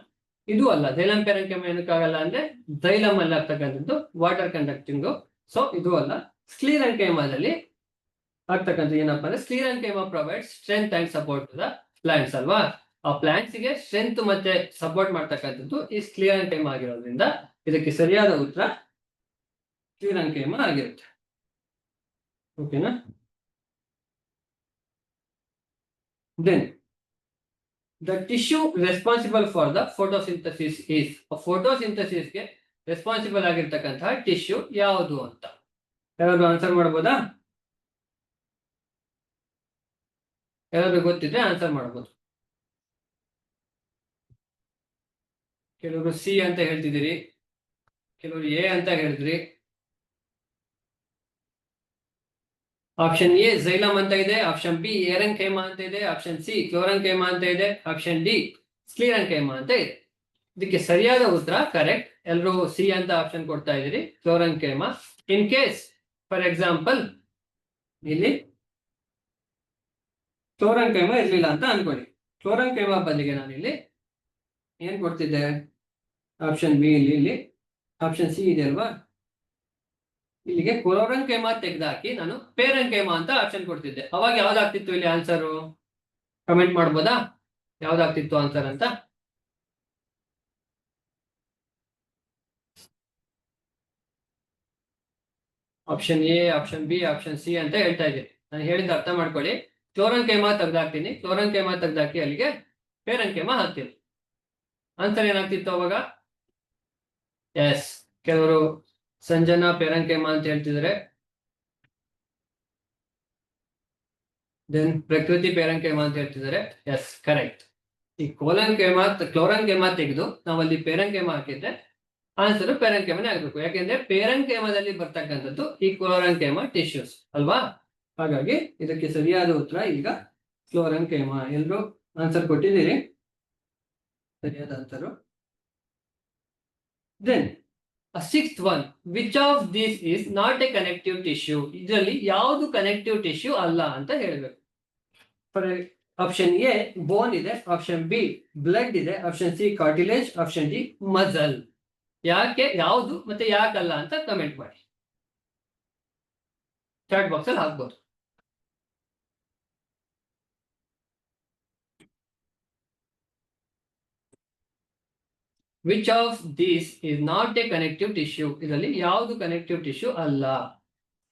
ಇದು ಅಲ್ಲ. ಜೈಲಮ್ ಪೆರೆಂಕೈಮಾ ಏನಕ್ಕಾಗಲ್ಲ ಅಂದ್ರೆ ಜೈಲಮ್ ಅಲ್ಲಿ ಆಗ್ತಕ್ಕಂಥದ್ದು ವಾಟರ್ ಕಂಡಕ್ಟಿಂಗ್, ಸೊ ಇದು ಅಲ್ಲ. ಸ್ಕ್ಲಿರೆಂಕೈಮಾದಲ್ಲಿ ಆಗ್ತಕ್ಕಂಥ ಏನಪ್ಪಾ ಅಂದ್ರೆ sclerenchyma provide strength and support to the plants ಅಲ್ವಾ. ಆ ಪ್ಲಾಂಟ್ಸ್ ಗೆ ಸ್ಟ್ರೆಂತ್ ಮತ್ತೆ ಸಪೋರ್ಟ್ ಮಾಡ್ತಕ್ಕಂಥದ್ದು ಈ ಸ್ಕ್ಲಿರೆಂಕೈಮಾ ಆಗಿರೋದ್ರಿಂದ ಇದಕ್ಕೆ ಸರಿಯಾದ ಉತ್ತರ ಸ್ಕ್ಲಿರೆಂಕೈಮಾ ಆಗಿರುತ್ತೆ. ಓಕೆನಾ? Then the tissue responsible for the photosynthesis is. Photosynthesis ಗೆ ರೆಸ್ಪಾನ್ಸಿಬಲ್ ಆಗಿರ್ತಕ್ಕಂತಹ ಟಿಶ್ಯೂ ಯಾವುದು ಅಂತ ಯಾರಾದ್ರು ಆನ್ಸರ್ ಮಾಡ್ಬೋದಾ? ಯಾರಾದ್ರು ಗೊತ್ತಿದ್ರೆ ಆನ್ಸರ್ ಮಾಡ್ಬೋದು. ಕೆಲವರು ಸಿ ಅಂತ ಹೇಳ್ತಿದ್ದೀರಿ, ಕೆಲವರು ಎ ಅಂತ ಹೇಳಿದ್ರಿ. ಆಪ್ಷನ್ ಎ ಝೈಲಮ್ ಅಂತ ಇದೆ, ಆಪ್ಷನ್ ಬಿ ಏರಂಕೈಮಾ ಅಂತ ಇದೆ, ಆಪ್ಷನ್ ಸಿ ಕ್ಲೋರಂಕೈಮಾ ಅಂತ ಇದೆ, ಆಪ್ಷನ್ ಡಿ ಸ್ಕ್ಲೀರಂಕೈಮಾ ಅಂತ ಇದೆ. ಇದಕ್ಕೆ ಸರಿಯಾದ ಉತ್ತರ ಕರೆಕ್ಟ್. ಎಲ್ಲರೂ ಸಿ ಅಂತ ಆಪ್ಷನ್ ಕೊಡ್ತಾ ಇದ್ದೀರಿ, ಕ್ಲೋರಂಕೈಮಾ. ಇನ್ ಕೇಸ್ ಫಾರ್ ಎಕ್ಸಾಂಪಲ್ ಇಲ್ಲಿ ಕ್ಲೋರಂಕೈಮಾ ಇರ್ಲಿಲ್ಲ ಅಂತ ಅನ್ಕೊಳ್ಳಿ. ಕ್ಲೋರಂಕೈಮಾ ಬದಲಿಗೆ ನಾನು ಇಲ್ಲಿ ಏನ್ ಕೊಡ್ತಿದ್ದೆ? ಆಪ್ಷನ್ ಬಿ ಇಲ್ಲಿ ಆಪ್ಷನ್ ಸಿ ಇದೆ ಅಲ್ವಾ, ಇಲ್ಲಿಗೆ ಕ್ಲೋರಂಕೈಮಾ ತೆಗೆದಾಕಿ ನಾನು ಪೇರಂಕೈಮಾ ಅಂತ ಆಪ್ಷನ್ ಕೊಡ್ತಿದ್ದೆ. ಅವಾಗ ಯಾವ್ದಾಗ್ತಿತ್ತು ಇಲ್ಲಿ ಆನ್ಸರು? ಕಮೆಂಟ್ ಮಾಡ್ಬೋದಾ ಯಾವ್ದಾಗ್ತಿತ್ತು ಆನ್ಸರ್ ಅಂತ? Option A, option B, option C ಅಂತ ಹೇಳ್ತಾ ಇದ್ದೀನಿ. ನಾನು ಹೇಳಿದ ಅರ್ಥ ಮಾಡ್ಕೊಳ್ಳಿ. ಕ್ಲೋರಂಕೈಮಾ ತೆಗ್ದಾಕ್ತೀನಿ, ಕ್ಲೋರಂಕೈಮಾ ತೆಗ್ದಾಕಿ ಅಲ್ಲಿಗೆ ಪೇರಂಕೈಮಾ ಹಾಕ್ತೀನಿ. ಆನ್ಸರ್ ಏನಾಗ್ತಿತ್ತು ಅವಾಗ? ಎಸ್, ಕೆಲವರು ಸಂಜನಾ ಪೇರಂಕೈಮಾ ಅಂತ ಹೇಳ್ತಿದ್ದಾರೆ. ದೆನ್ ಪ್ರಕೃತಿ ಪೇರಂಕೈಮಾ ಅಂತ ಹೇಳ್ತಿದ್ದಾರೆ. Yes, correct. ಈ ಕ್ಲೋರಂಕೈಮಾ ತೆಗೆದು ನಾವಲ್ಲಿ ಪೇರಂಕೈಮಾ ಹಾಕಿದ್ರೆ ಆನ್ಸರ್ ಪೇರಂಕೈಮಾನೇ ಆಗ್ಬೇಕು. ಯಾಕೆಂದ್ರೆ ಪೇರಂಕೈಮಾದಲ್ಲಿ ಬರ್ತಕ್ಕಂಥದ್ದು ಈ ಕ್ಲೋರಂಕೈಮಾ ಟಿಶ್ಯೂಸ್ ಅಲ್ವಾ. ಹಾಗಾಗಿ ಇದಕ್ಕೆ ಸರಿಯಾದ ಉತ್ತರ ಈಗ ಕ್ಲೋರಂಕೈಮಾ. ಎಲ್ಲರೂ ಆನ್ಸರ್ ಕೊಟ್ಟಿದ್ದೀರಿ, ಸರಿಯಾದ answer. Then sixth one, which of this is not a connective tissue? ಇದರಲ್ಲಿ ಯಾವುದು ಕನೆಕ್ಟಿವ್ ಟಿಶ್ಯೂ ಅಲ್ಲ ಅಂತ ಹೇಳ್ಬೇಕು. ಫಾರ್ ಆಪ್ಷನ್ ಎ ಬೋನ್ ಇದೆ, ಆಪ್ಷನ್ ಬಿ ಬ್ಲಡ್ ಇದೆ, option C cartilage, option D muscle. ಯಾಕೆ, ಯಾವುದು ಮತ್ತೆ ಯಾಕಲ್ಲ ಅಂತ ಕಮೆಂಟ್ ಮಾಡಿ, ಚಾಟ್ ಬಾಕ್ಸ್ ಅಲ್ಲಿ ಹಾಕ್ಬೋದು. Which of this is not a connective tissue? ಇದರಲ್ಲಿ ಯಾವುದು ಕನೆಕ್ಟಿವ್ ಟಿಶ್ಯೂ ಅಲ್ಲ?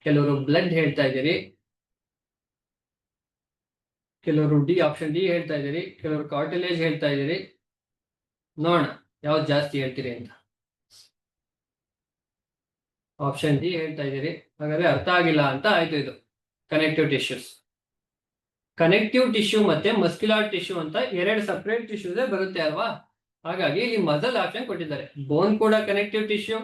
ಕೆಲವರು ಬ್ಲಡ್ ಹೇಳ್ತಾ ಇದ್ದೀರಿ, ಕೆಲವರು ಡಿ ಆಪ್ಷನ್ ಡಿ ಹೇಳ್ತಾ ಇದ್ದೀರಿ, ಕೆಲವರು ಕಾರ್ಟಿಲೇಜ್ ಹೇಳ್ತಾ ಇದ್ದೀರಿ. ನೋಡೋಣ ಯಾವ್ದು ಜಾಸ್ತಿ ಹೇಳ್ತೀರಿ ಅಂತ. ಆಪ್ಷನ್ ಡಿ ಹೇಳ್ತಾ ಇದ್ದೀರಿ, ಹಾಗಾದ್ರೆ ಅರ್ಥ ಆಗಿಲ್ಲ ಅಂತ ಆಯ್ತು. ಇದು ಕನೆಕ್ಟಿವ್ ಟಿಶ್ಯೂಸ್. ಕನೆಕ್ಟಿವ್ ಟಿಶ್ಯೂ ಮತ್ತೆ ಮಸ್ಕ್ಯುಲಾರ್ ಟಿಶ್ಯೂ ಅಂತ ಎರಡು ಸಪರೇಟ್ ಟಿಶ್ಯೂಸ್ ಬರುತ್ತೆ ಅಲ್ವಾ. ಹಾಗಾಗಿ ಇಲ್ಲಿ ಮಸಲ್ ಆಪ್ಷನ್ ಕೊಟ್ಟಿದ್ದಾರೆ. ಬೋನ್ ಕೂಡ ಕನೆಕ್ಟಿವ್ ಟಿಶ್ಯೂ,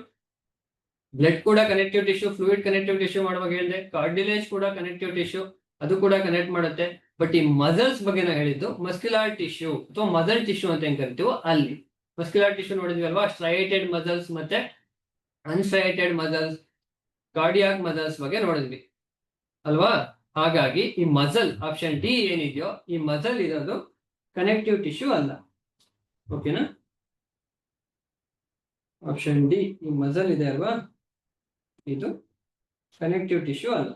ಬ್ಲಡ್ ಕೂಡ connective tissue, fluid connective tissue ಮಾಡುವಾಗ ಹೇಳಿದೆ. ಕಾರ್ಡಿಲೇಜ್ ಕೂಡ ಕನೆಕ್ಟಿವ್ ಟಿಶ್ಯೂ, ಅದು ಕೂಡ ಕನೆಕ್ಟ್ ಮಾಡುತ್ತೆ. ಬಟ್ ಈ ಮಸಲ್ಸ್ ಬಗ್ಗೆ ನಾವು ಹೇಳಿದ್ದು ಮಸ್ಕ್ಯುಲಾರ್ ಟಿಶ್ಯೂ ಅಥವಾ ಮಸಲ್ ಟಿಶ್ಯೂ ಅಂತ ಏನ್ ಕರಿತೀವೋ ಅಲ್ಲಿ. ಮಸ್ಕ್ಯುಲಾರ್ ಟಿಶ್ಯೂ ನೋಡಿದ್ವಿ ಅಲ್ವಾ, ಸ್ಟ್ರೈಟೆಡ್ ಮಸಲ್ಸ್ ಮತ್ತೆ ಅನ್ಸ್ಟ್ರೈಟೆಡ್ ಮಸಲ್ಸ್, ಕಾರ್ಡಿಯಾಕ್ ಮಸಲ್ಸ್ ಬಗ್ಗೆ ನೋಡಿದ್ವಿ ಅಲ್ವಾ. ಹಾಗಾಗಿ ಈ ಮಸಲ್ ಆಪ್ಷನ್ ಡಿ ಏನಿದೆಯೋ ಈ ಮಸಲ್ ಇರೋದು ಕನೆಕ್ಟಿವ್ ಟಿಶ್ಯೂ ಅಲ್ಲ. ಓಕೆನಾ? ಆಪ್ಷನ್ ಡಿ ಈ ಮಸಲ್ ಇದೆ ಅಲ್ವಾ, ಇದು ಕನೆಕ್ಟಿವ್ ಟಿಶ್ಯೂ ಅಲ್ಲ.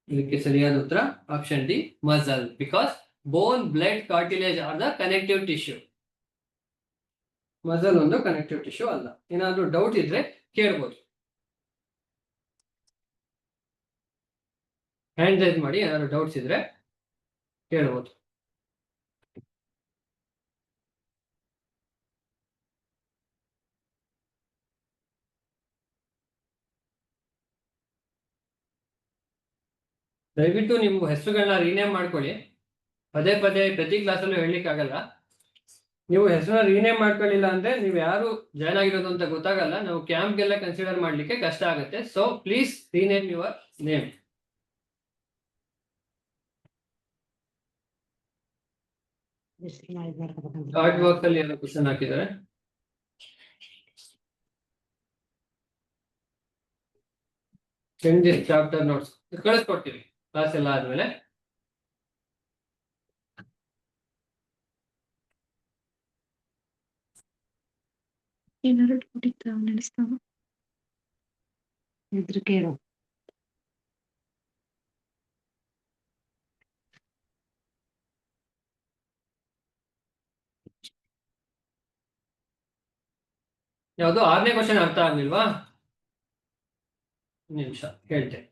ಇದಕ್ಕೆ ಸರಿಯಾದ ಉತ್ತರ option D muscle. Because bone, blood, cartilage are the connective tissue. Muscle ಒಂದು ಕನೆಕ್ಟಿವ್ ಟಿಶ್ಯೂ ಅಲ್ಲ. ಏನಾದ್ರೂ ಡೌಟ್ ಇದ್ರೆ ಕೇಳ್ಬೋದು, ಹ್ಯಾಂಡ್ ರೈಸ್ ಮಾಡಿ. ಏನಾದ್ರು ಡೌಟ್ಸ್ ಇದ್ರೆ ಕೇಳ್ಬೋದು. ದಯವಿಟ್ಟು ನಿಮ್ಮ ಹೆಸರುಗಳನ್ನ ರೀನೇಮ್ ಮಾಡ್ಕೊಳ್ಳಿ. ಪದೇ ಪದೇ ಪ್ರತಿ ಕ್ಲಾಸಲ್ಲೂ ಹೇಳಲಿಕ್ಕೆ ಆಗಲ್ಲ. ನೀವು ಹೆಸರನ್ನ ರೀನೇಮ್ ಮಾಡ್ಕೊಳ್ಳಿಲ್ಲ ಅಂದ್ರೆ ನೀವು ಯಾರು ಜಾಯ್ನ್ ಆಗಿರೋದು ಅಂತ ಗೊತ್ತಾಗಲ್ಲ. ನಾವು ಕ್ಯಾಂಪ್ಗೆಲ್ಲ ಕನ್ಸಿಡರ್ ಮಾಡ್ಲಿಕ್ಕೆ ಕಷ್ಟ ಆಗುತ್ತೆ. So please rename your name. Chart box ಅಲ್ಲಿ ಏನೋ ಕ್ವಶನ್ ಹಾಕಿದ್ದಾರೆ. ಸೆಂಡ್ ದಿಸ್ ಚಾಪ್ಟರ್ ನೋಟ್ಸ್ ಕಳಿಸ್ಕೊಡ್ತೀವಿ ಕ್ಲಾಸ್ ಎಲ್ಲ ಆದ್ಮೇಲೆ. ಏನಾದ್ರು ಕುಡಿತಾ ನಡೆಸ್ತಾವ ಇದ್ರ ಕೇಳು. ಯಾವುದು 6ನೇ ಕ್ವಶನ್ ಅರ್ಥ ಆಗ್ಲಿಲ್ವಾ? ನಿಮಿಷ ಹೇಳ್ತೇನೆ.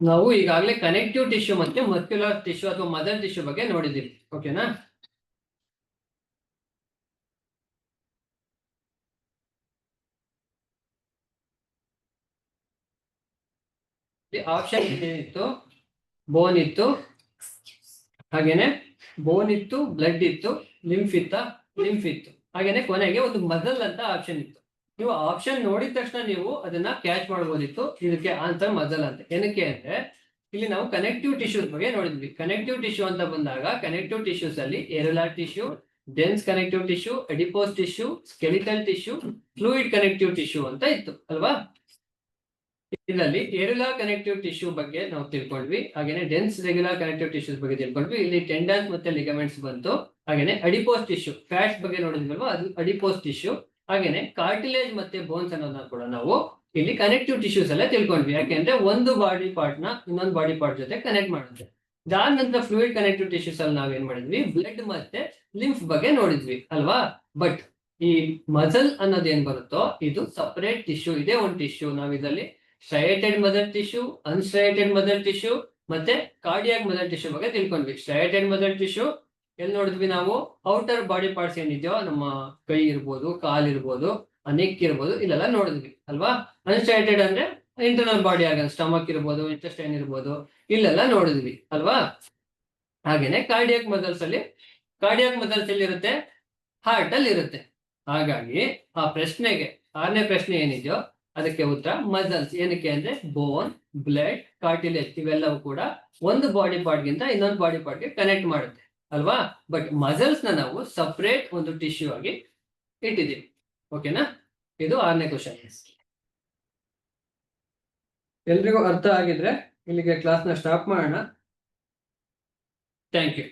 ನಾವು ಈಗಾಗಲೇ ಕನೆಕ್ಟಿವ್ ಟಿಶ್ಯೂ ಮತ್ತೆ ಮಸ್ಕ್ಯುಲರ್ ಟಿಶ್ಯೂ ಅಥವಾ ಮದರ್ ಟಿಶ್ಯೂ ಬಗ್ಗೆ ನೋಡಿದ್ದೀವಿ. ಓಕೆನಾ? ಆಪ್ಷನ್ ಏನಿತ್ತು, ಬೋನ್ ಇತ್ತು, ಹಾಗೇನೆ ಬೋನ್ ಇತ್ತು, ಬ್ಲಡ್ ಇತ್ತು, ಲಿಂಫ್ ಇತ್ತು, ಹಾಗೇನೆ ಕೊನೆಗೆ ಒಂದು ಮಜಲ್ ಅಂತ ಆಪ್ಷನ್ ಇತ್ತು. ನೀವು ಆಪ್ಷನ್ ನೋಡಿದ ತಕ್ಷಣ ನೀವು ಅದನ್ನ ಕ್ಯಾಚ್ ಮಾಡಬಹುದಿತ್ತು. ಇದಕ್ಕೆ ಆನ್ಸರ್ ಮಜಲ್ ಅಂತ. ಏನಕ್ಕೆ ಅಂದ್ರೆ ಇಲ್ಲಿ ನಾವು ಕನೆಕ್ಟಿವ್ ಟಿಶ್ಯೂಸ್ ಬಗ್ಗೆ ನೋಡಿದ್ವಿ. ಕನೆಕ್ಟಿವ್ ಟಿಶ್ಯೂ ಅಂತ ಬಂದಾಗ ಕನೆಕ್ಟಿವ್ ಟಿಶ್ಯೂಸ್ ಅಲ್ಲಿ areolar tissue, dense connective tissue, adipose tissue, skeletal tissue, fluid connective tissue ಅಂತ ಇತ್ತು ಅಲ್ವಾ. ಇದರಲ್ಲಿ ಏರುಲಾರ್ ಕನೆಕ್ಟಿವ್ ಟಿಶ್ಯೂ ಬಗ್ಗೆ ನಾವು ತಿಳ್ಕೊಂಡ್ವಿ. ಹಾಗೇನೆ ಡೆನ್ಸ್ ರೆಗ್ಯುಲರ್ ಕನೆಕ್ಟಿವ್ ಟಿಶ್ಯೂಸ್ ಬಗ್ಗೆ ತಿಳ್ಕೊಂಡ್ವಿ. ಇಲ್ಲಿ ಟೆಂಡನ್ಸ್ ಮತ್ತೆ ಲಿಗಮೆಂಟ್ಸ್ ಬಂತು. ಹಾಗೇನೆ ಅಡಿಪೋಸ್ ಟಿಶ್ಯೂ, ಫ್ಯಾಟ್ಸ್ ಬಗ್ಗೆ ನೋಡಿದ್ವಲ್ವಾ, ಅದು ಅಡಿಪೋಸ್ ಟಿಶ್ಯೂ. ಹಾಗೇನೆ ಕಾರ್ಟಿಲೇಜ್ ಮತ್ತೆ ಬೋನ್ಸ್ ಅನ್ನೋದನ್ನ ಕೂಡ ನಾವು ಇಲ್ಲಿ ಕನೆಕ್ಟಿವ್ ಟಿಶ್ಯೂಸ್ ಎಲ್ಲ ತಿಳ್ಕೊಂಡ್ವಿ. ಯಾಕೆಂದ್ರೆ ಒಂದು ಬಾಡಿ ಪಾರ್ಟ್ ನ ಇನ್ನೊಂದು ಬಾಡಿ ಪಾರ್ಟ್ ಜೊತೆ ಕನೆಕ್ಟ್ ಮಾಡುತ್ತೆ. ಇದಾದ ನಂತರ ಫ್ಲೂಯಿಡ್ ಕನೆಕ್ಟಿವ್ ಟಿಶ್ಯೂಸ್ ಅಲ್ಲಿ ನಾವೇನ್ ಮಾಡಿದ್ವಿ, ಬ್ಲಡ್ ಮತ್ತೆ ಲಿಂಫ್ ಬಗ್ಗೆ ನೋಡಿದ್ವಿ ಅಲ್ವಾ. ಬಟ್ ಈ ಮಜಲ್ ಅನ್ನೋದು ಏನ್ ಬರುತ್ತೋ ಇದು ಸಪರೇಟ್ ಟಿಶ್ಯೂ. ಇದೇ ಒಂದು ಟಿಶ್ಯೂ. ನಾವು ಇದರಲ್ಲಿ striated mother tissue, ಅನ್ಸ್ಟ್ರೈಟೆಡ್ mother tissue ಮತ್ತೆ ಕಾರ್ಡಿಯಾಕ್ ಮದರ್ ಟಿಶ್ಯೂ ಬಗ್ಗೆ ತಿಳ್ಕೊಂಡ್ವಿ. ಸ್ಟ್ರೈಟೆಡ್ ಮದರ್ ಟಿಶ್ಯೂ ಎಲ್ಲಿ ನೋಡಿದ್ವಿ ನಾವು, ಔಟರ್ ಬಾಡಿ ಪಾರ್ಟ್ಸ್ ಏನಿದೆಯೋ ನಮ್ಮ ಕೈ ಇರ್ಬೋದು, ಕಾಲ್ ಇರ್ಬೋದು, ನೆಕ್ ಇರ್ಬೋದು, ಇಲ್ಲೆಲ್ಲ ನೋಡಿದ್ವಿ ಅಲ್ವಾ. ಅನ್ಸ್ಟ್ರೈಟೆಡ್ ಅಂದ್ರೆ ಇಂಟರ್ನಲ್ ಬಾಡಿ ಆರ್ಗನ್, ಸ್ಟಮಕ್ ಇರ್ಬೋದು, ಇಂಟೆಸ್ಟೈನ್ ಇರ್ಬೋದು, ಇಲ್ಲೆಲ್ಲ ನೋಡಿದ್ವಿ ಅಲ್ವಾ. ಹಾಗೇನೆ ಕಾರ್ಡಿಯಾಕ್ ಮಸಲ್ಸ್ ಎಲ್ಲಿ ಇರುತ್ತೆ, ಹಾರ್ಟ್ ಅಲ್ಲಿ ಇರುತ್ತೆ. ಹಾಗಾಗಿ ಆ ಪ್ರಶ್ನೆಗೆ 6ನೇ ಪ್ರಶ್ನೆ ಏನಿದೆಯೋ ಅದಕ್ಕೆ ಉತ್ತರ ಮಸಲ್ಸ್. ಏನಕ್ಕೆ ಅಂದ್ರೆ ಬೋನ್, ಬ್ಲಡ್, ಕಾರ್ಟಿಲೇಜ್ ಇವೆಲ್ಲವೂ ಕೂಡ ಒಂದು ಬಾಡಿ ಪಾರ್ಟ್ ಗಿಂತ ಇನ್ನೊಂದು ಬಾಡಿ ಪಾರ್ಟ್ಗೆ ಕನೆಕ್ಟ್ ಮಾಡುತ್ತೆ ಅಲ್ವಾ. ಬಟ್ ಮಸಲ್ಸ್ ನ ನಾವು ಸಪರೇಟ್ ಒಂದು ಟಿಶ್ಯೂ ಆಗಿ ಇಟ್ಟಿದ್ದೀವಿ. ಓಕೆನಾ. ಇದು 6ನೇ ಕ್ವಶನ್. ಎಲ್ರಿಗೂ ಅರ್ಥ ಆಗಿದ್ರೆ ಇಲ್ಲಿಗೆ ಕ್ಲಾಸ್ನ ಸ್ಟಾಪ್ ಮಾಡೋಣ. Thank you.